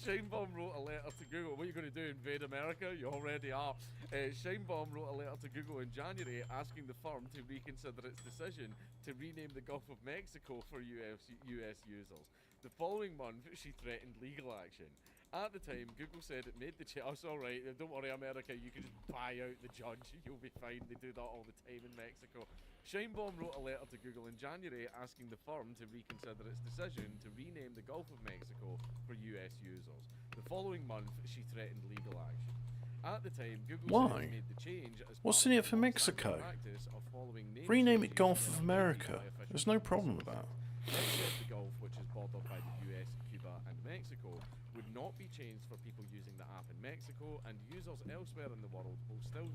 S6: Sheinbaum wrote a letter to Google. What are you going to do, invade America? You already are. Sheinbaum wrote a letter to Google in January asking the firm to reconsider its decision to rename the Gulf of Mexico for US users. The following month, she threatened legal action. At the time, Google said it made the change. Oh, it's all right. Don't worry, America. You can just buy out the judge. You'll be fine. They do that all the time in Mexico. Sheinbaum wrote a letter to Google in January asking the firm to reconsider its decision to rename the Gulf of Mexico for US users. The following month, she threatened legal action. At the time, Google
S1: Why?
S6: said it made the change as
S1: What's
S6: part
S1: in
S6: of
S1: it for
S6: the
S1: Mexico?
S6: practice of following name
S1: Rename it
S6: changes
S1: Gulf of
S6: mandated
S1: America.
S6: by official
S1: There's no problem with that.
S6: Except the Gulf, which is bordered by the US, Cuba, and Mexico, would not be changed for people using the app in Mexico, and users elsewhere in the world will still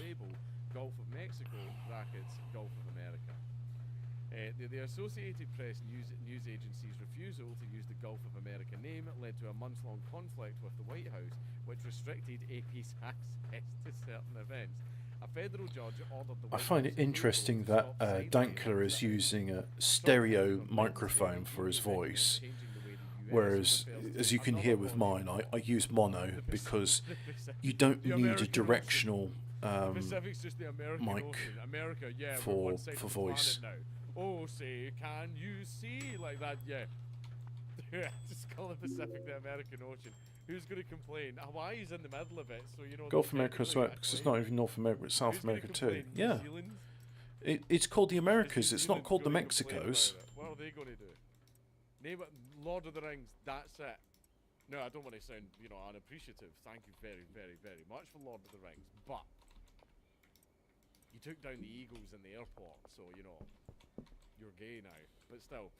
S6: label Gulf of Mexico (Gulf of America). The Associated Press news agency's refusal to use the Gulf of America name led to a months-long conflict with the White House, which restricted AP's access to certain events. A federal judge ordered the
S1: I
S6: White
S1: find
S6: House
S1: it
S6: and
S1: interesting
S6: Google to
S1: that
S6: stop
S1: Dankler is using a stereo microphone for his voice, Whereas, as you can hear with mine, I use mono because you don't need a directional
S6: Pacific's just the American
S1: mic
S6: Ocean. America, yeah,
S1: for-
S6: we're one side
S1: for
S6: of the
S1: voice.
S6: planet now. Oh, say, can you see like that? Yeah. Just call the Pacific the American Ocean. Who's going to complain? Hawaii's in the middle of it, so you know.
S1: Gulf
S6: they
S1: America as
S6: technically
S1: well,
S6: get a
S1: because it's
S6: claim.
S1: not even North America, it's South
S6: Who's gonna
S1: America too.
S6: complain? New
S1: Yeah,
S6: Zealand?
S1: it's called the Americas.
S6: Is New
S1: It's not
S6: Zealand
S1: called the
S6: gonna complain about
S1: Mexicos.
S6: it? What are they going to do? Name it Lord of the Rings. That's it. No, I don't want to sound, you know, unappreciative. Thank you very, very, very much for Lord of the Rings, but you took down the Eagles in the airport, so you know you're gay now. But still,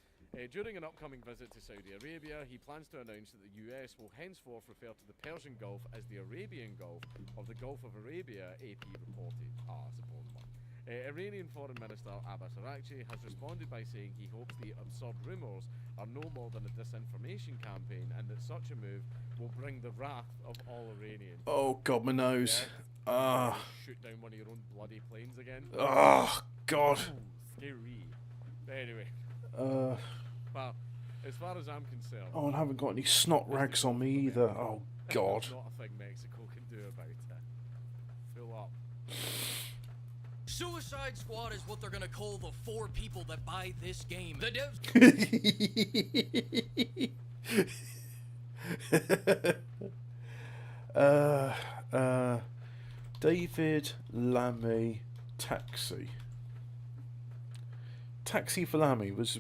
S6: during an upcoming visit to Saudi Arabia, he plans to announce that the US will henceforth refer to the Persian Gulf as the Arabian Gulf, or the Gulf of Arabia, AP reported. Supposedly. Iranian Foreign Minister Abbas Araghchi has responded by saying he hopes the absurd rumours are no more than a disinformation campaign, and that such a move will bring the wrath of all Iranians.
S1: Oh God, my nose. Ah,
S6: Shoot down one of your own bloody planes again.
S1: oh God.
S6: Ooh, scary. Anyway,
S1: Uh,
S6: well, as far as I'm concerned,
S1: oh, I haven't got any snot rags on me either. Oh God.
S6: there's not a thing Mexico can do about it. Fill up.
S7: Suicide Squad is what they're gonna call the 4 people that buy this game. The devs.
S1: David Lammy Taxi. Taxi for Lammy was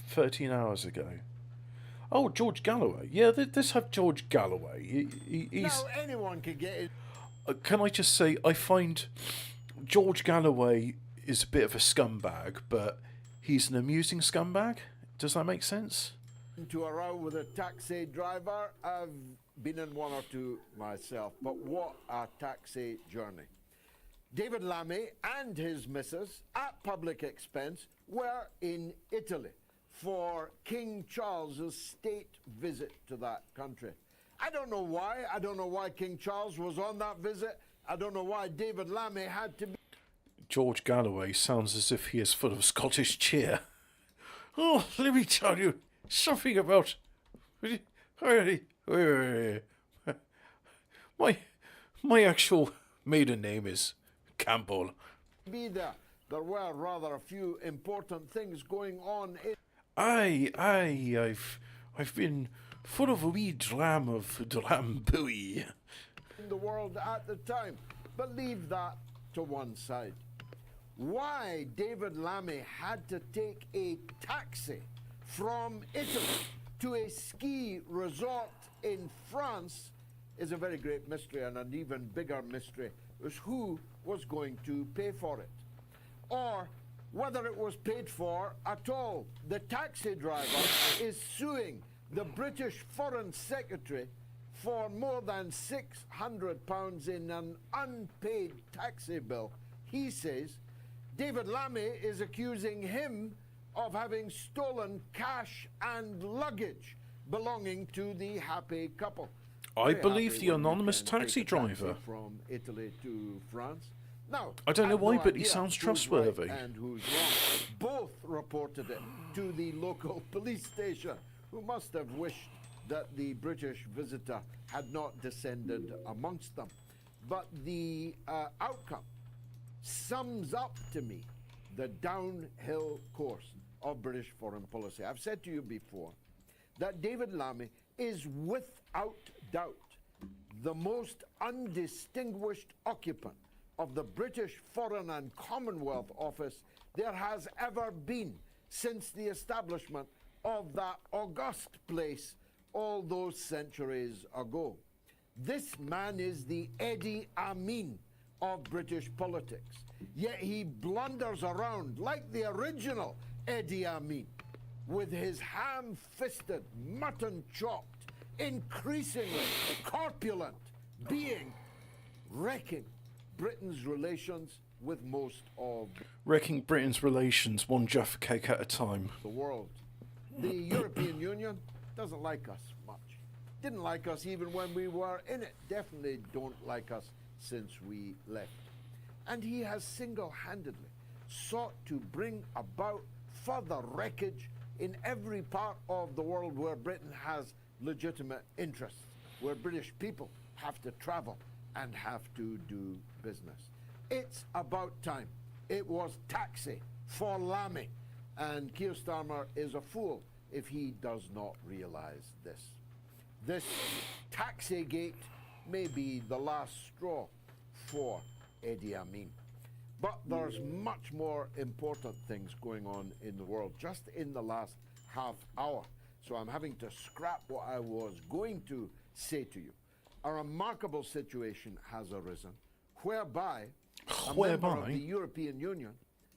S1: 13 hours ago. Oh, George Galloway. Yeah, let's have George Galloway. He's.
S5: Now anyone can get it.
S1: Can I just say, I find George Galloway is a bit of a scumbag, but he's an amusing scumbag. Does that make sense?
S5: Into a row with a taxi driver. I've been in one or two myself, but what a taxi journey. David Lammy and his missus, at public expense, were in Italy for King Charles's state visit to that country. I don't know why. I don't know why King Charles was on that visit. I don't know why David Lammy had to be.
S1: George Galloway sounds as if he is full of Scottish cheer. Oh, let me tell you something about my actual maiden name is Campbell.
S5: There. There were rather a few important things going on in
S1: I've been full of a wee dram of drambuie.
S5: the world at the time. But leave that to one side. Why David Lammy had to take a taxi from Italy to a ski resort in France is a very great mystery, and an even bigger mystery is who was going to pay for it, or whether it was paid for at all. The taxi driver is suing the British Foreign Secretary for more than £600 in an unpaid taxi bill. He says David Lammy is accusing him of having stolen cash and luggage belonging to the happy couple.
S1: I
S5: Very
S1: believe
S5: happy
S1: the
S5: when you
S1: anonymous
S5: can
S1: taxi
S5: take a taxi
S1: driver.
S5: from Italy to France. Now,
S1: I don't know
S5: I've
S1: why,
S5: no
S1: but he
S5: idea
S1: sounds
S5: who's
S1: trustworthy.
S5: right and who's wrong. Both reported it to the local police station, who must have wished that the British visitor had not descended amongst them. But the outcome sums up to me the downhill course of British foreign policy. I've said to you before that David Lammy is without doubt the most undistinguished occupant of the British Foreign and Commonwealth Office there has ever been since the establishment of that august place all those centuries ago. This man is the Eddie Amin of British politics, yet he blunders around like the original Eddie Amin, with his ham-fisted, mutton-chopped, increasingly corpulent being, wrecking Britain's relations with most of
S1: Wrecking Britain's relations one Jaffa cake at a time.
S5: the world. The European Union doesn't like us much. Didn't like us even when we were in it. Definitely don't like us since we left. And he has single-handedly sought to bring about further wreckage in every part of the world where Britain has legitimate interests, where British people have to travel and have to do business. It's about time. It was taxi for Lammy, and Keir Starmer is a fool if he does not realize this. This Taxigate may be the last straw for Idi Amin. But there's much more important things going on in the world just in the last half hour. So I'm having to scrap what I was going to say to you. A remarkable situation has arisen whereby a member of the European Union,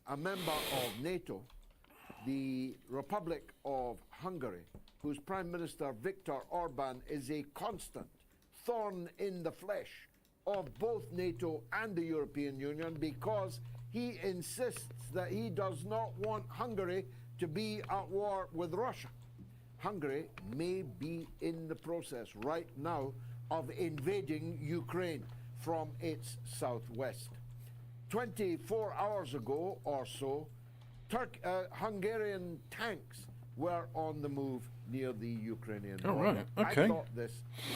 S5: a member of NATO, the Republic of Hungary, whose Prime Minister Viktor Orban is a constant thorn in the flesh of both NATO and the European Union, because he insists that he does not want Hungary to be at war with Russia. Hungary may be in the process right now of invading Ukraine from its southwest. 24 hours ago or so, Hungarian tanks were on the move near the Ukrainian border.
S1: Right, okay.
S5: I thought this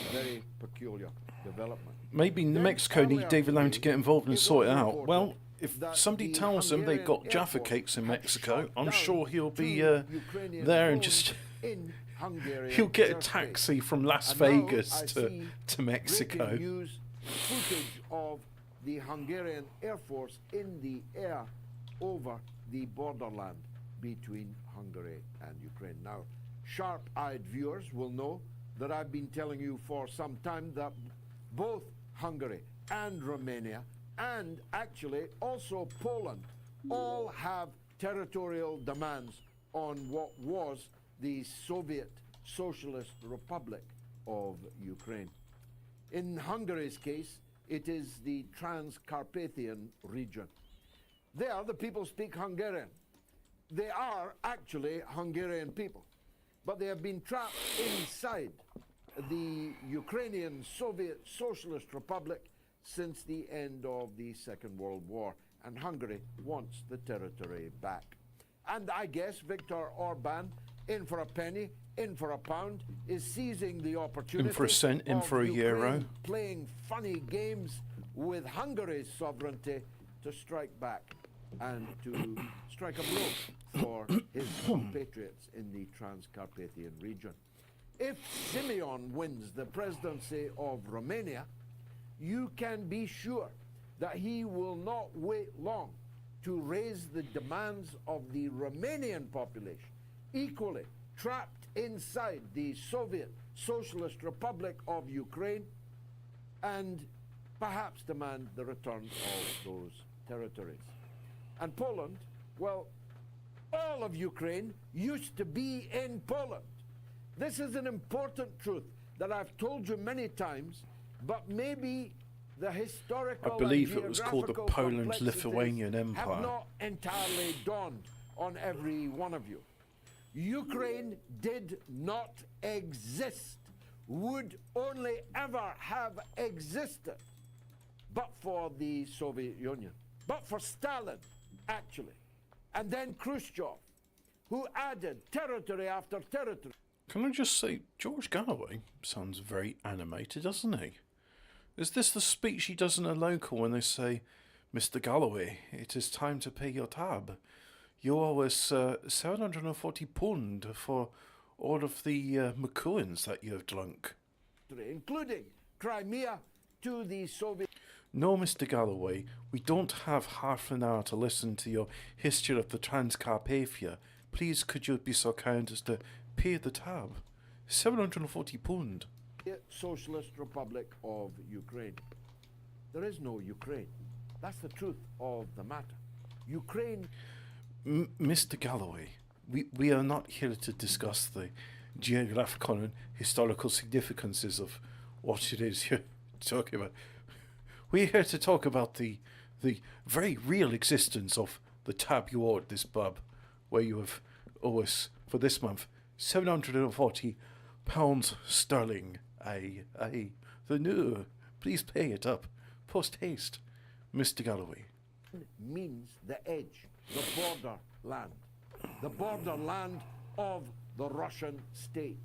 S5: a very peculiar development.
S1: Maybe
S5: Then
S1: Mexico need
S5: earlier
S1: David Lammy to
S5: today,
S1: get involved and
S5: it
S1: sort it
S5: was
S1: out.
S5: reported
S1: Well, if
S5: that
S1: somebody
S5: the
S1: tells him they've got
S5: Hungarian
S1: Jaffa
S5: Air
S1: cakes in
S5: Force
S1: Mexico,
S5: had
S1: I'm
S5: shot
S1: sure he'll
S5: down
S1: be
S5: two Ukrainian
S1: there and
S5: drones
S1: just
S5: in Hungarian
S1: he'll get a
S5: airspace.
S1: taxi from Las
S5: And now
S1: Vegas
S5: I
S1: to
S5: see
S1: Mexico.
S5: breaking news footage of the Hungarian Air Force in the air over the borderland between Hungary and Ukraine. Now, sharp-eyed viewers will know that I've been telling you for some time that both Hungary and Romania, and actually also Poland, all have territorial demands on what was the Soviet Socialist Republic of Ukraine. In Hungary's case, it is the Transcarpathian region. There, the people speak Hungarian. They are actually Hungarian people, but they have been trapped inside the Ukrainian Soviet Socialist Republic since the end of the Second World War, and Hungary wants the territory back. And I guess Viktor Orban, in for a penny, in for a pound, is seizing the opportunity
S1: In for a cent, in
S5: of
S1: for a
S5: Ukraine
S1: euro.
S5: playing funny games with Hungary's sovereignty to strike back and to strike a blow for his compatriots in the Transcarpathian region. If Simeon wins the presidency of Romania, you can be sure that he will not wait long to raise the demands of the Romanian population, equally trapped inside the Soviet Socialist Republic of Ukraine, and perhaps demand the return of those territories. And Poland, well, all of Ukraine used to be in Poland. This is an important truth that I've told you many times, but maybe the historical
S1: I believe
S5: and
S1: it was called the
S5: geographical
S1: Poland-Lithuanian
S5: complexities
S1: Empire.
S5: have not entirely dawned on every one of you. Ukraine did not exist, would only ever have existed, but for the Soviet Union, but for Stalin, actually, and then Khrushchev, who added territory after territory.
S1: Can I just say, George Galloway sounds very animated, doesn't he? Is this the speech he does in a local when they say, Mr. Galloway, it is time to pay your tab. You owe us £740 for all of the McCoins that you have drunk.
S5: Including Crimea to the Soviet.
S1: No, Mr. Galloway, we don't have half an hour to listen to your history of the Transcarpathia. Please, could you be so kind as to pay the tab? £740.
S5: Socialist Republic of Ukraine. There is no Ukraine. That's the truth of the matter. Ukraine.
S1: Mr. Galloway, we are not here to discuss the geographical and historical significances of what it is you're talking about. We're here to talk about the very real existence of the tab you owe at this pub, where you have owe us for this month £740 sterling. Aye, the new. Please pay it up, post haste, Mr. Galloway.
S5: Means the edge, the borderland of the Russian state.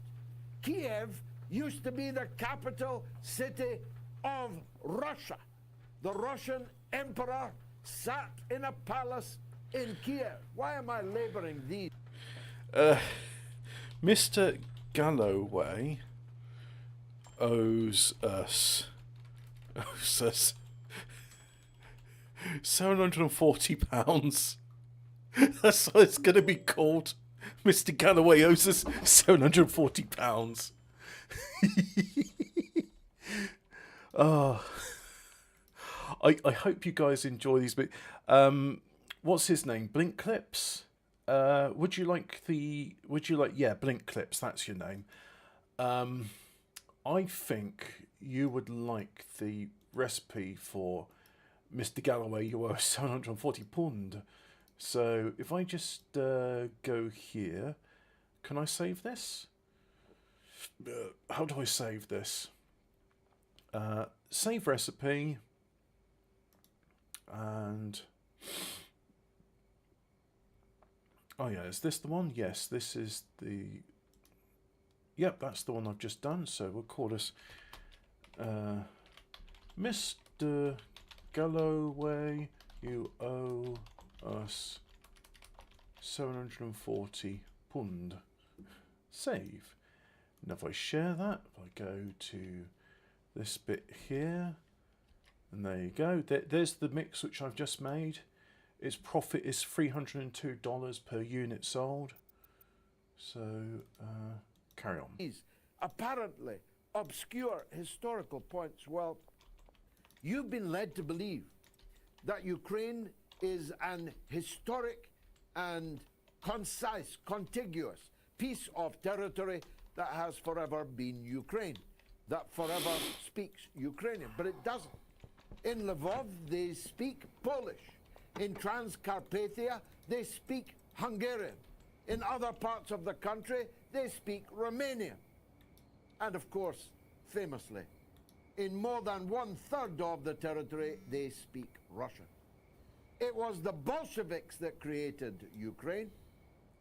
S5: Kiev used to be the capital city of Russia. The Russian emperor sat in a palace in Kiev. Why am I laboring these?
S1: Mr. Galloway owes us £740. That's what it's going to be called. Mr. Galloway owes us £740. Oh, I hope you guys enjoy these bits. What's his name? Blink Clips. Would you like? Yeah, Blink Clips. That's your name. I think you would like the recipe for Mr. Galloway. You owe £740. So if I just go here, can I save this? How do I save this? Save recipe, and oh yeah, is this the one? Yes, this is the. Yep, that's the one I've just done. So we'll call this Mr. Galloway. You owe us £740. Save. And if I share that, if I go to this bit here, and there you go. There's the mix which I've just made. Its profit is $302 per unit sold. So carry on.
S5: These apparently obscure historical points. Well, you've been led to believe that Ukraine is an historic and concise, contiguous piece of territory that has forever been Ukraine, that forever speaks Ukrainian, but it doesn't. In Lvov, they speak Polish. In Transcarpathia, they speak Hungarian. In other parts of the country, they speak Romanian. And of course, famously, in more than 1/3 of the territory, they speak Russian. It was the Bolsheviks that created Ukraine,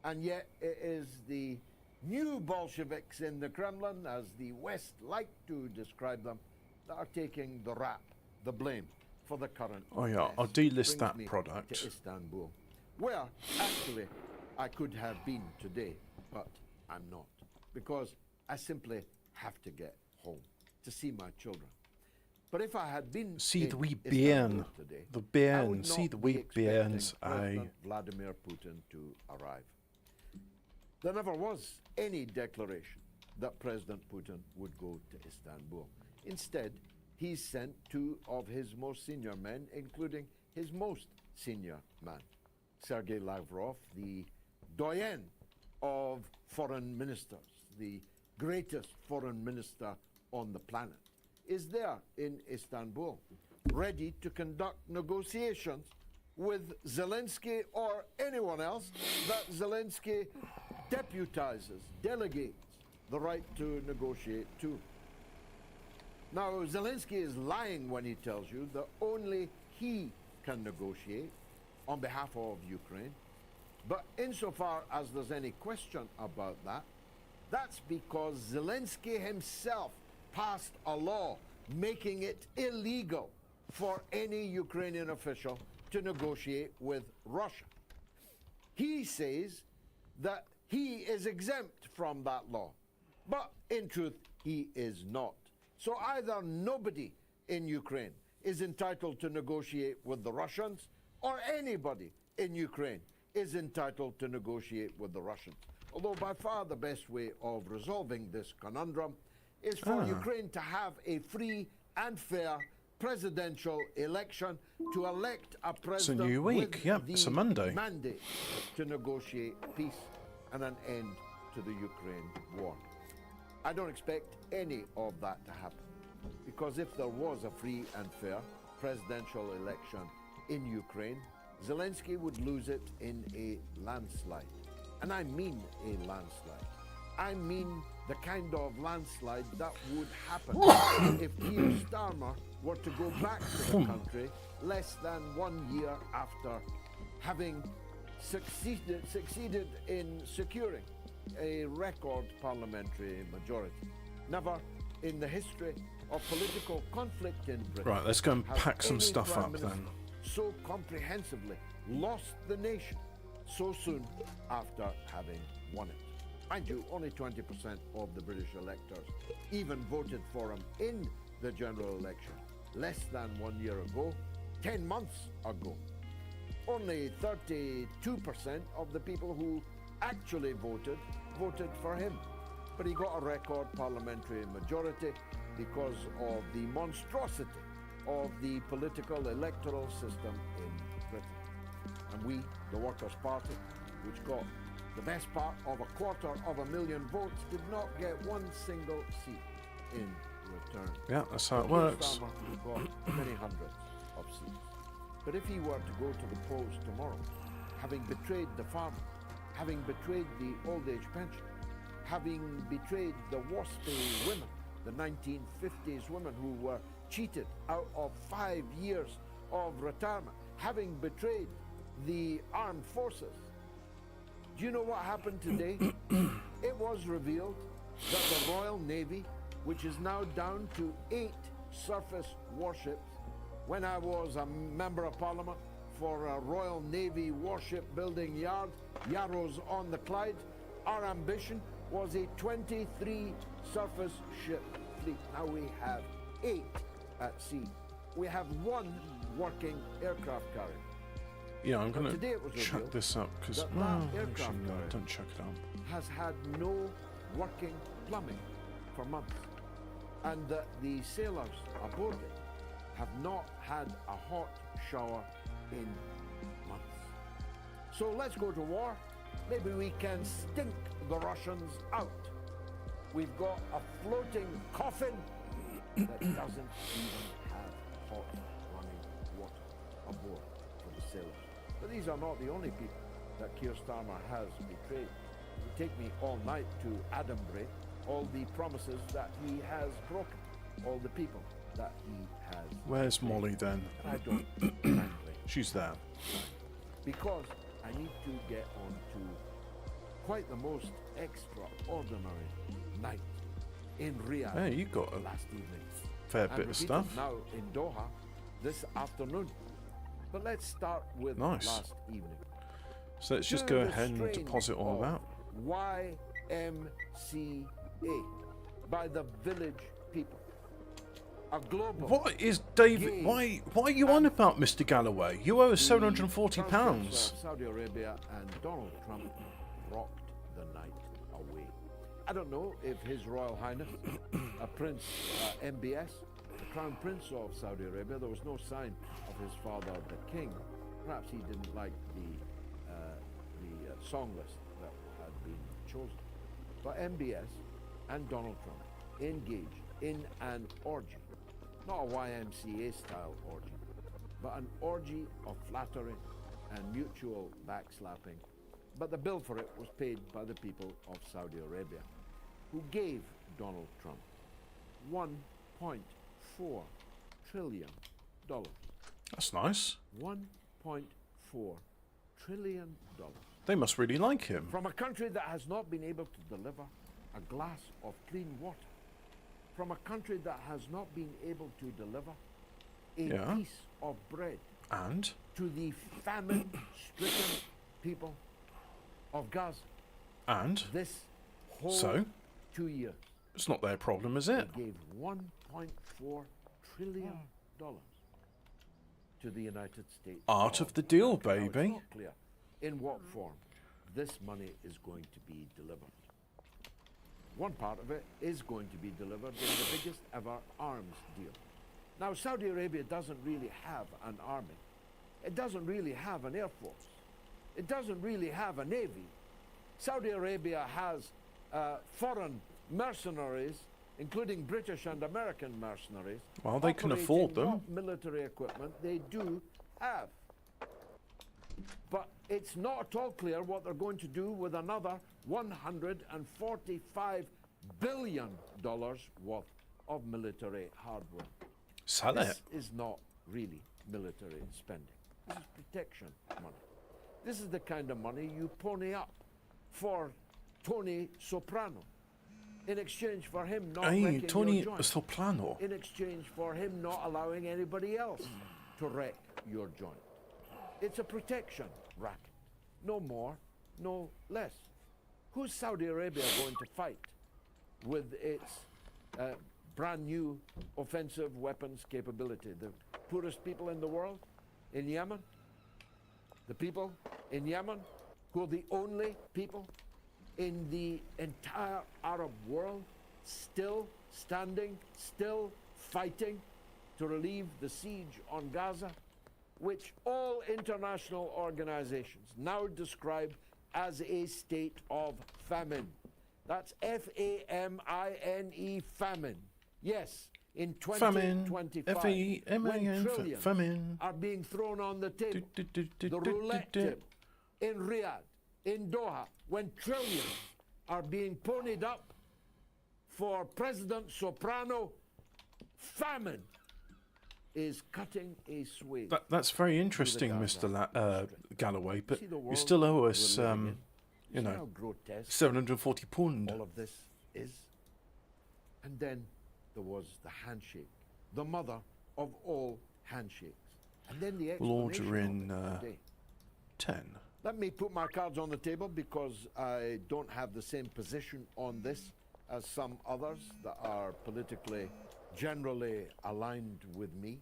S5: and yet it is the new Bolsheviks in the Kremlin, as the West like to describe them, that are taking the rap, the blame for the current.
S1: Oh yeah,
S5: mess.
S1: I'll delist
S5: Brings
S1: that
S5: me
S1: product.
S5: to Istanbul, where actually I could have been today, but I'm not, because I simply have to get home to see my children. But if I had been
S1: See
S5: in
S1: the wee
S5: Istanbul
S1: bairn.
S5: today,
S1: The
S5: I
S1: bairn.
S5: would
S1: See
S5: not
S1: the
S5: be
S1: wee
S5: expecting
S1: bairns.
S5: President
S1: Aye.
S5: Vladimir Putin to arrive. There never was any declaration that President Putin would go to Istanbul. Instead, he sent two of his most senior men, including his most senior man, Sergei Lavrov, the doyen of foreign ministers, the greatest foreign minister on the planet, is there in Istanbul, ready to conduct negotiations with Zelensky or anyone else that Zelensky deputizes, delegates the right to negotiate to. Now, Zelensky is lying when he tells you that only he can negotiate on behalf of Ukraine. But insofar as there's any question about that, that's because Zelensky himself passed a law making it illegal for any Ukrainian official to negotiate with Russia. He says that he is exempt from that law, but in truth, he is not. So either nobody in Ukraine is entitled to negotiate with the Russians, or anybody in Ukraine is entitled to negotiate with the Russians. Although by far the best way of resolving this conundrum is for Ukraine to have a free and fair presidential election to elect a president
S1: new week.
S5: with
S1: Yep,
S5: the
S1: it's a Monday.
S5: mandate to negotiate peace and an end to the Ukraine war. I don't expect any of that to happen, because if there was a free and fair presidential election in Ukraine, Zelensky would lose it in a landslide. And I mean a landslide. I mean the kind of landslide that would happen if Keir Starmer were to go back to the country less than 1 year after having succeeded in securing a record parliamentary majority. Never in the history of political conflict in Britain.
S1: Right, let's go and
S5: has
S1: pack some
S5: any
S1: stuff
S5: Prime
S1: up
S5: Minister
S1: then.
S5: so comprehensively lost the nation so soon after having won it. Mind you, only 20% of the British electors even voted for him in the general election, less than 1 year ago, 10 months ago. Only 32% of the people who actually voted for him. But he got a record parliamentary majority because of the monstrosity of the political electoral system in Britain. And we, the Workers' Party, which got the best part of 250,000 votes, did not get one single seat in return.
S1: Yeah, that's how it
S5: Keir
S1: works.
S5: Starmer got many hundreds of seats. But if he were to go to the polls tomorrow, having betrayed the farmer, having betrayed the old age pension, having betrayed the WASPy women, the 1950s women who were cheated out of 5 years of retirement, having betrayed the armed forces. Do you know what happened today? It was revealed that the Royal Navy, which is now down to 8 surface warships, when I was a Member of Parliament for a Royal Navy warship building yard, Yarrows on the Clyde, our ambition was a 23 surface ship fleet. Now we have 8 at sea. We have 1 working aircraft carrier.
S1: Yeah, I'm gonna
S5: today it was
S1: check
S5: revealed
S1: this up because
S5: that aircraft
S1: actually no,
S5: carrier
S1: don't check it up.
S5: has had no working plumbing for months, and that the sailors aboard it have not had a hot shower in months. So let's go to war. Maybe we can stink the Russians out. We've got a floating coffin that doesn't even have hot running water aboard for the sailors. But these are not the only people that Keir Starmer has betrayed. It would take me all night to adumbrate all the promises that he has broken, all the people that he has.
S1: Where's
S5: betrayed.
S1: Molly then?
S5: I don't, frankly,
S1: She's there.
S5: because I need to get on to quite the most extraordinary night in Riyadh
S1: Hey, you got a
S5: last evening.
S1: fair
S5: And
S1: bit of
S5: repeated
S1: stuff.
S5: now in Doha this afternoon. But let's start with
S1: Nice.
S5: last evening.
S1: So let's just
S5: To
S1: go
S5: the
S1: ahead and
S5: strains
S1: deposit all
S5: of
S1: that.
S5: YMCA by the village people. A global.
S1: What is David?
S5: Gay
S1: Why are you on about, Mr. Galloway? You owe us £740.
S5: Presidents of Saudi Arabia and Donald Trump rocked the night away. I don't know if His Royal Highness, Prince MBS, the Crown Prince of Saudi Arabia, there was no sign of his father, the King. Perhaps he didn't like the song list that had been chosen. But MBS and Donald Trump engaged in an orgy, not a YMCA style orgy, but an orgy of flattery and mutual backslapping. But the bill for it was paid by the people of Saudi Arabia, who gave Donald Trump $1.4 trillion.
S1: That's nice.
S5: $1.4 trillion.
S1: They must really like him.
S5: From a country that has not been able to deliver a glass of clean water. From a country that has not been able to deliver a
S1: Yeah.
S5: piece of bread
S1: And?
S5: to the famine-stricken people of Gaza.
S1: And?
S5: This whole
S1: So?
S5: 2 years,
S1: It's not their problem, is it?
S5: they gave $1.4 trillion to the United States.
S1: Art of the deal,
S5: America. Now, it's
S1: baby.
S5: not clear in what form this money is going to be delivered. One part of it is going to be delivered in the biggest ever arms deal. Now, Saudi Arabia doesn't really have an army. It doesn't really have an air force. It doesn't really have a navy. Saudi Arabia has foreign mercenaries, including British and American mercenaries.
S1: Well, they can
S5: operating
S1: afford them.
S5: what military equipment they do have. But it's not at all clear what they're going to do with another $145 billion worth of military hardware.
S1: Sell
S5: This
S1: it.
S5: is not really military spending. This is protection money. This is the kind of money you pony up for Tony Soprano. In exchange for him not
S1: Hey,
S5: wrecking
S1: Tony
S5: your joint.
S1: Soprano.
S5: In exchange for him not allowing anybody else to wreck your joint. It's a protection racket. No more, no less. Who's Saudi Arabia going to fight with its brand new offensive weapons capability? The poorest people in the world? In Yemen? The people in Yemen who are the only people in the entire Arab world still standing, still fighting to relieve the siege on Gaza, which all international organizations now describe as a state of famine. That's F-A-M-I-N-E, famine. Yes, in
S1: Famine.
S5: 2025,
S1: F-A-M-I-N,
S5: when trillions
S1: famine.
S5: are being thrown on the table, the roulette table, in Riyadh, in Doha, when trillions are being ponied up for President Soprano, famine is cutting a swathe.
S1: That's very interesting,
S5: Gaza
S1: Mr. Galloway, but
S5: See the
S1: you
S5: world
S1: still owe us,
S5: we're living in?
S1: you
S5: See
S1: know,
S5: how grotesque
S1: £740.
S5: all of this is? And then there was the handshake, the mother of all handshakes. And then the
S1: We'll
S5: explanation
S1: order in
S5: of it today.
S1: 10.
S5: Let me put my cards on the table because I don't have the same position on this as some others that are politically generally aligned with me.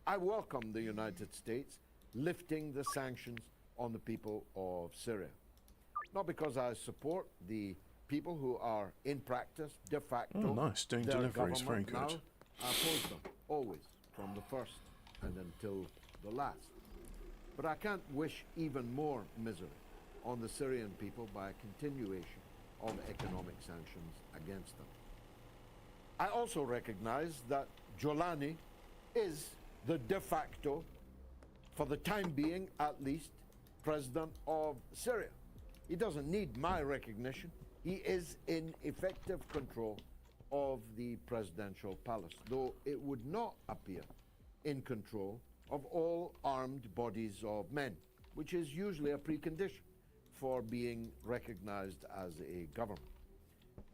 S5: I welcome the United States lifting the sanctions on the people of Syria. Not because I support the people who are in practice, de facto,
S1: Oh, nice. Doing
S5: their
S1: deliveries. Very
S5: government
S1: good.
S5: now. I oppose them, always, from the first and until the last. But I can't wish even more misery on the Syrian people by a continuation of economic sanctions against them. I also recognize that Jolani is the de facto, for the time being at least, president of Syria. He doesn't need my recognition. He is in effective control of the presidential palace, though it would not appear in control of all armed bodies of men, which is usually a precondition for being recognized as a government.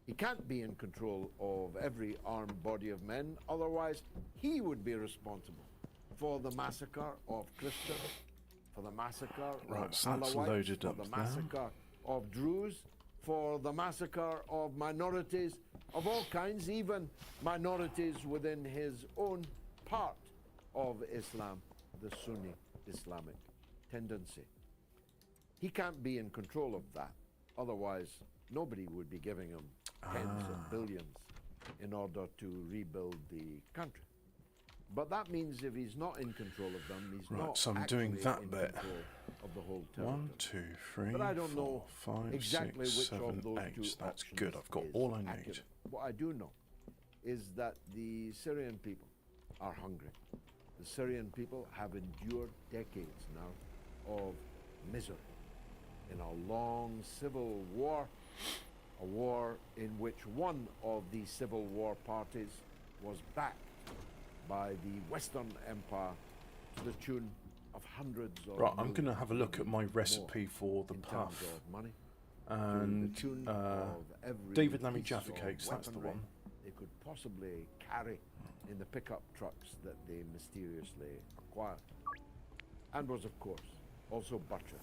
S5: He can't be in control of every armed body of men, otherwise he would be responsible for the massacre of Christians, for the massacre
S1: Right,
S5: of
S1: so that's
S5: Alawites,
S1: loaded
S5: for
S1: up
S5: the
S1: now.
S5: massacre of Druze, for the massacre of minorities of all kinds, even minorities within his own part of Islam, the Sunni Islamic tendency. He can't be in control of that. Otherwise, nobody would be giving him tens of billions in order to rebuild the country. But that means if he's not in control of them, he's
S1: Right,
S5: not
S1: so I'm
S5: actually
S1: doing that
S5: in
S1: bit.
S5: control of the whole territory.
S1: 1, 2, 3,
S5: But I don't
S1: 4,
S5: know
S1: 5,
S5: exactly
S1: 6,
S5: which
S1: 7,
S5: of those
S1: 8.
S5: two
S1: That's
S5: options
S1: good. I've got
S5: is
S1: all I need.
S5: accurate. What I do know is that the Syrian people are hungry. The Syrian people have endured decades now of misery in a long civil war, a war in which one of the civil war parties was backed by the Western Empire to the tune of hundreds of
S1: Right, I'm
S5: millions,
S1: going to have a look at my
S5: more
S1: recipe for the
S5: in terms
S1: puff.
S5: of money, to
S1: And
S5: the tune of every
S1: David Lammy
S5: piece
S1: Jaffa
S5: of
S1: Cakes, that's the
S5: weaponry
S1: one.
S5: they could possibly carry in the pickup trucks that they mysteriously acquired. And was, of course, also butchered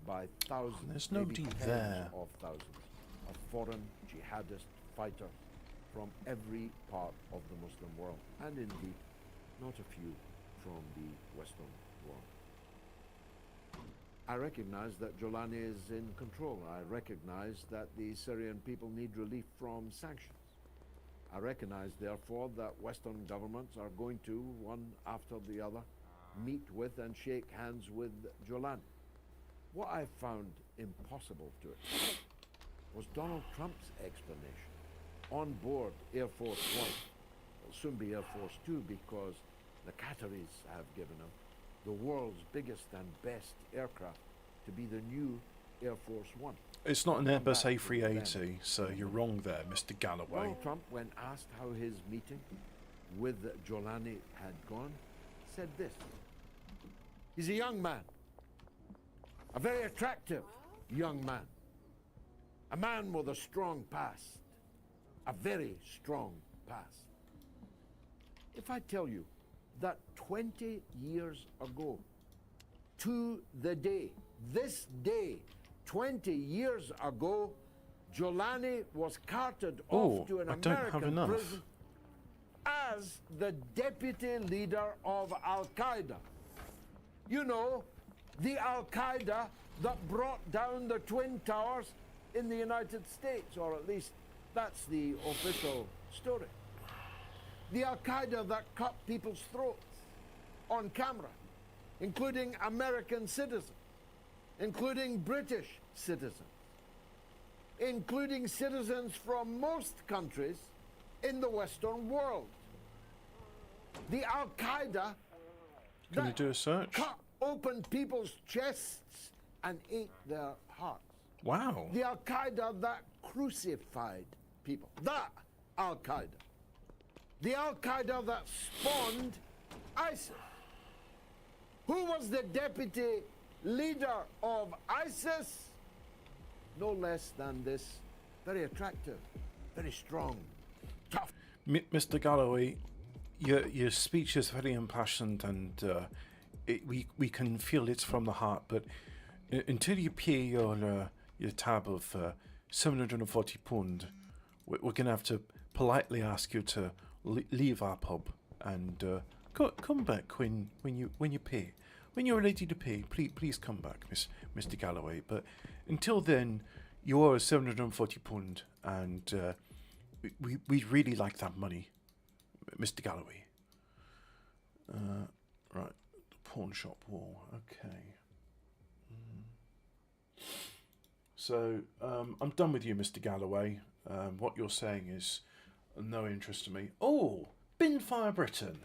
S5: by thousands,
S1: There's
S5: maybe
S1: nobody
S5: tens
S1: there.
S5: of thousands of foreign jihadist fighters from every part of the Muslim world, and indeed not a few from the Western world. I recognize that Jolani is in control. I recognize that the Syrian people need relief from sanctions. I recognize, therefore, that Western governments are going to, one after the other, meet with and shake hands with Jolani. What I found impossible to accept was Donald Trump's explanation on board Air Force One. It'll soon be Air Force Two because the Qataris have given him the world's biggest and best aircraft to be the new Air Force One.
S1: It's not an
S5: Come
S1: Airbus
S5: back to
S1: A380,
S5: them.
S1: so you're wrong there, Mr. Galloway.
S5: Donald Trump, when asked how his meeting with Jolani had gone, said this. He's a young man, a very attractive young man. A man with a strong past. A very strong past. If I tell you that 20 years ago, to the day, this day, 20 years ago, Giuliani was carted off to an
S1: I don't have
S5: American
S1: enough.
S5: prison as the deputy leader of Al-Qaeda. You know, the Al-Qaeda that brought down the Twin Towers in the United States, or at least that's the official story. The Al-Qaeda that cut people's throats on camera, including American citizens, including British citizens, including citizens from most countries in the Western world. The Al-Qaeda
S1: Can you do a search?
S5: cut open people's chests and ate their hearts.
S1: Wow.
S5: The Al-Qaeda that crucified people. That Al-Qaeda. The Al-Qaeda that spawned ISIS. Who was the deputy leader of ISIS? No less than this very attractive, very strong, tough.
S1: Mr. Galloway, your speech is very impassioned, and we can feel it's from the heart. But until you pay your tab of £740, we're going to have to politely ask you to leave our pub and come back when you pay. When you're ready to pay, please come back, Mr. Galloway. But until then, you owe us £740, and we'd really like that money, Mr. Galloway. Right, the pawn shop wall. Okay. So I'm done with you, Mr. Galloway. What you're saying is no interest to me. Oh, Binfire Britain.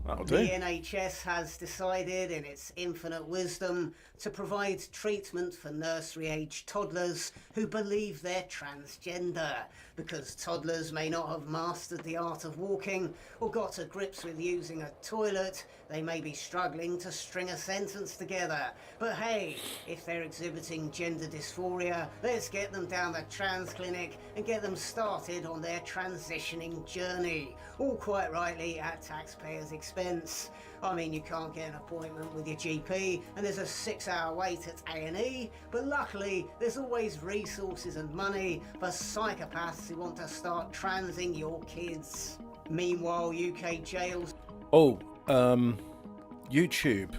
S1: That'll do.
S8: The NHS has decided, in its infinite wisdom, to provide treatment for nursery-age toddlers who believe they're transgender, because toddlers may not have mastered the art of walking or got to grips with using a toilet. They may be struggling to string a sentence together. But hey, if they're exhibiting gender dysphoria, let's get them down the trans clinic and get them started on their transitioning journey. All quite rightly at taxpayers' expense. I mean, you can't get an appointment with your GP and there's a 6-hour wait at A&E, but luckily there's always resources and money for psychopaths who want to start transing your kids. Meanwhile, UK jails...
S1: YouTube.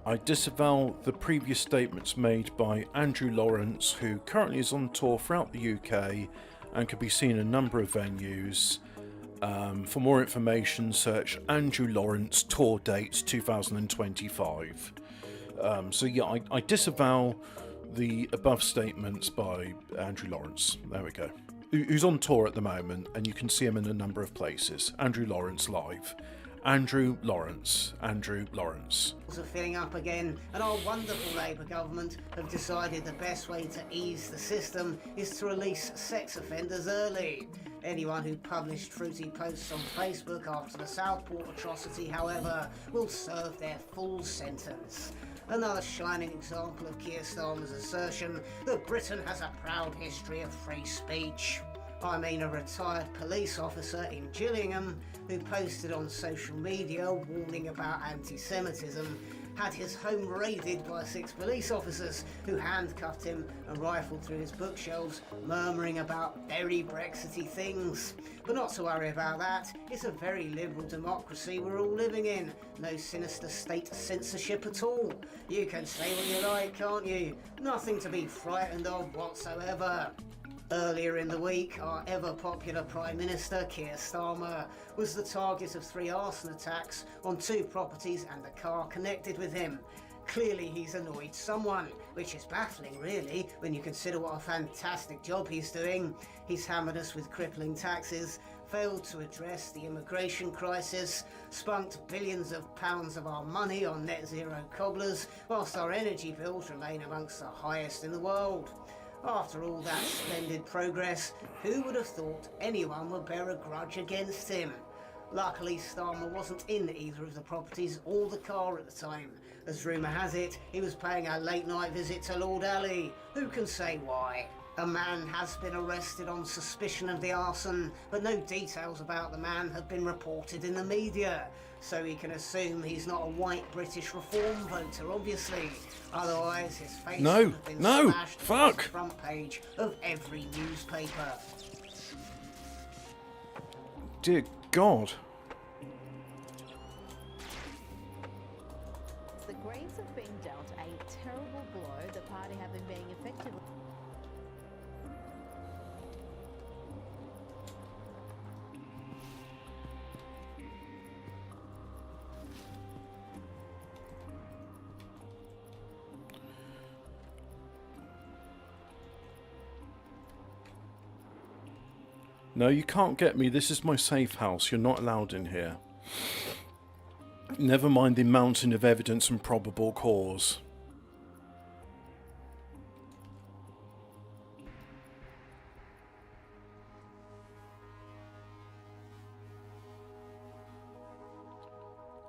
S1: I disavow the previous statements made by Andrew Lawrence, who currently is on tour throughout the UK and can be seen in a number of venues. For more information, search Andrew Lawrence Tour Dates 2025. So yeah, I disavow the above statements by Andrew Lawrence. There we go. Who's on tour at the moment, and you can see him in a number of places. Andrew Lawrence live. Andrew Lawrence.
S8: are filling up again, and our wonderful Labour government have decided the best way to ease the system is to release sex offenders early. Anyone who published fruity posts on Facebook after the Southport atrocity, however, will serve their full sentence. Another shining example of Keir Starmer's assertion that Britain has a proud history of free speech. I mean, a retired police officer in Gillingham who posted on social media warning about anti-Semitism had his home raided by 6 police officers who handcuffed him and rifled through his bookshelves, murmuring about very Brexity things. But not to worry about that, it's a very liberal democracy we're all living in. No sinister state censorship at all. You can say what you like, can't you? Nothing to be frightened of whatsoever. Earlier in the week, our ever-popular Prime Minister, Keir Starmer, was the target of 3 arson attacks on 2 properties and a car connected with him. Clearly he's annoyed someone, which is baffling really when you consider what a fantastic job he's doing. He's hammered us with crippling taxes, failed to address the immigration crisis, spunked billions of pounds of our money on net zero cobblers, whilst our energy bills remain amongst the highest in the world. After all that splendid progress, who would have thought anyone would bear a grudge against him? Luckily, Starmer wasn't in either of the properties or the car at the time. As rumour has it, he was paying a late-night visit to Lord Ali. Who can say why? A man has been arrested on suspicion of the arson, but no details about the man have been reported in the media. So we can assume he's not a white British Reform voter, obviously. Otherwise, his face
S1: No,
S8: would have been
S1: no,
S8: smashed
S1: fuck.
S8: across the front page of every newspaper.
S1: Dear God.
S9: The Greens have been dealt a terrible blow. The party have been being effectively...
S1: No, you can't get me. This is my safe house. You're not allowed in here. Never mind the mountain of evidence and probable cause.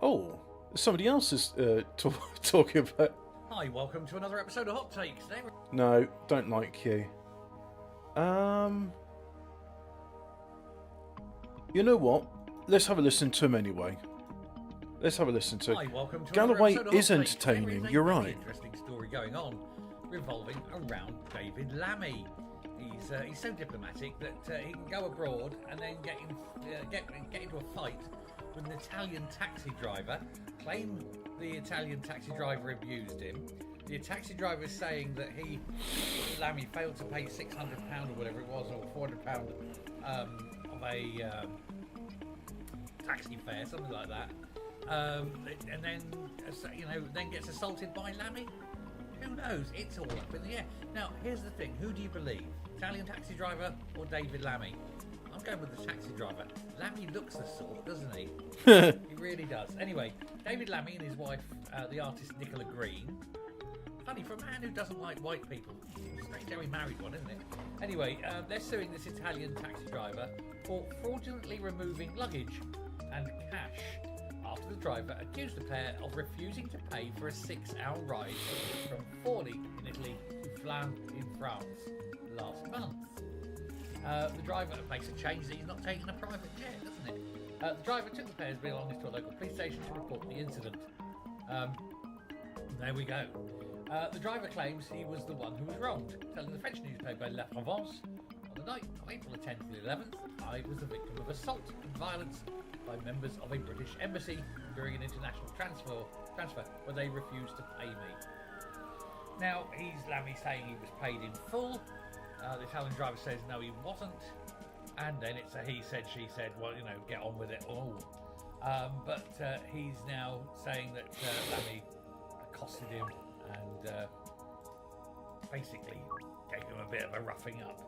S1: Oh, somebody else is talking about...
S10: Hi, welcome to another episode of Hot Takes. Today we're
S1: No, don't like you. You know what? Let's have a listen to him anyway. Let's have a listen to
S10: Hi,
S1: him.
S10: welcome to
S1: Galloway
S10: another episode of
S1: is
S10: Hot Takes. Today
S1: entertaining,
S10: there is a
S1: you're
S10: very
S1: right.
S10: Interesting story going on revolving around David Lammy. He's so diplomatic that he can go abroad and then get into a fight with an Italian taxi driver, claim the Italian taxi driver abused him. The taxi driver is saying that Lammy, failed to pay £600 or whatever it was, or £400 of a taxi fare, something like that. And then, then gets assaulted by Lammy. Who knows? It's all up in the air. Now, here's the thing. Who do you believe? Italian taxi driver or David Lammy? I'm going with the taxi driver. Lammy looks the sort, doesn't he? He really does. Anyway, David Lammy and his wife, the artist Nicola Green. Funny, for a man who doesn't like white people. Strange how he married one, isn't it? Anyway, they're suing this Italian taxi driver for fraudulently removing luggage and cash after the driver accused the pair of refusing to pay for a 6-hour ride from Forlì in Italy to Flaine in France last month. The driver makes a change that he's not taking a private jet, doesn't it? The driver took the pair's belongings to a local police station to report the incident. There we go. The driver claims he was the one who was wronged, telling the French newspaper La Provence, on the night of April the 10th and the 11th, I was the victim of assault and violence by members of a British embassy during an international transfer where they refused to pay me. Now, Lammy saying he was paid in full. The Italian driver says no, he wasn't. And then it's a he said, she said, well, get on with it all. But he's now saying that Lammy accosted him and basically gave him a bit of a roughing up.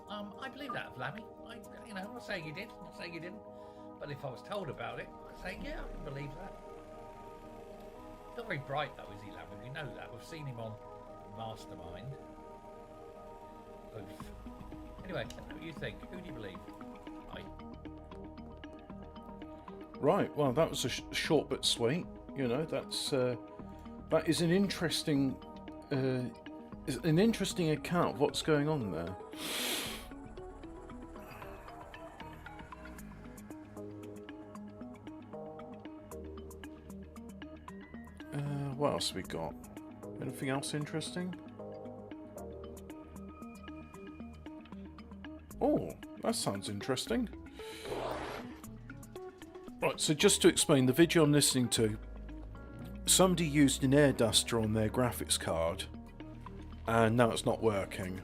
S10: I believe that of Lammy. I'm not saying he did, not saying he didn't. But if I was told about it, I'd say, yeah, I can believe that. Not very bright though, is he, Lammy? We know that. We've seen him on Mastermind. Oof. Anyway, what do you think? Who do you believe?
S1: Right, well, that was a short but sweet. That is an interesting account of what's going on there. What else have we got? Anything else interesting? Oh, that sounds interesting. Right, so just to explain, the video I'm listening to, somebody used an air duster on their graphics card, and now it's not working.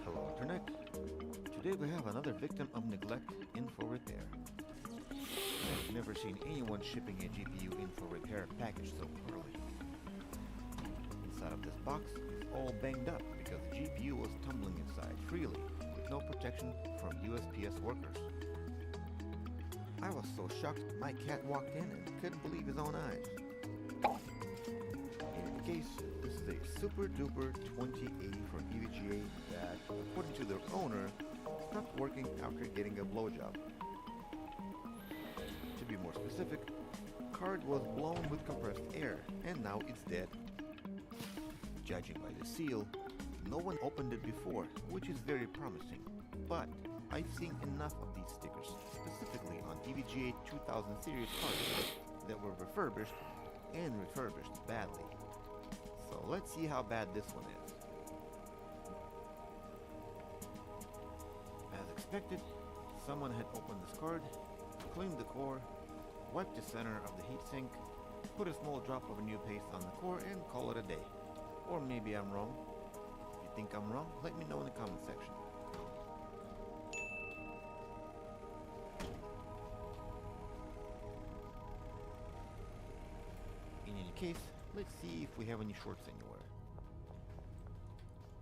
S11: Hello, Internet. Today we have another victim of neglect in for repair. I've never seen anyone shipping a GPU in for repair package so early. Inside of this box is all banged up because the GPU was tumbling inside freely with no protection from USPS workers. I was so shocked my cat walked in and couldn't believe his own eyes. In any case, this is a super duper 2080 from EVGA that, according to their owner, stopped working after getting a blowjob. To be more specific, card was blown with compressed air and now it's dead. Judging by the seal, No one opened it before, which is very promising. But I've seen enough of these stickers, specifically on EVGA 2000 series parts, that were refurbished and refurbished badly. So let's see how bad this one is. As expected, someone had opened this card, cleaned the core, wiped the center of the heatsink, put a small drop of a new paste on the core, and call it a day. Or maybe I'm wrong. If you think I'm wrong, let me know in the comment section. In any case, let's see if we have any shorts anywhere.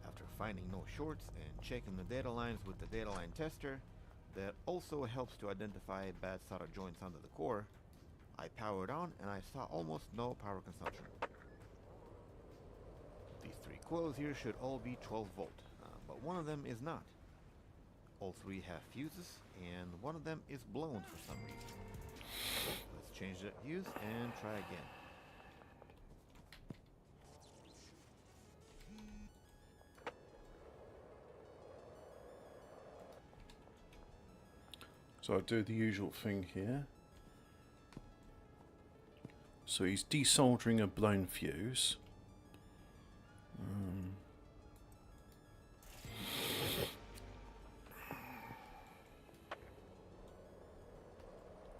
S11: After finding no shorts and checking the data lines with the data line tester, that also helps to identify bad solder joints under the core, I powered on and I saw almost no power consumption. These three coils here should all be 12 volt, but one of them is not. All three have fuses and one of them is blown for some reason. Let's change that fuse and try again.
S1: So I do the usual thing here. So he's desoldering a blown fuse.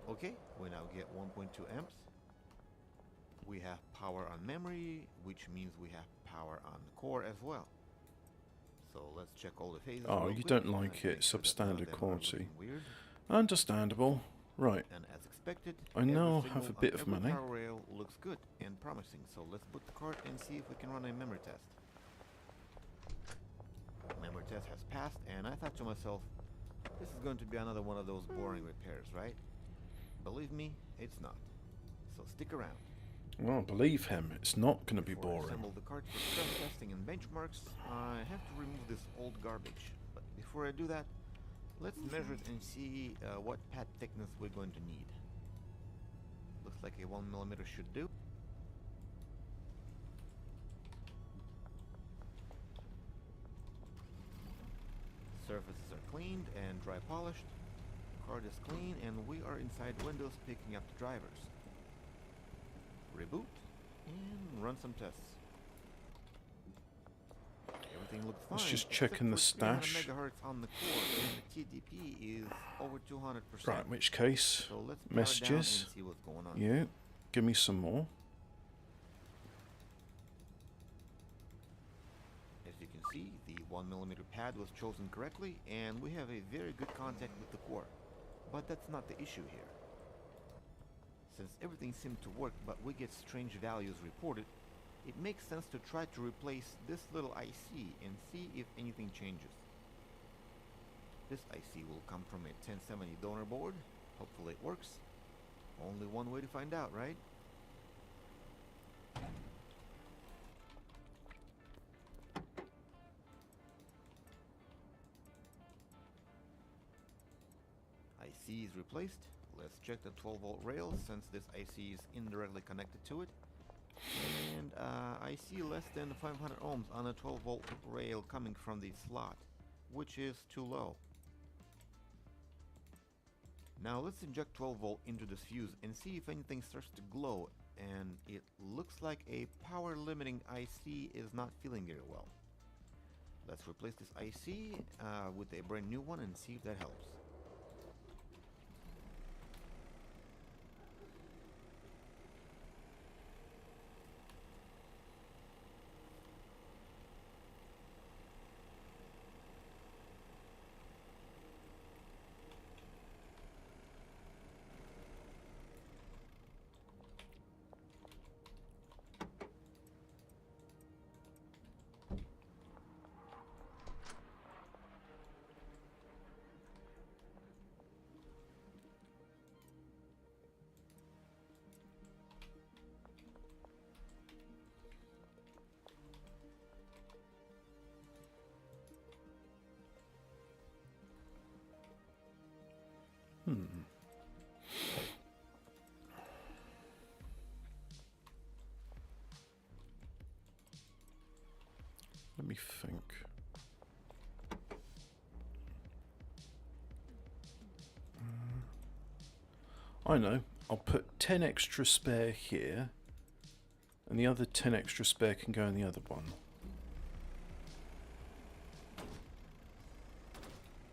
S11: Okay, we now get 1.2 amps. We have power on memory, which means we have power on the core as well. So let's check all the phases.
S1: Oh, you don't like it substandard quality. Understandable. Right.
S11: And as expected,
S1: I now
S11: every
S1: have a
S11: signal
S1: bit
S11: on
S1: of
S11: every
S1: money.
S11: power rail looks good and promising. So let's boot the card and see if we can run a memory test. Memory test has passed, and I thought to myself, this is going to be another one of those boring repairs, right? Believe me, it's not. So stick around.
S1: Well, believe him, it's not going to be
S11: Before I
S1: boring.
S11: assemble the card for stress testing and benchmarks, I have to remove this old garbage. But before I do that, let's measure it and see what pad thickness we're going to need. Looks like a 1mm should do. Surfaces are cleaned and dry polished. Card is clean and we are inside Windows picking up the drivers. Reboot and run some tests. Everything looks fine.
S1: Let's just
S11: except
S1: check in the
S11: for 300
S1: stash.
S11: megahertz on the core, and the TDP is over 200%.
S1: Right, in which case,
S11: So let's power down
S1: messages.
S11: and see what's going on.
S1: Yeah, give me some more.
S11: As you can see, the 1mm pad was chosen correctly, and we have a very good contact with the core. But that's not the issue here. Since everything seemed to work, but we get strange values reported, it makes sense to try to replace this little IC and see if anything changes. This IC will come from a 1070 donor board. Hopefully it works. Only one way to find out, right? IC is replaced. Let's check the 12 volt rail since this IC is indirectly connected to it. And I see less than 500 ohms on a 12 volt rail coming from the slot, which is too low. Now let's inject 12 volt into this fuse and see if anything starts to glow, and it looks like a power limiting IC is not feeling very well. Let's replace this IC with a brand new one and see if that helps.
S1: Let me think. I know. I'll put 10 extra spare here, and the other 10 extra spare can go in the other one.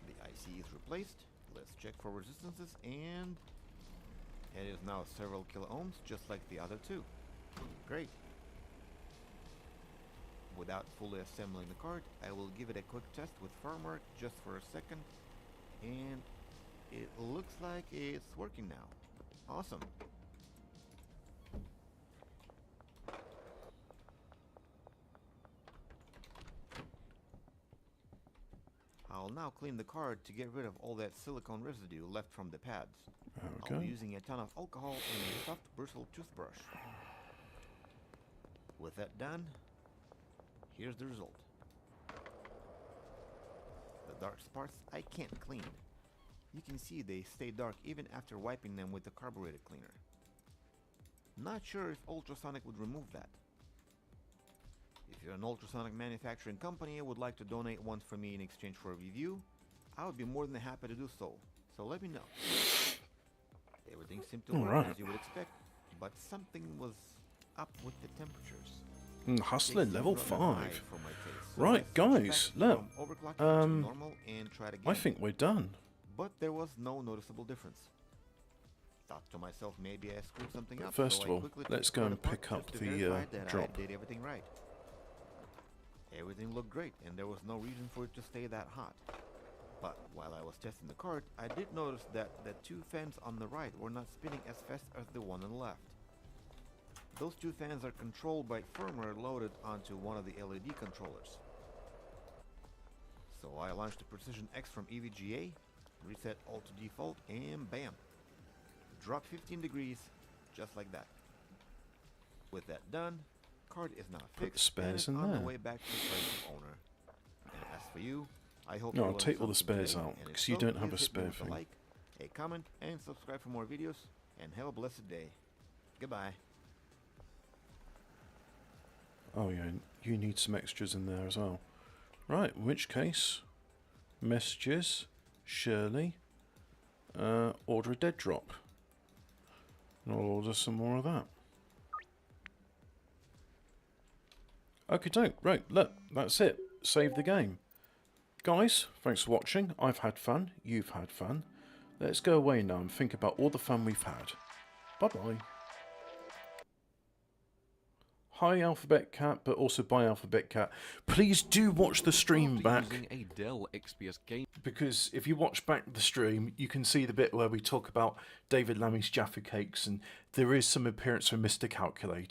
S11: The IC is replaced. Let's check for resistances, and it is now several kilo ohms, just like the other two. Great. Without fully assembling the card, I will give it a quick test with firmware just for a second, and it looks like it's working now. Awesome. I'll now clean the card to get rid of all that silicone residue left from the pads. I'll be using a ton of alcohol and a soft bristle toothbrush. With that done, here's the result. The dark spots I can't clean. You can see they stay dark even after wiping them with the carburetor cleaner. Not sure if ultrasonic would remove that. If you're an ultrasonic manufacturing company and would like to donate one for me in exchange for a review, I would be more than happy to do so. So let me know. Everything seemed to work as you would expect, but something was up with the temperatures.
S1: Hustling level 5. Right, guys, look. I think we're done.
S11: But there was no noticeable difference. Thought to myself, maybe I screwed something up.
S1: First of all, let's go and pick up the drop.
S11: I did everything right. Everything looked great, and there was no reason for it to stay that hot. But while I was testing the card, I did notice that the two fans on the right were not spinning as fast as the one on the left. Those two fans are controlled by firmware loaded onto one of the LED controllers. So I launched the Precision X from EVGA, reset all to default, and bam! Drop 15 degrees, just like that. With that done, card is now fixed and is on the way back to the rightful owner. And as for you, I hope
S1: no, I'll take all the spares out, because you don't have a spare thing.
S11: Like, a comment, and subscribe for more videos, and have a blessed day. Goodbye.
S1: Oh yeah, you need some extras in there as well. Right, in which case, messages, Shirley, order a dead drop. And I'll order some more of that. Okay, doke. Right, look, that's it. Save the game. Guys, thanks for watching. I've had fun. You've had fun. Let's go away now and think about all the fun we've had. Bye-bye. Hi Alphabet Cat, but also bye Alphabet Cat. Please do watch the stream back.
S12: Using a Dell XPS game.
S1: Because if you watch back the stream, you can see the bit where we talk about David Lammy's Jaffa Cakes, and there is some appearance from Mr. Calculator.